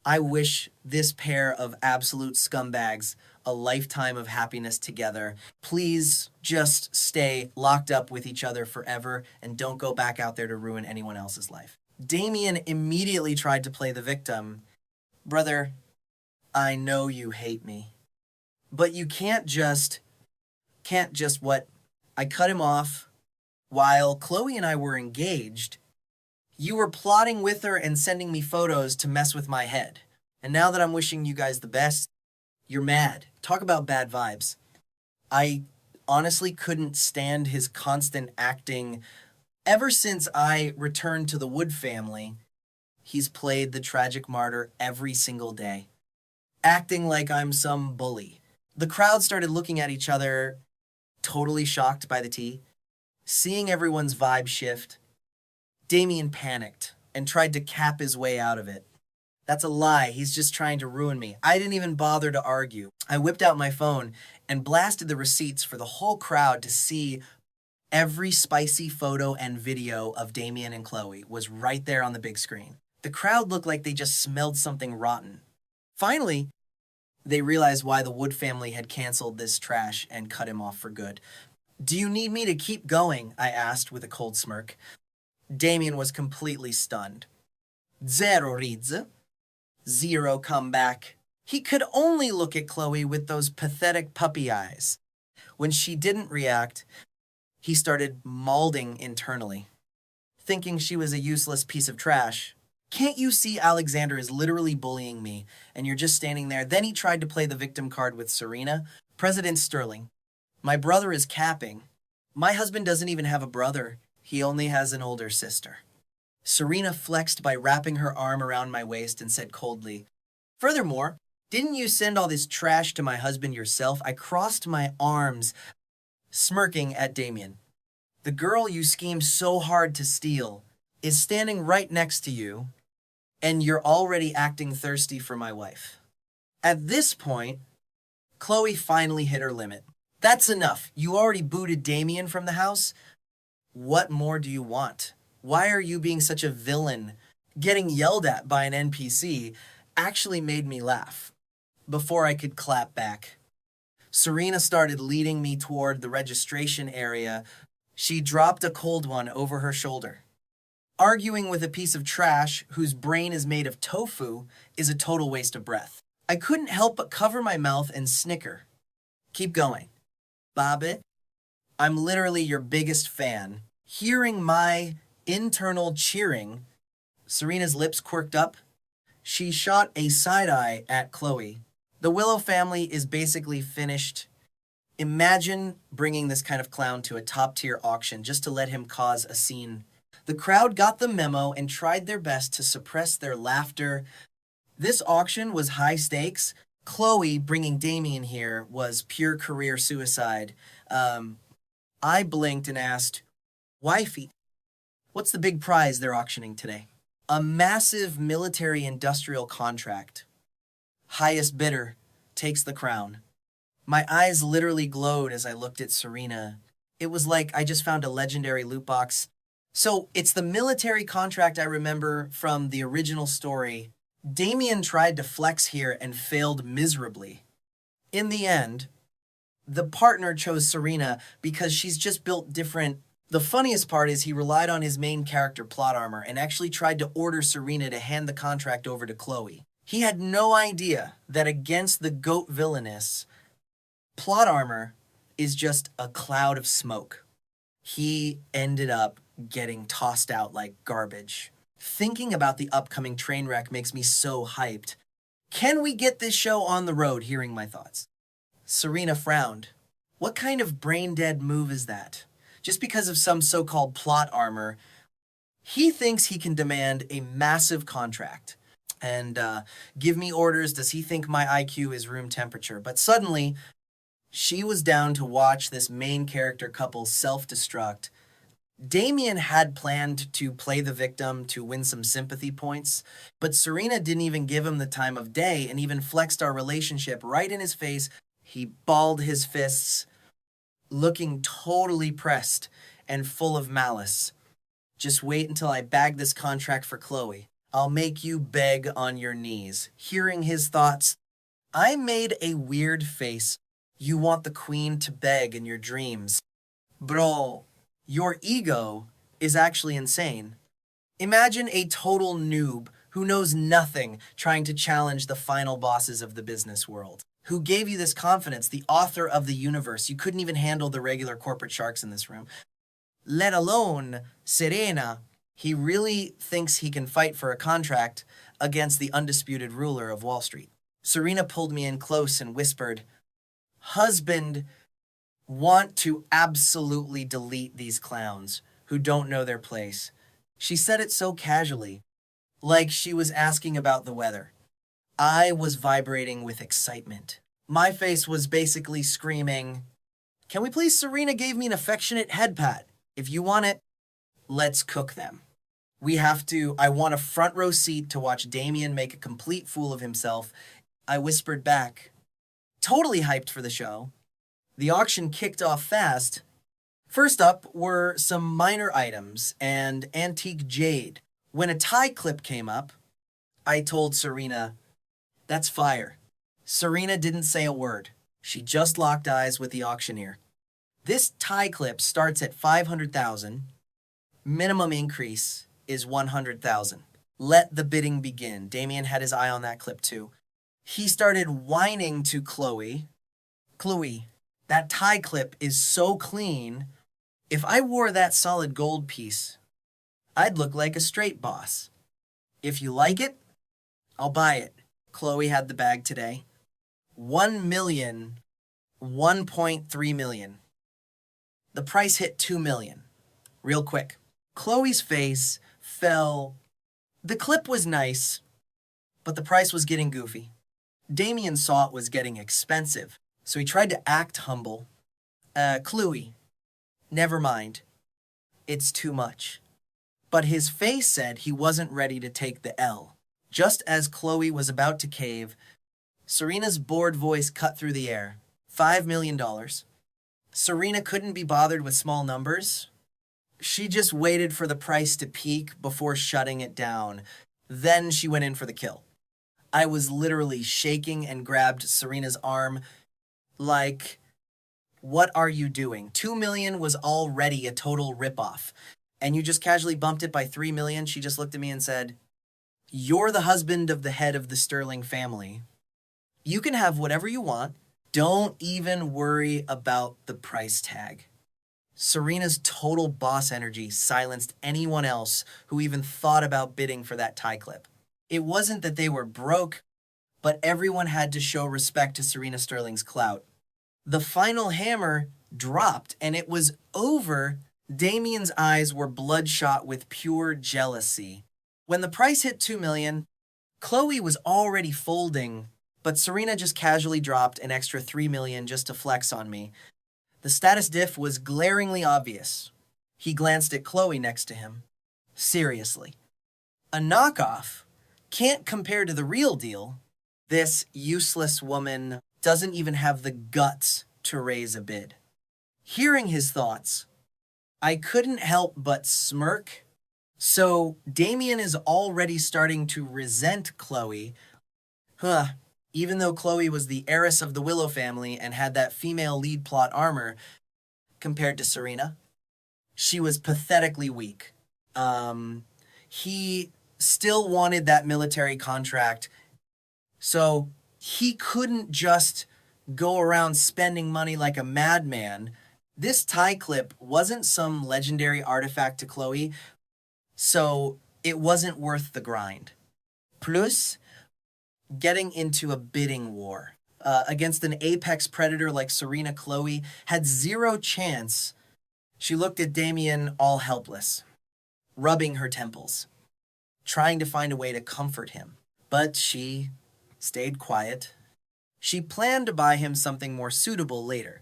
I wish this pair of absolute scumbags a lifetime of happiness together. Please just stay locked up with each other forever and don't go back out there to ruin anyone else's life. Damian immediately tried to play the victim. Brother, I know you hate me, but you can't just what? I cut him off while Chloe and I were engaged. You were plotting with her and sending me photos to mess with my head. And now that I'm wishing you guys the best, you're mad. Talk about bad vibes. I honestly couldn't stand his constant acting. Ever since I returned to the Wood family, he's played the tragic martyr every single day, acting like I'm some bully. The crowd started looking at each other, totally shocked by the tea. Seeing everyone's vibe shift, Damian panicked and tried to cap his way out of it. That's a lie. He's just trying to ruin me. I didn't even bother to argue. I whipped out my phone and blasted the receipts for the whole crowd to see. Every spicy photo and video of Damian and Chloe was right there on the big screen. The crowd looked like they just smelled something rotten. Finally, they realized why the Wood family had canceled this trash and cut him off for good. Do you need me to keep going? I asked with a cold smirk. Damian was completely stunned. Zero reads. Zero comeback. He could only look at Chloe with those pathetic puppy eyes. When she didn't react, he started mauling internally, thinking she was a useless piece of trash. Can't you see Alexander is literally bullying me, and you're just standing there? Then he tried to play the victim card with Serena. President Sterling, my brother is capping. My husband doesn't even have a brother. He only has an older sister. Serena flexed by wrapping her arm around my waist and said coldly, furthermore, didn't you send all this trash to my husband yourself? I crossed my arms, smirking at Damian. The girl you schemed so hard to steal is standing right next to you, and you're already acting thirsty for my wife. At this point, Chloe finally hit her limit. That's enough. You already booted Damian from the house. What more do you want? Why are you being such a villain? Getting yelled at by an NPC actually made me laugh. Before I could clap back, Serena started leading me toward the registration area. She dropped a cold one over her shoulder. Arguing with a piece of trash whose brain is made of tofu is a total waste of breath. I couldn't help but cover my mouth and snicker. Keep going. Bobbit, I'm literally your biggest fan. Hearing my internal cheering, Serena's lips quirked up. She shot a side eye at Chloe. The Willow family is basically finished. Imagine bringing this kind of clown to a top-tier auction just to let him cause a scene. The crowd got the memo and tried their best to suppress their laughter. This auction was high stakes. Chloe bringing Damian here was pure career suicide. I blinked and asked, Wifey, what's the big prize they're auctioning today? A massive military-industrial contract. Highest bidder takes the crown. My eyes literally glowed as I looked at Serena. It was like I just found a legendary loot box. So it's the military contract I remember from the original story. Damian tried to flex here and failed miserably. In the end, the partner chose Serena because she's just built different. The funniest part is he relied on his main character plot armor and actually tried to order Serena to hand the contract over to Chloe. He had no idea that against the GOAT villainess, plot armor is just a cloud of smoke. He ended up getting tossed out like garbage. Thinking about the upcoming train wreck makes me so hyped. Can we get this show on the road? Hearing my thoughts. Serena frowned. What kind of brain-dead move is that? Just because of some so-called plot armor, he thinks he can demand a massive contract and give me orders. Does he think my IQ is room temperature? But suddenly, she was down to watch this main character couple self-destruct. Damian had planned to play the victim to win some sympathy points, but Serena didn't even give him the time of day and even flexed our relationship right in his face. He balled his fists, looking totally pressed and full of malice. Just wait until I bag this contract for Chloe. I'll make you beg on your knees. Hearing his thoughts, I made a weird face. You want the queen to beg in your dreams. Bro, your ego is actually insane. Imagine a total noob who knows nothing trying to challenge the final bosses of the business world. Who gave you this confidence, the author of the universe? You couldn't even handle the regular corporate sharks in this room. Let alone Serena. He really thinks he can fight for a contract against the undisputed ruler of Wall Street. Serena pulled me in close and whispered, Husband, want to absolutely delete these clowns who don't know their place. She said it so casually, like she was asking about the weather. I was vibrating with excitement. My face was basically screaming, Can we please? Serena gave me an affectionate head pat. If you want it, let's cook them. I want a front row seat to watch Damian make a complete fool of himself. I whispered back, totally hyped for the show. The auction kicked off fast. First up were some minor items and antique jade. When a tie clip came up, I told Serena, That's fire. Serena didn't say a word. She just locked eyes with the auctioneer. This tie clip starts at 500,000. Minimum increase is 100,000. Let the bidding begin. Damian had his eye on that clip too. He started whining to Chloe. Chloe, that tie clip is so clean. If I wore that solid gold piece, I'd look like a straight boss. If you like it, I'll buy it. Chloe had the bag today. 1 million, 1.3 million. The price hit 2 million. Real quick. Chloe's face fell. The clip was nice, but the price was getting goofy. Damian saw it was getting expensive, so he tried to act humble. Chloe, never mind. It's too much. But his face said he wasn't ready to take the L. Just as Chloe was about to cave, Serena's bored voice cut through the air. $5 million. Serena couldn't be bothered with small numbers. She just waited for the price to peak before shutting it down. Then she went in for the kill. I was literally shaking and grabbed Serena's arm like, what are you doing? 2 million was already a total ripoff. And you just casually bumped it by 3 million. She just looked at me and said, "You're the husband of the head of the Sterling family. You can have whatever you want. Don't even worry about the price tag." Serena's total boss energy silenced anyone else who even thought about bidding for that tie clip. It wasn't that they were broke, but everyone had to show respect to Serena Sterling's clout. The final hammer dropped and it was over. Damian's eyes were bloodshot with pure jealousy. When the price hit 2 million, Chloe was already folding, but Serena just casually dropped an extra 3 million just to flex on me. The status diff was glaringly obvious. He glanced at Chloe next to him. Seriously. A knockoff can't compare to the real deal. This useless woman doesn't even have the guts to raise a bid. Hearing his thoughts, I couldn't help but smirk. So Damian is already starting to resent Chloe. Even though Chloe was the heiress of the Willow family and had that female lead plot armor, compared to Serena, she was pathetically weak. He still wanted that military contract, so he couldn't just go around spending money like a madman. This tie clip wasn't some legendary artifact to Chloe, so it wasn't worth the grind. Plus, getting into a bidding war against an apex predator like Serena, Chloe had zero chance. She looked at Damian all helpless, rubbing her temples, trying to find a way to comfort him. But she stayed quiet. She planned to buy him something more suitable later.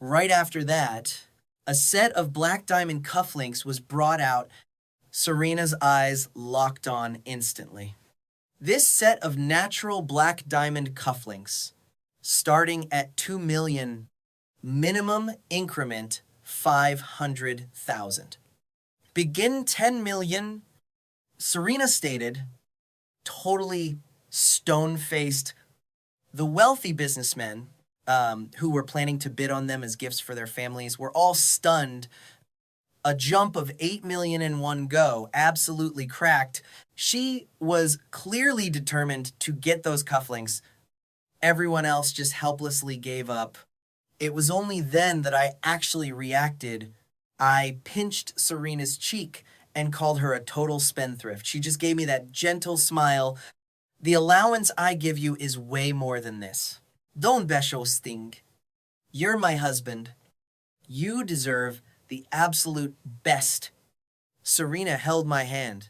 Right after that, a set of black diamond cufflinks was brought out. Serena's eyes locked on instantly. This set of natural black diamond cufflinks, starting at 2 million, minimum increment 500,000. Begin 10 million, Serena stated, totally stone-faced. The wealthy businessmen who were planning to bid on them as gifts for their families were all stunned. A jump of 8 million in one go, absolutely cracked. She was clearly determined to get those cufflinks. Everyone else just helplessly gave up. It was only then that I actually reacted. I pinched Serena's cheek and called her a total spendthrift. She just gave me that gentle smile. The allowance I give you is way more than this. Don't besho sting. You're my husband. You deserve the absolute best. Serena held my hand,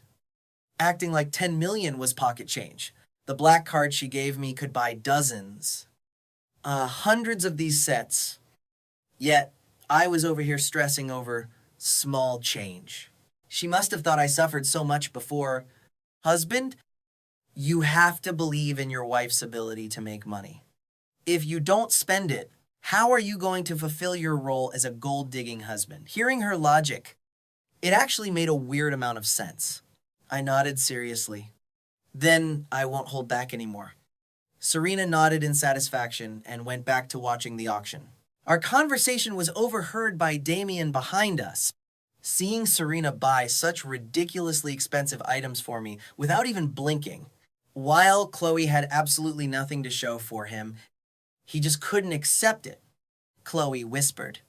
acting like 10 million was pocket change. The black card she gave me could buy dozens. Hundreds of these sets. Yet, I was over here stressing over small change. She must have thought I suffered so much before. Husband, you have to believe in your wife's ability to make money. If you don't spend it, how are you going to fulfill your role as a gold-digging husband? Hearing her logic, it actually made a weird amount of sense. I nodded seriously. Then I won't hold back anymore. Serena nodded in satisfaction and went back to watching the auction. Our conversation was overheard by Damian behind us. Seeing Serena buy such ridiculously expensive items for me without even blinking, while Chloe had absolutely nothing to show for him, he just couldn't accept it. Chloe whispered,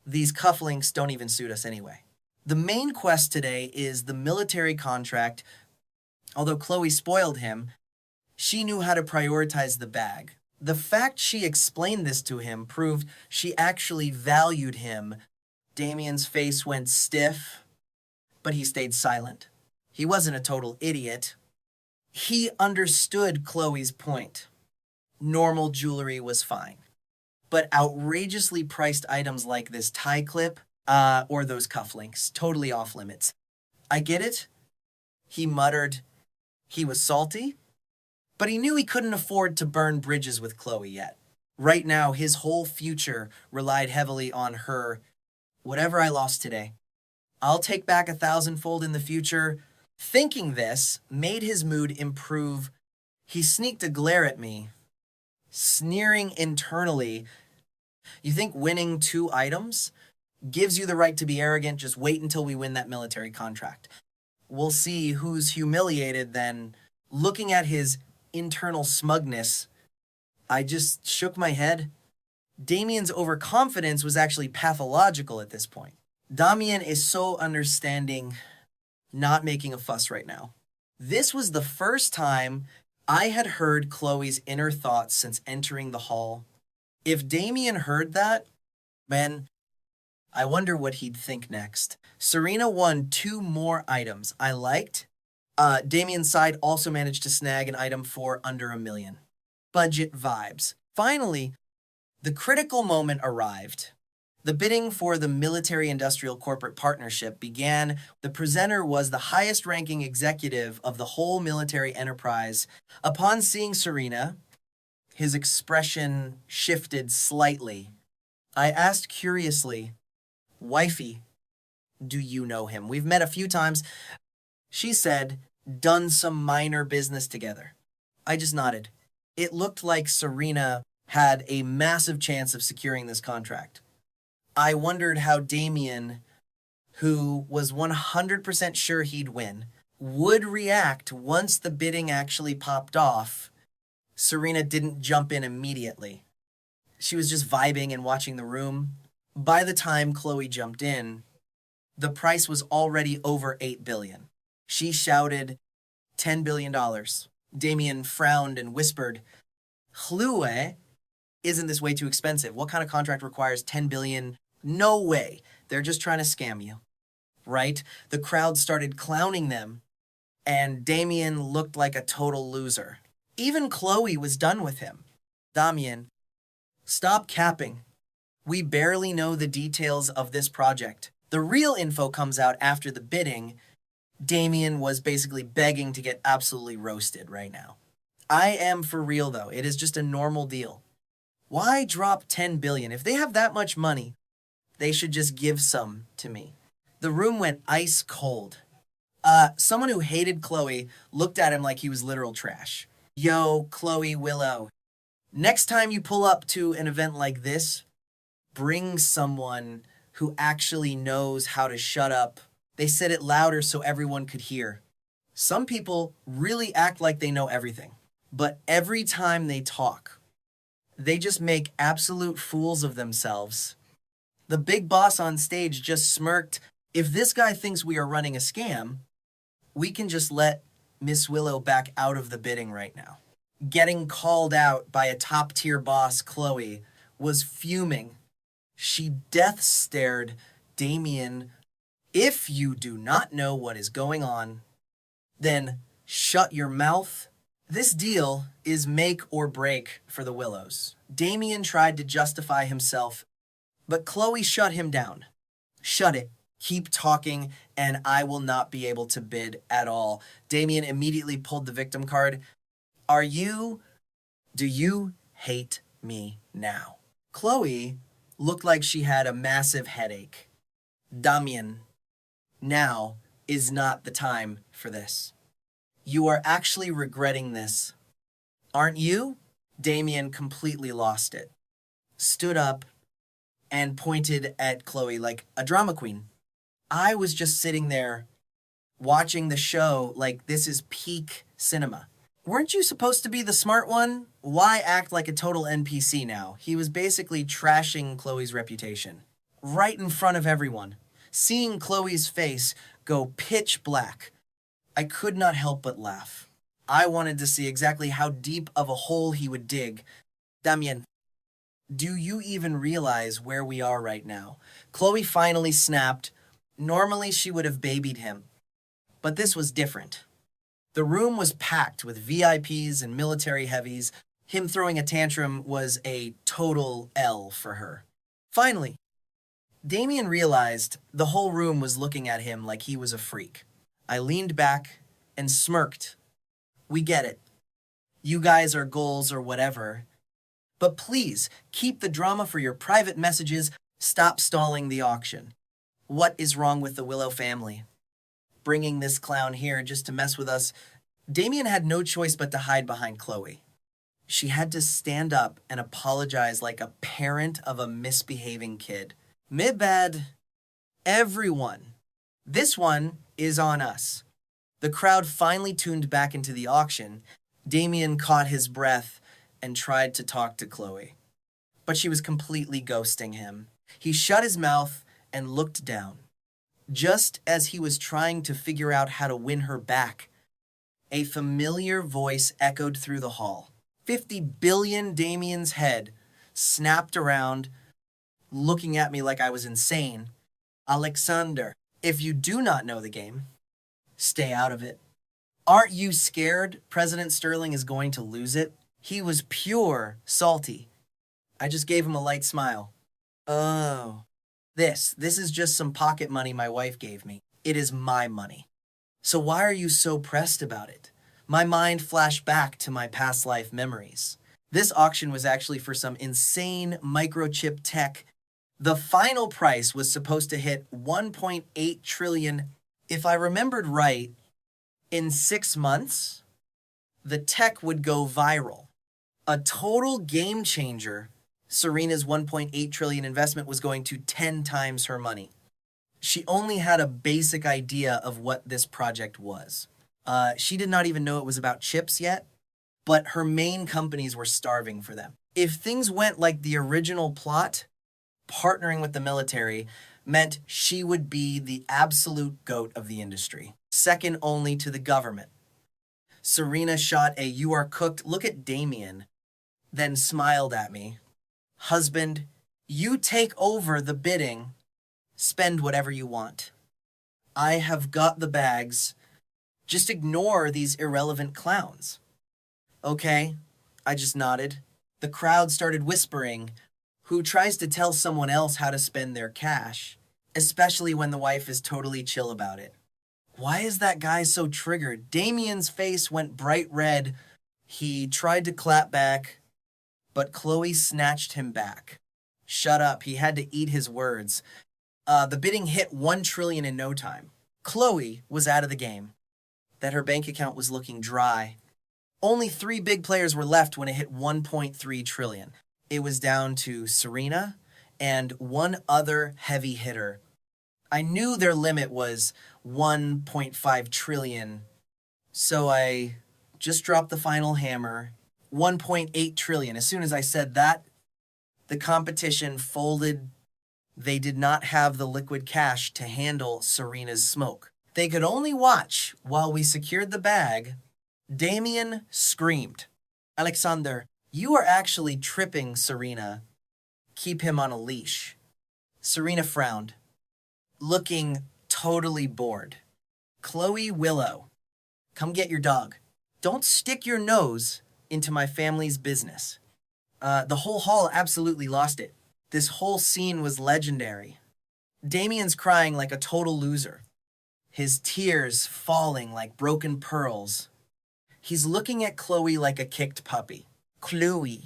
"These cufflinks don't even suit us anyway." The main quest today is the military contract. Although Chloe spoiled him, she knew how to prioritize the bag. The fact she explained this to him proved she actually valued him. Damian's face went stiff, but he stayed silent. He wasn't a total idiot. He understood Chloe's point. Normal jewelry was fine, but outrageously priced items like this tie clip or those cufflinks, totally off limits. I get it. He muttered. He was salty, But he knew he couldn't afford to burn bridges with Chloe yet. Right now, his whole future relied heavily on her. Whatever I lost today, I'll take back 1,000-fold in the future. Thinking this made his mood improve. He sneaked a glare at me, sneering internally. You think winning 2 items gives you the right to be arrogant? Just wait until we win that military contract. We'll see who's humiliated then. Looking at his internal smugness, I just shook my head. Damian's overconfidence was actually pathological at this point. Damian is so understanding, not making a fuss right now. This was the first time I had heard Chloe's inner thoughts since entering the hall. If Damian heard that, man, I wonder what he'd think next. Serena won 2 more items I liked. Damian's side also managed to snag an item for under $1 million. Budget vibes. Finally, the critical moment arrived. The bidding for the military-industrial corporate partnership began. The presenter was the highest-ranking executive of the whole military enterprise. Upon seeing Serena, his expression shifted slightly. I asked curiously, "Wifey, do you know him? We've met a few times." She said, "Done some minor business together." I just nodded. It looked like Serena had a massive chance of securing this contract. I wondered how Damian, who was 100% sure he'd win, would react once the bidding actually popped off. Serena didn't jump in immediately. She was just vibing and watching the room. By the time Chloe jumped in, the price was already over $8 billion. She shouted, $10 billion. Damian frowned and whispered, "Chloe, isn't this way too expensive? What kind of contract requires $10 billion? No way. They're just trying to scam you." Right? The crowd started clowning them, and Damian looked like a total loser. Even Chloe was done with him. "Damian, stop capping. We barely know the details of this project. The real info comes out after the bidding." Damian was basically begging to get absolutely roasted right now. I am for real though. It is just a normal deal. Why drop $10 billion? If they have that much money, they should just give some to me. The room went ice cold. Someone who hated Chloe looked at him like he was literal trash. "Yo, Chloe Willow, next time you pull up to an event like this, bring someone who actually knows how to shut up." They said it louder so everyone could hear. Some people really act like they know everything, but every time they talk, they just make absolute fools of themselves. The big boss on stage just smirked. If this guy thinks we are running a scam, we can just let Miss Willow back out of the bidding right now. Getting called out by a top-tier boss, Chloe, was fuming. She death stared Damian. "If you do not know what is going on, then shut your mouth." This deal is make or break for the Willows. Damian tried to justify himself, but Chloe shut him down. "Shut it. Keep talking, and I will not be able to bid at all." Damian immediately pulled the victim card. Do you hate me now?" Chloe looked like she had a massive headache. "Damian, now is not the time for this. You are actually regretting this, aren't you?" Damian completely lost it, stood up, and pointed at Chloe like a drama queen. I was just sitting there watching the show like this is peak cinema. "Weren't you supposed to be the smart one? Why act like a total NPC now?" He was basically trashing Chloe's reputation. Right in front of everyone. Seeing Chloe's face go pitch black, I could not help but laugh. I wanted to see exactly how deep of a hole he would dig. "Damian, do you even realize where we are right now?" Chloe finally snapped. Normally she would have babied him, but this was different. The room was packed with VIPs and military heavies. Him throwing a tantrum was a total L for her. Finally, Damian realized the whole room was looking at him like he was a freak. I leaned back and smirked. "We get it. You guys are goals or whatever. But please, keep the drama for your private messages. Stop stalling the auction. What is wrong with the Willow family? Bringing this clown here just to mess with us. Damian had no choice but to hide behind Chloe. She had to stand up and apologize like a parent of a misbehaving kid. Me bad. Everyone. This one is on us. The crowd finally tuned back into the auction. Damian caught his breath and tried to talk to Chloe. But she was completely ghosting him. He shut his mouth and looked down. Just as he was trying to figure out how to win her back, a familiar voice echoed through the hall. 50 billion Damian's head snapped around, looking at me like I was insane. Alexander, if you do not know the game, stay out of it. Aren't you scared President Sterling is going to lose it? He was pure salty. I just gave him a light smile. Oh, this is just some pocket money my wife gave me. It is my money. So why are you so pressed about it? My mind flashed back to my past life memories. This auction was actually for some insane microchip tech. The final price was supposed to hit 1.8 trillion. If I remembered right, in 6 months, the tech would go viral. A total game changer. Serena's 1.8 trillion investment was going to 10 times her money. She only had a basic idea of what this project was. She did not even know it was about chips yet, but her main companies were starving for them. If things went like the original plot, partnering with the military meant she would be the absolute goat of the industry, second only to the government. Serena shot a "you are cooked" look at Damian, then smiled at me. Husband, you take over the bidding. Spend whatever you want. I have got the bags. Just ignore these irrelevant clowns. Okay, I just nodded. The crowd started whispering, who tries to tell someone else how to spend their cash, especially when the wife is totally chill about it. Why is that guy so triggered? Damian's face went bright red. He tried to clap back, but Chloe snatched him back. Shut up, he had to eat his words. The bidding hit 1 trillion in no time. Chloe was out of the game. That her bank account was looking dry. Only 3 big players were left when it hit 1.3 trillion. It was down to Serena and one other heavy hitter. I knew their limit was 1.5 trillion, so I just dropped the final hammer. 1.8 trillion. As soon as I said that, the competition folded. They did not have the liquid cash to handle Serena's smoke. They could only watch while we secured the bag. Damian screamed, Alexander, you are actually tripping Serena. Keep him on a leash. Serena frowned, looking totally bored. Chloe, Willow, come get your dog. Don't stick your nose into my family's business. The whole hall absolutely lost it. This whole scene was legendary. Damian's crying like a total loser. His tears falling like broken pearls. He's looking at Chloe like a kicked puppy. Chloe.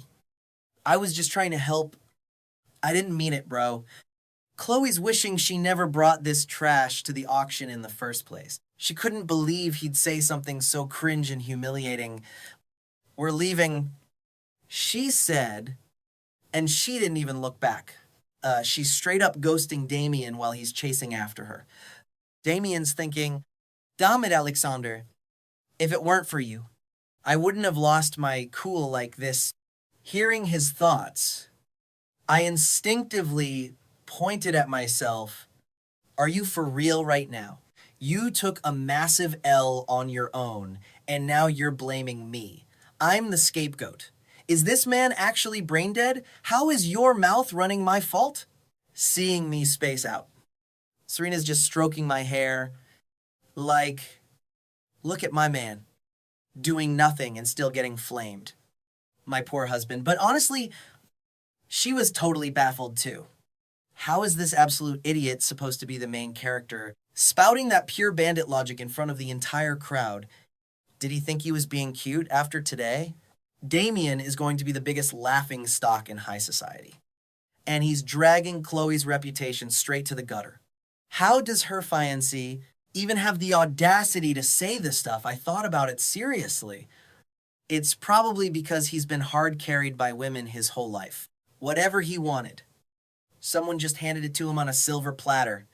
I was just trying to help. I didn't mean it, bro. Chloe's wishing she never brought this trash to the auction in the first place. She couldn't believe he'd say something so cringe and humiliating. We're leaving, she said, and she didn't even look back. She's straight up ghosting Damian while he's chasing after her. Damian's thinking, damn it, Alexander. If it weren't for you, I wouldn't have lost my cool like this. Hearing his thoughts, I instinctively pointed at myself. Are you for real right now? You took a massive L on your own, and now you're blaming me. I'm the scapegoat. Is this man actually brain dead? How is your mouth running my fault? Seeing me space out. Serena's just stroking my hair like, look at my man, doing nothing and still getting flamed. My poor husband. But honestly, she was totally baffled too. How is this absolute idiot supposed to be the main character, spouting that pure bandit logic in front of the entire crowd? Did he think he was being cute after today? Damian is going to be the biggest laughing stock in high society. And he's dragging Chloe's reputation straight to the gutter. How does her fiancé even have the audacity to say this stuff? I thought about it seriously. It's probably because he's been hard carried by women his whole life. Whatever he wanted, someone just handed it to him on a silver platter.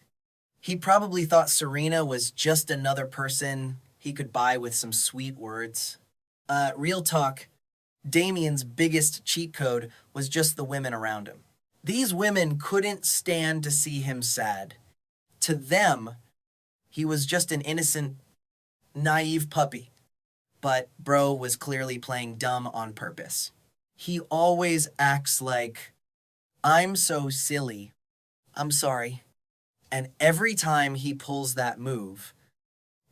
He probably thought Serena was just another person he could buy with some sweet words. Real talk, Damian's biggest cheat code was just the women around him. These women couldn't stand to see him sad. To them, he was just an innocent, naive puppy. But bro was clearly playing dumb on purpose. He always acts like, I'm so silly. I'm sorry. And every time he pulls that move,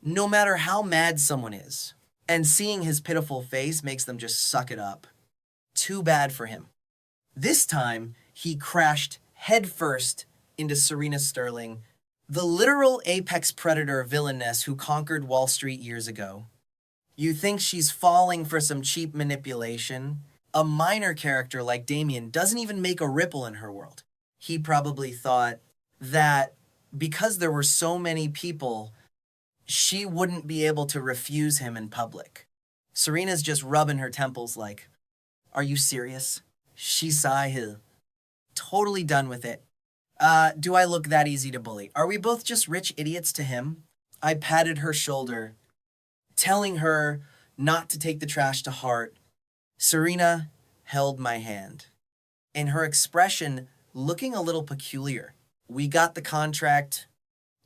no matter how mad someone is, and seeing his pitiful face makes them just suck it up. Too bad for him. This time, he crashed headfirst into Serena Sterling, the literal apex predator villainess who conquered Wall Street years ago. You think she's falling for some cheap manipulation? A minor character like Damian doesn't even make a ripple in her world. He probably thought that because there were so many people, she wouldn't be able to refuse him in public. Serena's just rubbing her temples like, are you serious? She sigh hill. Totally done with it. Do I look that easy to bully? Are we both just rich idiots to him? I patted her shoulder, telling her not to take the trash to heart. Serena held my hand, and her expression looking a little peculiar. We got the contract.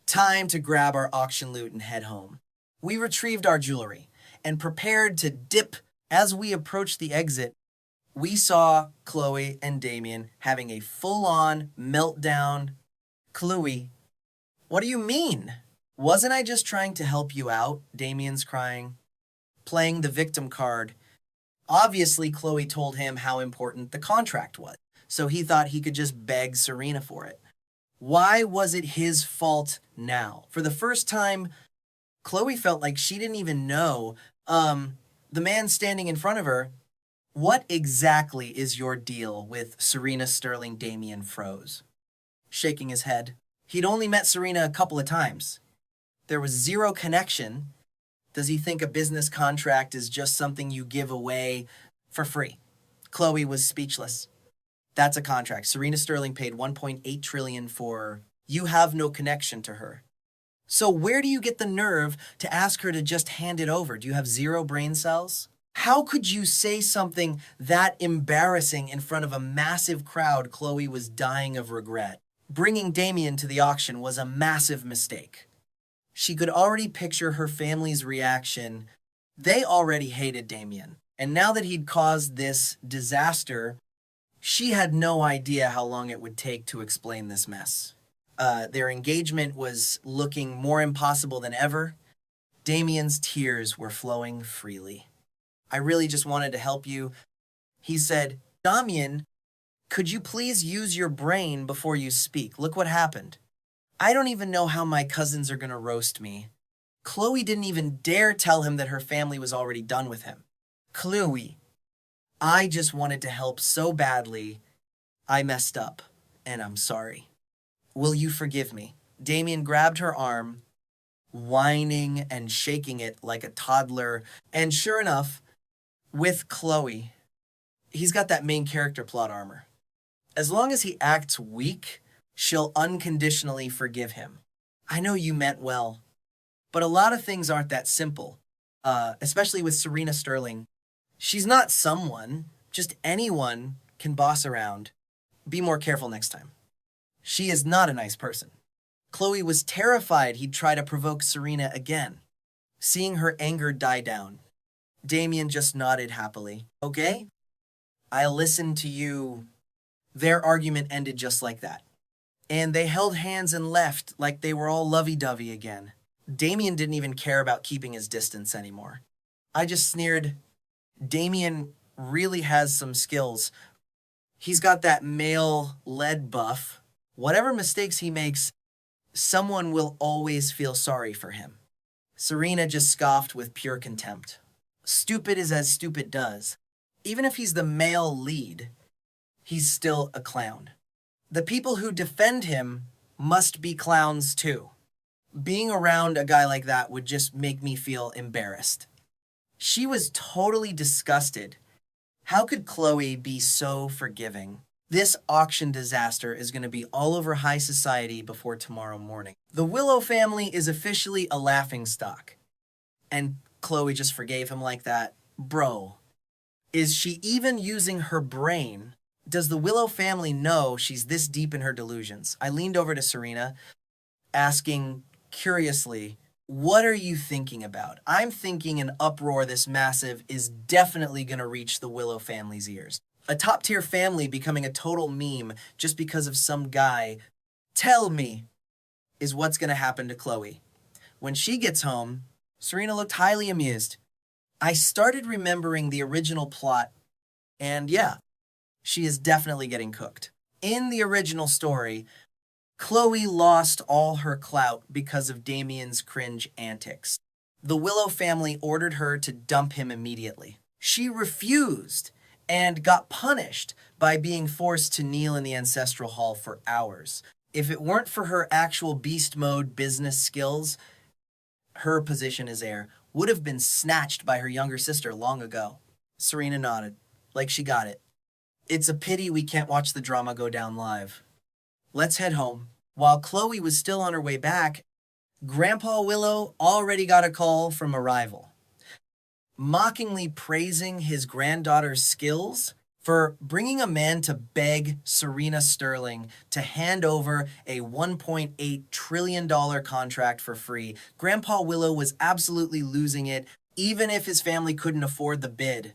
Time to grab our auction loot and head home. We retrieved our jewelry and prepared to dip. As we approached the exit, we saw Chloe and Damian having a full-on meltdown. Chloe, what do you mean? Wasn't I just trying to help you out? Damian's crying, playing the victim card. Obviously, Chloe told him how important the contract was, so he thought he could just beg Serena for it. Why was it his fault now? For the first time, Chloe felt like she didn't even know the man standing in front of her. What exactly is your deal with Serena Sterling? Damian froze, shaking his head. He'd only met Serena a couple of times. There was zero connection. Does he think a business contract is just something you give away for free? Chloe was speechless. That's a contract. Serena Sterling paid $1.8 trillion for. You have no connection to her. So where do you get the nerve to ask her to just hand it over? Do you have zero brain cells? How could you say something that embarrassing in front of a massive crowd? Chloe was dying of regret. Bringing Damian to the auction was a massive mistake. She could already picture her family's reaction. They already hated Damian. And now that he'd caused this disaster, she had no idea how long it would take to explain this mess. Their engagement was looking more impossible than ever. Damian's tears were flowing freely. I really just wanted to help you. He said, Damian, could you please use your brain before you speak? Look what happened. I don't even know how my cousins are going to roast me. Chloe didn't even dare tell him that her family was already done with him. Chloe, I just wanted to help so badly. I messed up, and I'm sorry. Will you forgive me? Damian grabbed her arm, whining and shaking it like a toddler. And sure enough, with Chloe, he's got that main character plot armor. As long as he acts weak, she'll unconditionally forgive him. I know you meant well, but a lot of things aren't that simple, especially with Serena Sterling. She's not someone, just anyone can boss around. Be more careful next time. She is not a nice person. Chloe was terrified he'd try to provoke Serena again. Seeing her anger die down, Damian just nodded happily. Okay, I'll listen to you. Their argument ended just like that. And they held hands and left like they were all lovey-dovey again. Damian didn't even care about keeping his distance anymore. I just sneered. Damian really has some skills. He's got that male lead buff. Whatever mistakes he makes, someone will always feel sorry for him. Serena just scoffed with pure contempt. Stupid is as stupid does. Even if he's the male lead, he's still a clown. The people who defend him must be clowns too. Being around a guy like that would just make me feel embarrassed. She was totally disgusted. How could Chloe be so forgiving? This auction disaster is going to be all over high society before tomorrow morning. The Willow family is officially a laughingstock. And Chloe just forgave him like that. Bro, is she even using her brain? Does the Willow family know she's this deep in her delusions? I leaned over to Serena, asking curiously, what are you thinking about? I'm thinking an uproar this massive is definitely going to reach the Willow family's ears. A top-tier family becoming a total meme just because of some guy. Tell me, is what's going to happen to Chloe. When she gets home, Serena looked highly amused. I started remembering the original plot, and yeah, she is definitely getting cooked. In the original story, Chloe lost all her clout because of Damian's cringe antics. The Willow family ordered her to dump him immediately. She refused and got punished by being forced to kneel in the ancestral hall for hours. If it weren't for her actual beast mode business skills, her position as heir would have been snatched by her younger sister long ago. Serena nodded, like she got it. It's a pity we can't watch the drama go down live. Let's head home. While Chloe was still on her way back, Grandpa Willow already got a call from a rival, mockingly praising his granddaughter's skills for bringing a man to beg Serena Sterling to hand over a $1.8 trillion contract for free. Grandpa Willow was absolutely losing it, even if his family couldn't afford the bid.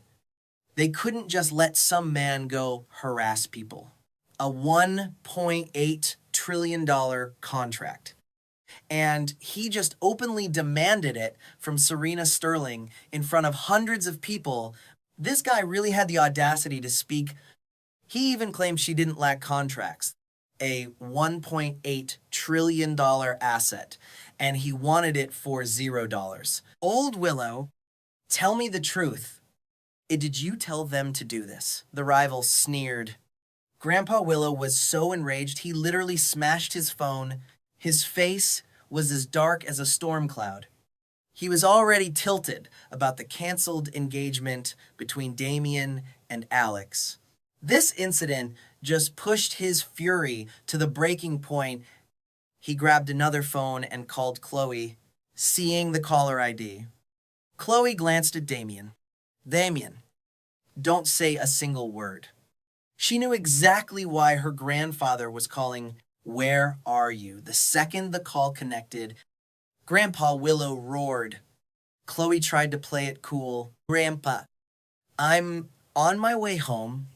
They couldn't just let some man go harass people. A $1.8 trillion contract. And he just openly demanded it from Serena Sterling in front of hundreds of people. This guy really had the audacity to speak. He even claimed she didn't lack contracts, a $1.8 trillion asset, and he wanted it for $0. Old Willow, tell me the truth. Did you tell them to do this? The rival sneered. Grandpa Willow was so enraged he literally smashed his phone. His face was as dark as a storm cloud. He was already tilted about the canceled engagement between Damian and Alex. This incident just pushed his fury to the breaking point. He grabbed another phone and called Chloe, seeing the caller ID. Chloe glanced at Damian. Damian, don't say a single word. She knew exactly why her grandfather was calling, "Where are you?" The second the call connected, Grandpa Willow roared. Chloe tried to play it cool. Grandpa, I'm on my way home.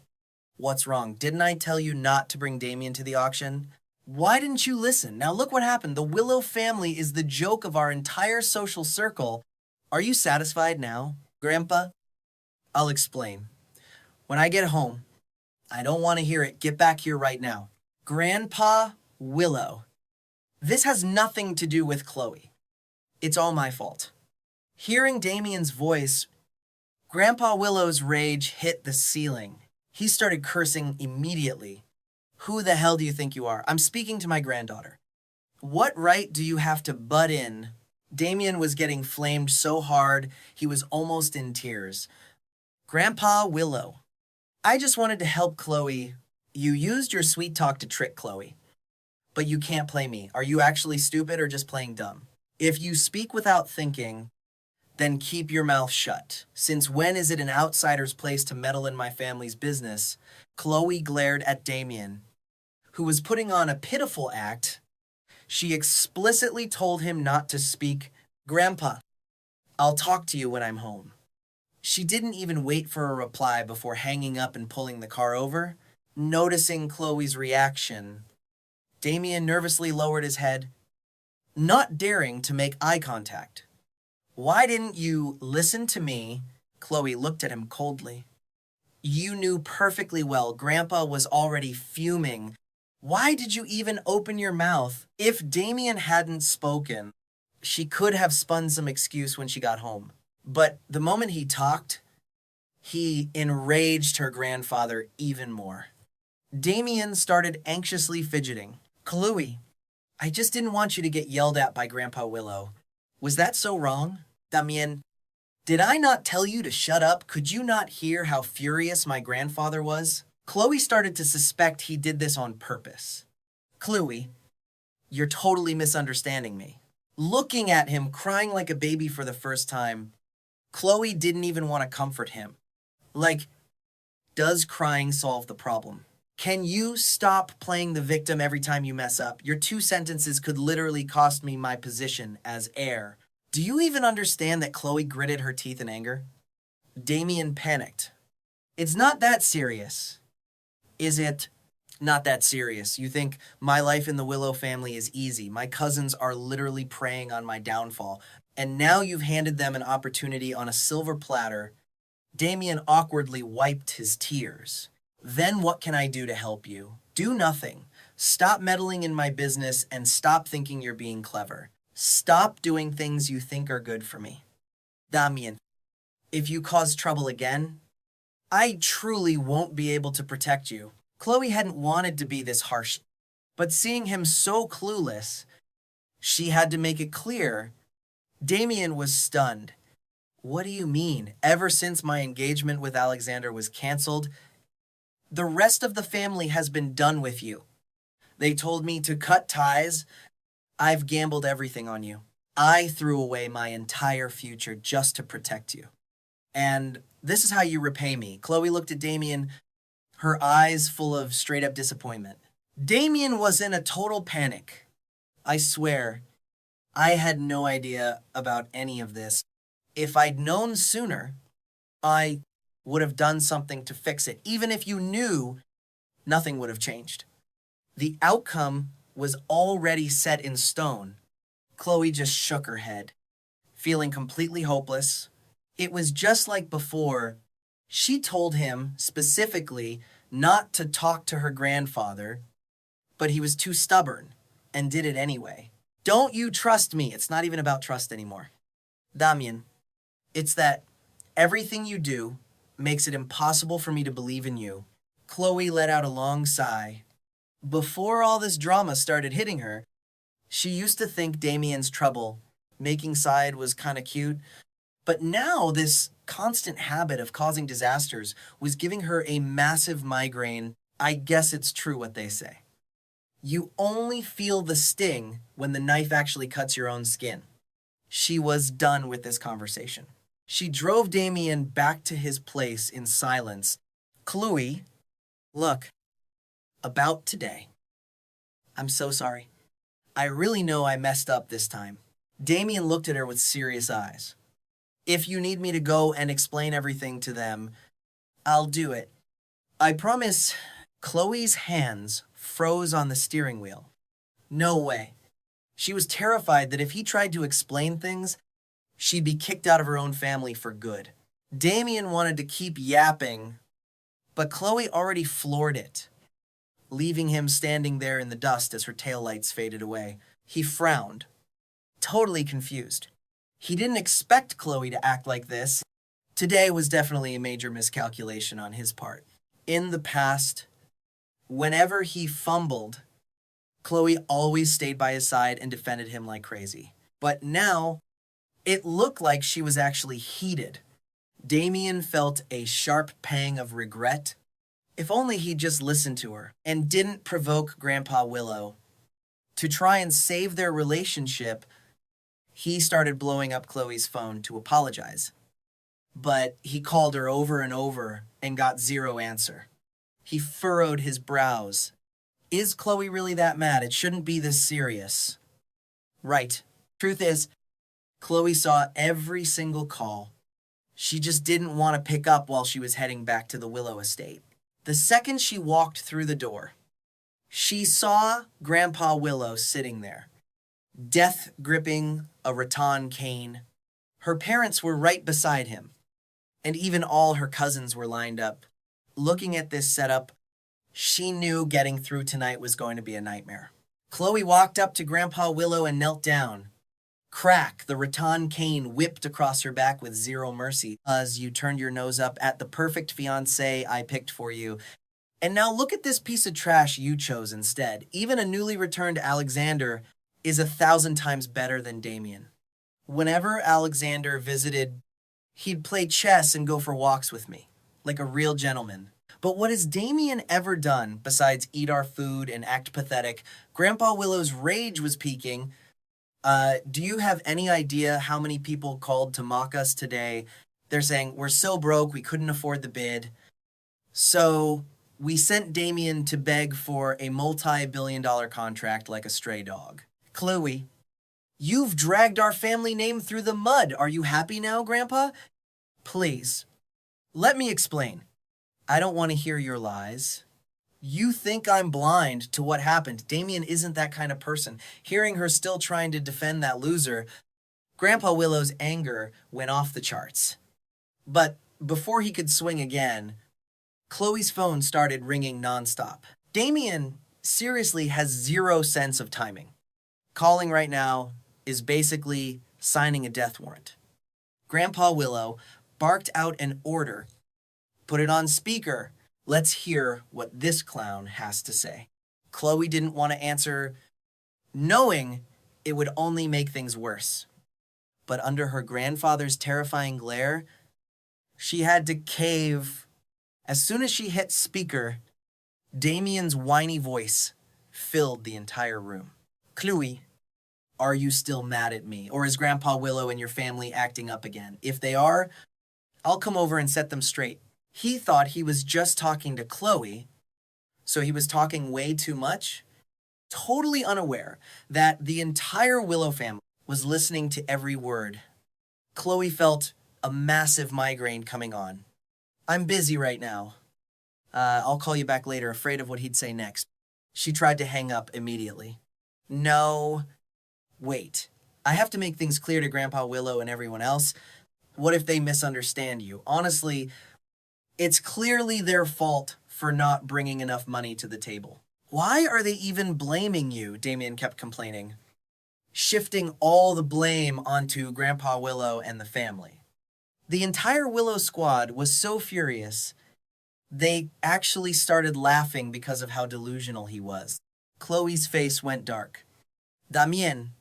What's wrong? Didn't I tell you not to bring Damian to the auction? Why didn't you listen? Now look what happened. The Willow family is the joke of our entire social circle. Are you satisfied now, Grandpa? I'll explain. When I get home, I don't want to hear it. Get back here right now. Grandpa Willow. This has nothing to do with Chloe. It's all my fault. Hearing Damian's voice, Grandpa Willow's rage hit the ceiling. He started cursing immediately. Who the hell do you think you are? I'm speaking to my granddaughter. What right do you have to butt in? Damian was getting flamed so hard, he was almost in tears. Grandpa Willow, I just wanted to help Chloe. You used your sweet talk to trick Chloe. But you can't play me. Are you actually stupid or just playing dumb? If you speak without thinking, then keep your mouth shut. Since when is it an outsider's place to meddle in my family's business? Chloe glared at Damian, who was putting on a pitiful act. She explicitly told him not to speak. Grandpa, I'll talk to you when I'm home. She didn't even wait for a reply before hanging up and pulling the car over. Noticing Chloe's reaction, Damian nervously lowered his head, not daring to make eye contact. Why didn't you listen to me? Chloe looked at him coldly. You knew perfectly well Grandpa was already fuming. Why did you even open your mouth? If Damian hadn't spoken, she could have spun some excuse when she got home. But the moment he talked, He enraged her grandfather even more. Damian started anxiously fidgeting. Chloe, I just didn't want you to get yelled at by Grandpa Willow. Was that so wrong? Damian, did I not tell you to shut up? Could you not hear how furious my grandfather was? Chloe started to suspect he did this on purpose. Chloe, you're totally misunderstanding me. Looking at him crying like a baby for the first time, Chloe didn't even want to comfort him. Like, does crying solve the problem? Can you stop playing the victim every time you mess up? Your 2 sentences could literally cost me my position as heir. Do you even understand that Chloe gritted her teeth in anger? Damian panicked. It's not that serious. Is it? Not that serious. You think my life in the Willow family is easy. My cousins are literally preying on my downfall. And now you've handed them an opportunity on a silver platter. Damian awkwardly wiped his tears. Then what can I do to help you? Do nothing. Stop meddling in my business and stop thinking you're being clever. Stop doing things you think are good for me. Damian, if you cause trouble again, I truly won't be able to protect you. Chloe hadn't wanted to be this harsh, but seeing him so clueless, she had to make it clear. Damian was stunned. What do you mean? Ever since my engagement with Alexander was canceled, the rest of the family has been done with you. They told me to cut ties. I've gambled everything on you. I threw away my entire future just to protect you. And this is how you repay me. Chloe looked at Damian, her eyes full of straight-up disappointment. Damian was in a total panic. I swear, I had no idea about any of this. If I'd known sooner, I would have done something to fix it. Even if you knew, nothing would have changed. The outcome was already set in stone. Chloe just shook her head, feeling completely hopeless. It was just like before. She told him specifically not to talk to her grandfather, but he was too stubborn and did it anyway. Don't you trust me? It's not even about trust anymore. Damian, it's that everything you do makes it impossible for me to believe in you. Chloe let out a long sigh. Before all this drama started hitting her, she used to think Damian's trouble making side was kind of cute, but now this constant habit of causing disasters was giving her a massive migraine. I guess it's true what they say. You only feel the sting when the knife actually cuts your own skin. She was done with this conversation. She drove Damian back to his place in silence. Chloe, look, about today. I'm so sorry. I really know I messed up this time. Damian looked at her with serious eyes. If you need me to go and explain everything to them, I'll do it. I promise. Chloe's hands froze on the steering wheel. No way. She was terrified that if he tried to explain things, she'd be kicked out of her own family for good. Damian wanted to keep yapping, but Chloe already floored it, leaving him standing there in the dust as her taillights faded away. He frowned, totally confused. He didn't expect Chloe to act like this. Today was definitely a major miscalculation on his part. In the past, whenever he fumbled, Chloe always stayed by his side and defended him like crazy. But now, it looked like she was actually heated. Damian felt a sharp pang of regret. If only he'd just listened to her and didn't provoke Grandpa Willow. To try and save their relationship, he started blowing up Chloe's phone to apologize. But he called her over and over and got zero answer. He furrowed his brows. Is Chloe really that mad? It shouldn't be this serious. Right. Truth is, Chloe saw every single call. She just didn't want to pick up while she was heading back to the Willow estate. The second she walked through the door, she saw Grandpa Willow sitting there, death gripping a rattan cane. Her parents were right beside him, and even all her cousins were lined up. Looking at this setup, she knew getting through tonight was going to be a nightmare. Chloe walked up to Grandpa Willow and knelt down. Crack, the rattan cane whipped across her back with zero mercy as you turned your nose up at the perfect fiancé I picked for you. And now look at this piece of trash you chose instead. Even a newly returned Alexander is 1,000 times better than Damian. Whenever Alexander visited, he'd play chess and go for walks with me, like a real gentleman. But what has Damian ever done besides eat our food and act pathetic? Grandpa Willow's rage was peaking. Do you have any idea how many people called to mock us today? They're saying, we're so broke, we couldn't afford the bid. So we sent Damian to beg for a multi-billion-dollar contract like a stray dog. Chloe, you've dragged our family name through the mud. Are you happy now, Grandpa? Please, let me explain. I don't want to hear your lies. You think I'm blind to what happened. Damian isn't that kind of person. Hearing her still trying to defend that loser, Grandpa Willow's anger went off the charts. But before he could swing again, Chloe's phone started ringing nonstop. Damian seriously has zero sense of timing. Calling right now is basically signing a death warrant. Grandpa Willow barked out an order. Put it on speaker. Let's hear what this clown has to say. Chloe didn't want to answer, knowing it would only make things worse. But under her grandfather's terrifying glare, she had to cave. As soon as she hit speaker, Damian's whiny voice filled the entire room. Chloe, are you still mad at me? Or is Grandpa Willow and your family acting up again? If they are, I'll come over and set them straight. He thought he was just talking to Chloe, so he was talking way too much, totally unaware that the entire Willow family was listening to every word. Chloe felt a massive migraine coming on. I'm busy right now. I'll call you back later, afraid of what he'd say next. She tried to hang up immediately. No, wait. I have to make things clear to Grandpa Willow and everyone else. What if they misunderstand you? Honestly, it's clearly their fault for not bringing enough money to the table. Why are they even blaming you? Damian kept complaining, shifting all the blame onto Grandpa Willow and the family. The entire Willow squad was so furious, they actually started laughing because of how delusional he was. Chloe's face went dark. Damian,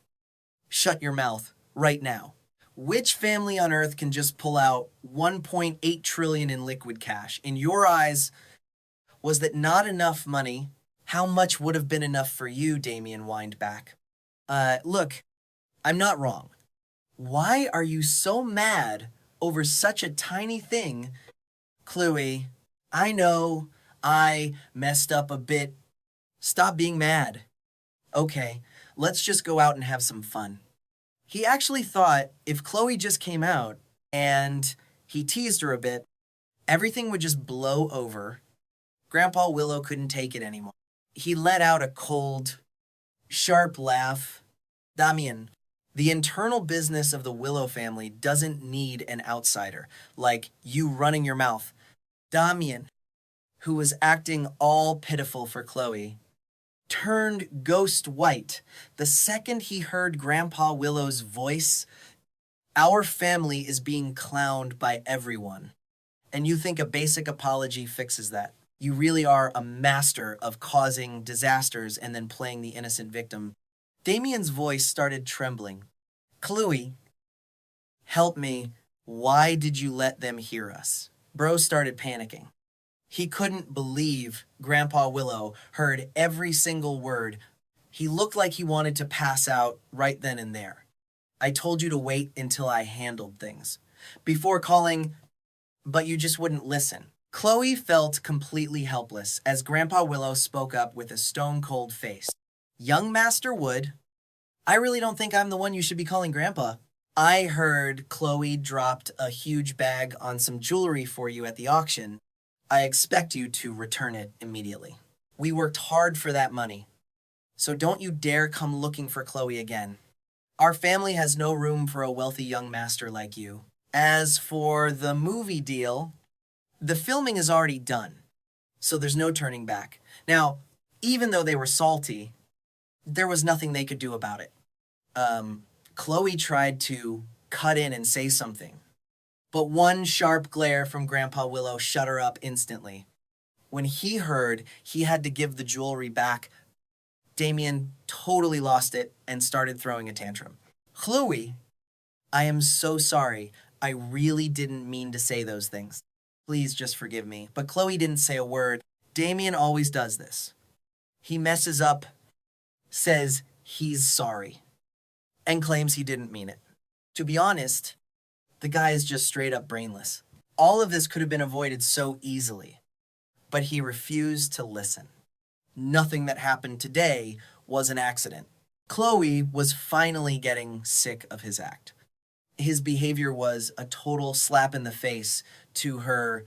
shut your mouth right now. Which family on earth can just pull out 1.8 trillion in liquid cash? In your eyes, was that not enough money? How much would have been enough for you? Damian whined back. Look, I'm not wrong. Why are you so mad over such a tiny thing? Chloe, I know I messed up a bit. Stop being mad. Okay, let's just go out and have some fun. He actually thought if Chloe just came out and he teased her a bit, everything would just blow over. Grandpa Willow couldn't take it anymore. He let out a cold, sharp laugh. Damian, the internal business of the Willow family doesn't need an outsider, like you running your mouth. Damian, who was acting all pitiful for Chloe, turned ghost white the second he heard Grandpa Willow's voice. Our family is being clowned by everyone. And you think a basic apology fixes that? You really are a master of causing disasters and then playing the innocent victim. Damian's voice started trembling. Chloe, help me. Why did you let them hear us? Bro started panicking. He couldn't believe Grandpa Willow heard every single word. He looked like he wanted to pass out right then and there. I told you to wait until I handled things. Before calling, but you just wouldn't listen. Chloe felt completely helpless as Grandpa Willow spoke up with a stone-cold face. Young Master Wood, I really don't think I'm the one you should be calling Grandpa. I heard Chloe dropped a huge bag on some jewelry for you at the auction. I expect you to return it immediately. We worked hard for that money, so don't you dare come looking for Chloe again. Our family has no room for a wealthy young master like you. As for the movie deal, the filming is already done, so there's no turning back. Now, even though they were salty, there was nothing they could do about it. Chloe tried to cut in and say something, but one sharp glare from Grandpa Willow shut her up instantly. When he heard he had to give the jewelry back, Damian totally lost it and started throwing a tantrum. Chloe, I am so sorry. I really didn't mean to say those things. Please just forgive me. But Chloe didn't say a word. Damian always does this. He messes up, says he's sorry, and claims he didn't mean it. To be honest, the guy is just straight up brainless. All of this could have been avoided so easily, but he refused to listen. Nothing that happened today was an accident. Chloe was finally getting sick of his act. His behavior was a total slap in the face to her,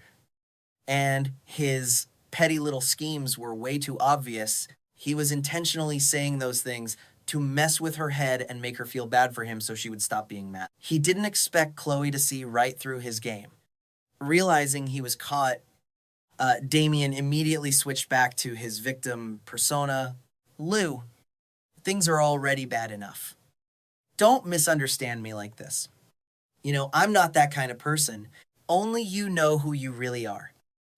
and his petty little schemes were way too obvious. He was intentionally saying those things to mess with her head and make her feel bad for him so she would stop being mad. He didn't expect Chloe to see right through his game. Realizing he was caught, Damian immediately switched back to his victim persona. Lou, things are already bad enough. Don't misunderstand me like this. I'm not that kind of person. Only you know who you really are.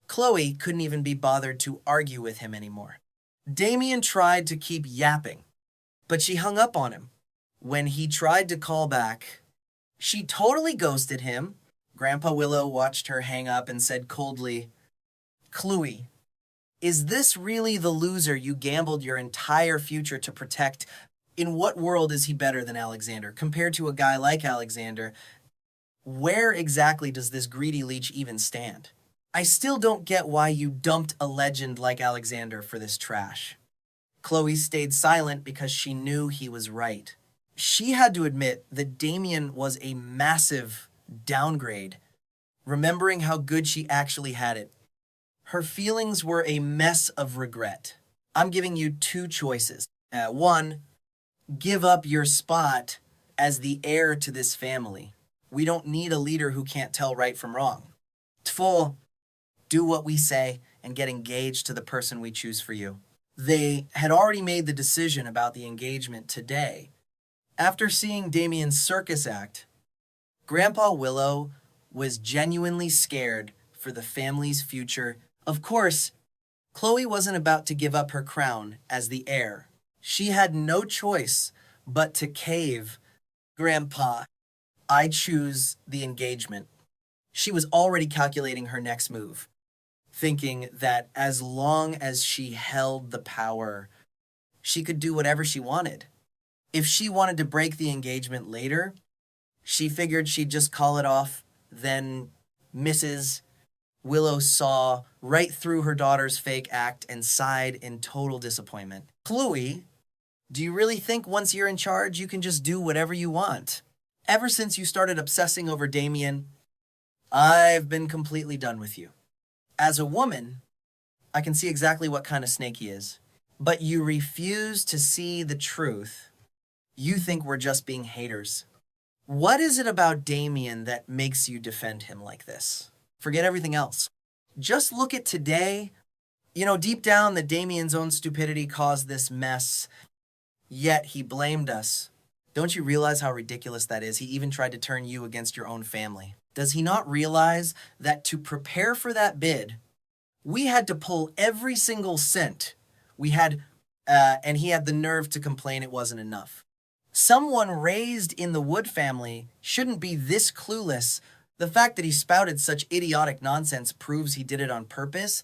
Chloe couldn't even be bothered to argue with him anymore. Damian tried to keep yapping, but she hung up on him. When he tried to call back, she totally ghosted him. Grandpa Willow watched her hang up and said coldly, Chloe, is this really the loser you gambled your entire future to protect? In what world is he better than Alexander? Compared to a guy like Alexander, where exactly does this greedy leech even stand? I still don't get why you dumped a legend like Alexander for this trash. Chloe stayed silent because she knew he was right. She had to admit that Damian was a massive downgrade, remembering how good she actually had it. Her feelings were a mess of regret. I'm giving you two choices. One, give up your spot as the heir to this family. We don't need a leader who can't tell right from wrong. Two, do what we say and get engaged to the person we choose for you. They had already made the decision about the engagement today. After seeing Damian's circus act, Grandpa Willow was genuinely scared for the family's future. Of course, Chloe wasn't about to give up her crown as the heir. She had no choice but to cave. Grandpa, I choose the engagement. She was already calculating her next move, thinking that as long as she held the power, she could do whatever she wanted. If she wanted to break the engagement later, she figured she'd just call it off. Then Mrs. Willow saw right through her daughter's fake act and sighed in total disappointment. Chloe, do you really think once you're in charge, you can just do whatever you want? Ever since you started obsessing over Damian, I've been completely done with you. As a woman, I can see exactly what kind of snake he is. But you refuse to see the truth. You think we're just being haters. What is it about Damian that makes you defend him like this? Forget everything else. Just look at today. Deep down that Damian's own stupidity caused this mess, yet he blamed us. Don't you realize how ridiculous that is? He even tried to turn you against your own family. Does he not realize that to prepare for that bid, we had to pull every single cent we had, and he had the nerve to complain it wasn't enough? Someone raised in the Wood family shouldn't be this clueless. The fact that he spouted such idiotic nonsense proves he did it on purpose.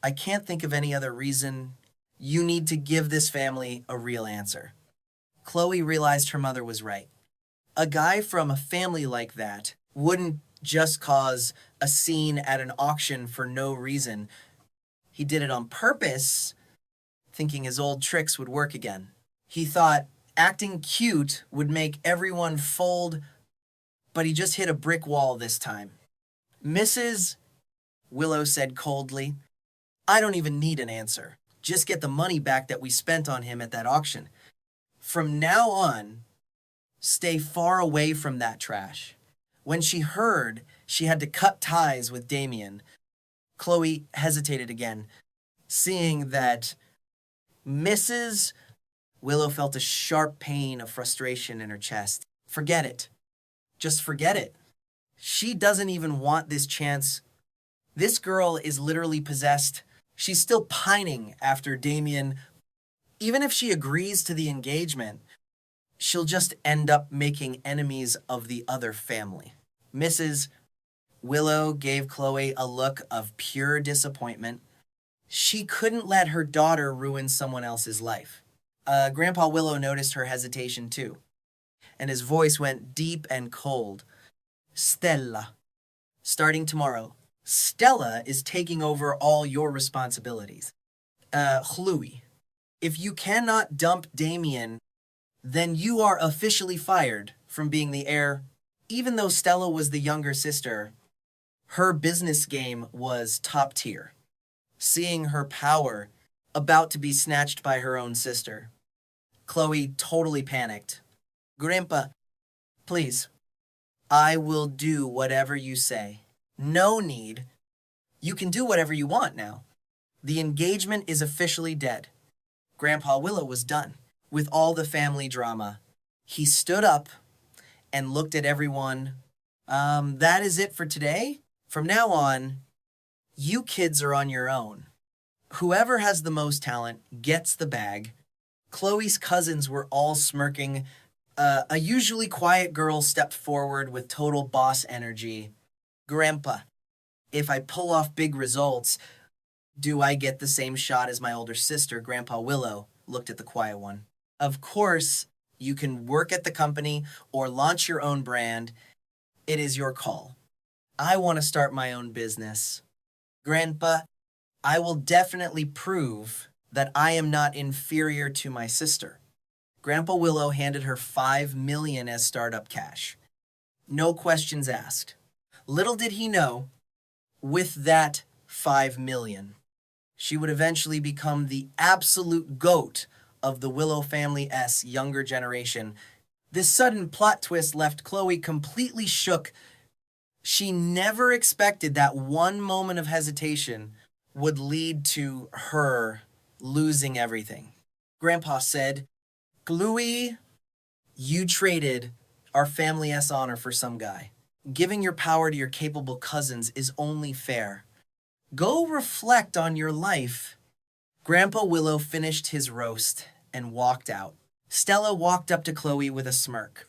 I can't think of any other reason. You need to give this family a real answer. Chloe realized her mother was right. A guy from a family like that wouldn't just cause a scene at an auction for no reason. He did it on purpose, thinking his old tricks would work again. He thought acting cute would make everyone fold, but he just hit a brick wall this time. Mrs. Willow said coldly, I don't even need an answer. Just get the money back that we spent on him at that auction. From now on, stay far away from that trash. When she heard she had to cut ties with Damian, Chloe hesitated again, seeing that Mrs. Willow felt a sharp pain of frustration in her chest. Forget it. Just forget it. She doesn't even want this chance. This girl is literally possessed. She's still pining after Damian. Even if she agrees to the engagement, she'll just end up making enemies of the other family. Mrs. Willow gave Chloe a look of pure disappointment. She couldn't let her daughter ruin someone else's life. Grandpa Willow noticed her hesitation too, and his voice went deep and cold. Stella, starting tomorrow, Stella is taking over all your responsibilities. Chloe, if you cannot dump Damian, then you are officially fired from being the heir. Even though Stella was the younger sister, her business game was top tier. Seeing her power about to be snatched by her own sister, Chloe totally panicked. Grandpa, please, I will do whatever you say. No need. You can do whatever you want now. The engagement is officially dead. Grandpa Willow was done with all the family drama. He stood up and looked at everyone. That is it for today. From now on, you kids are on your own. Whoever has the most talent gets the bag. Chloe's cousins were all smirking. A usually quiet girl stepped forward with total boss energy. Grandpa, if I pull off big results, do I get the same shot as my older sister? Grandpa Willow looked at the quiet one. Of course, you can work at the company or launch your own brand. It is your call. I want to start my own business. Grandpa, I will definitely prove that I am not inferior to my sister. Grandpa Willow handed her $5 million as startup cash. No questions asked. Little did he know, with that $5 million, she would eventually become the absolute GOAT of the Willow family's younger generation. This sudden plot twist left Chloe completely shook. She never expected that one moment of hesitation would lead to her losing everything. Grandpa said, Chloe, you traded our family's honor for some guy. Giving your power to your capable cousins is only fair. Go reflect on your life. Grandpa Willow finished his roast and walked out. Stella walked up to Chloe with a smirk,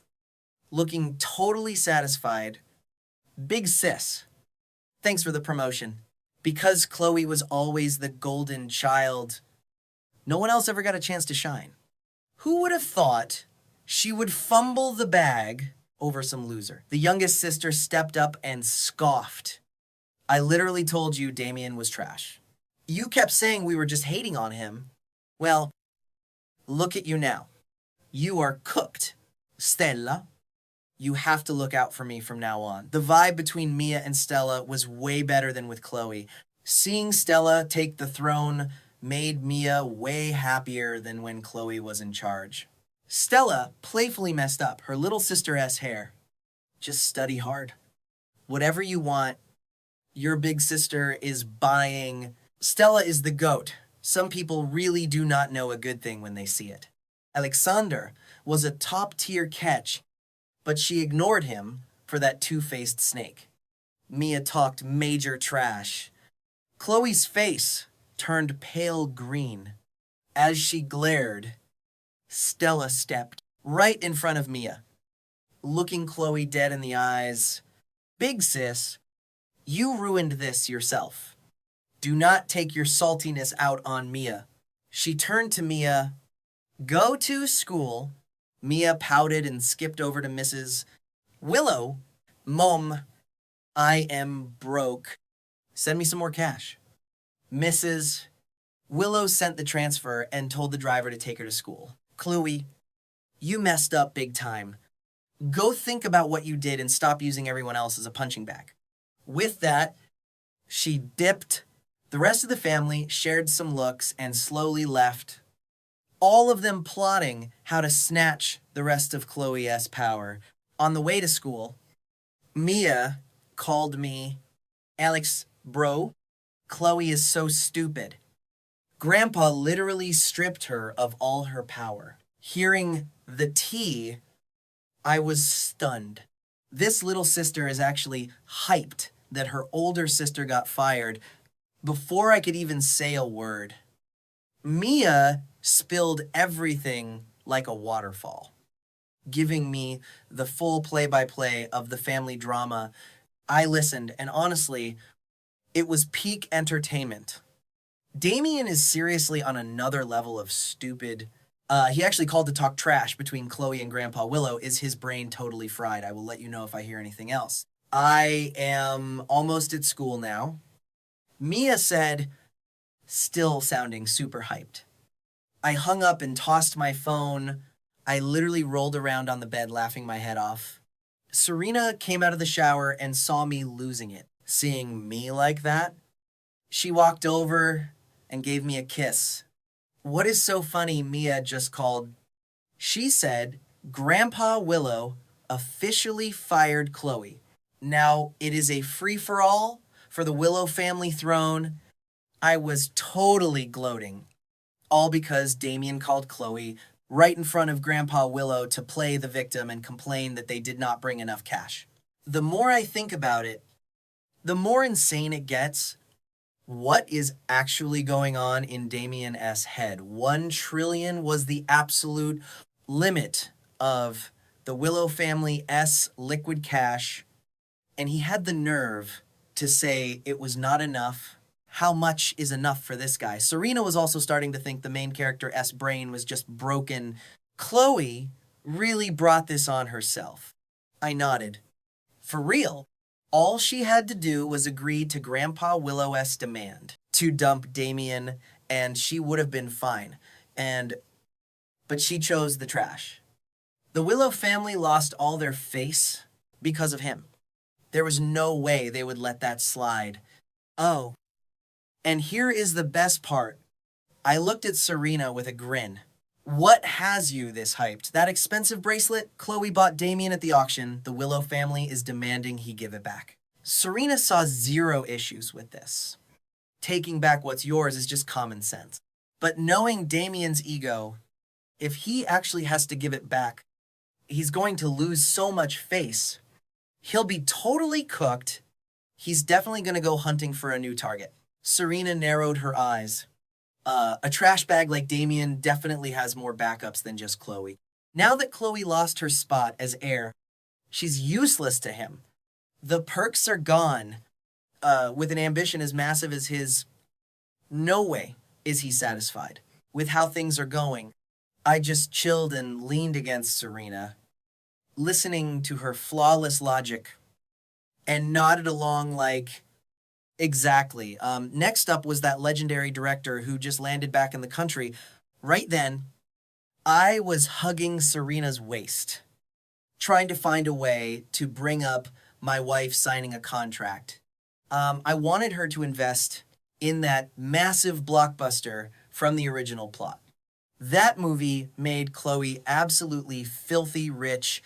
looking totally satisfied. Big sis, thanks for the promotion. Because Chloe was always the golden child, no one else ever got a chance to shine. Who would have thought she would fumble the bag over some loser? The youngest sister stepped up and scoffed. I literally told you Damian was trash. You kept saying we were just hating on him. Well, look at you now. You are cooked. Stella, you have to look out for me from now on. The vibe between Mia and Stella was way better than with Chloe. Seeing Stella take the throne made Mia way happier than when Chloe was in charge. Stella playfully messed up her little sister-esque hair. Just study hard. Whatever you want, your big sister is buying. Stella is the GOAT. Some people really do not know a good thing when they see it. Alexander was a top-tier catch, but she ignored him for that two-faced snake. Mia talked major trash. Chloe's face turned pale green. As she glared, Stella stepped right in front of Mia, looking Chloe dead in the eyes. Big sis, you ruined this yourself. Do not take your saltiness out on Mia. She turned to Mia. Go to school. Mia pouted and skipped over to Mrs. Willow. Mom, I am broke. Send me some more cash. Mrs. Willow sent the transfer and told the driver to take her to school. Chloe, you messed up big time. Go think about what you did and stop using everyone else as a punching bag. With that, she dipped. The rest of the family shared some looks and slowly left, all of them plotting how to snatch the rest of Chloe's power. On the way to school, Mia called me, Alex, bro, Chloe is so stupid. Grandpa literally stripped her of all her power. Hearing the tea, I was stunned. This little sister is actually hyped that her older sister got fired before I could even say a word. Mia spilled everything like a waterfall, giving me the full play by play of the family drama. I listened, and honestly, it was peak entertainment. Damian is seriously on another level of stupid. He actually called to talk trash between Chloe and Grandpa Willow. Is his brain totally fried? I will let you know if I hear anything else. I am almost at school now. Mia said, still sounding super hyped. I hung up and tossed my phone. I literally rolled around on the bed laughing my head off. Serena came out of the shower and saw me losing it. Seeing me like that, she walked over and gave me a kiss. What is so funny, Mia just called. She said, Grandpa Willow officially fired Chloe. Now it is a free for all for the Willow family throne. I was totally gloating, all because Damian called Chloe right in front of Grandpa Willow to play the victim and complain that they did not bring enough cash. The more I think about it, the more insane it gets. What is actually going on in Damian S. head? 1 trillion was the absolute limit of the Willow family S liquid cash, and he had the nerve to say it was not enough. How much is enough for this guy? Serena was also starting to think the main character S brain was just broken. Chloe really brought this on herself. I nodded. For real. All she had to do was agree to Grandpa Willow's demand to dump Damian, and she would have been fine. But she chose the trash. The Willow family lost all their face because of him. There was no way they would let that slide. Oh, and here is the best part. I looked at Serena with a grin. What has you this hyped? That expensive bracelet Chloe bought Damian at the auction. The Willow family is demanding he give it back. Serena saw zero issues with this. Taking back what's yours is just common sense. But knowing Damian's ego, if he actually has to give it back, he's going to lose so much face. He'll be totally cooked. He's definitely going to go hunting for a new target. Serena narrowed her eyes. A trash bag like Damian definitely has more backups than just Chloe. Now that Chloe lost her spot as heir, she's useless to him. The perks are gone. With an ambition as massive as his, no way is he satisfied. With how things are going, I just chilled and leaned against Serena, listening to her flawless logic, and nodded along like, exactly. Next up was that legendary director who just landed back in the country. Right then, I was hugging Serena's waist, trying to find a way to bring up my wife signing a contract. I wanted her to invest in that massive blockbuster from the original plot. That movie made Chloe absolutely filthy rich.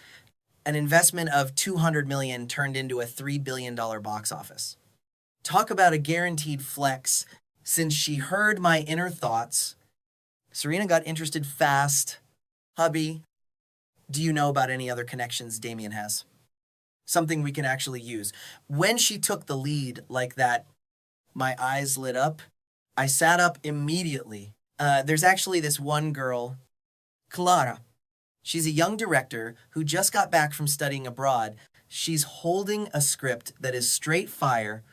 An investment of $200 million turned into a $3 billion box office. Talk about a guaranteed flex. Since she heard my inner thoughts, Serena got interested fast. Hubby, do you know about any other connections Damian has? Something we can actually use. When she took the lead like that, my eyes lit up. I sat up immediately. There's actually this one girl, Clara. She's a young director who just got back from studying abroad. She's holding a script that is straight fire.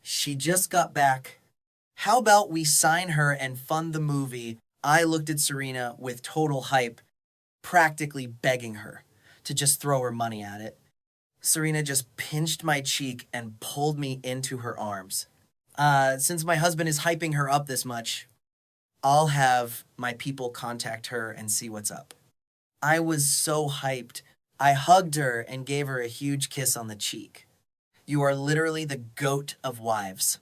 She just got back. How about we sign her and fund the movie? I looked at Serena with total hype, practically begging her to just throw her money at it. Serena just pinched my cheek and pulled me into her arms. Since my husband is hyping her up this much, I'll have my people contact her and see what's up. I was so hyped. I hugged her and gave her a huge kiss on the cheek. You are literally the goat of wives.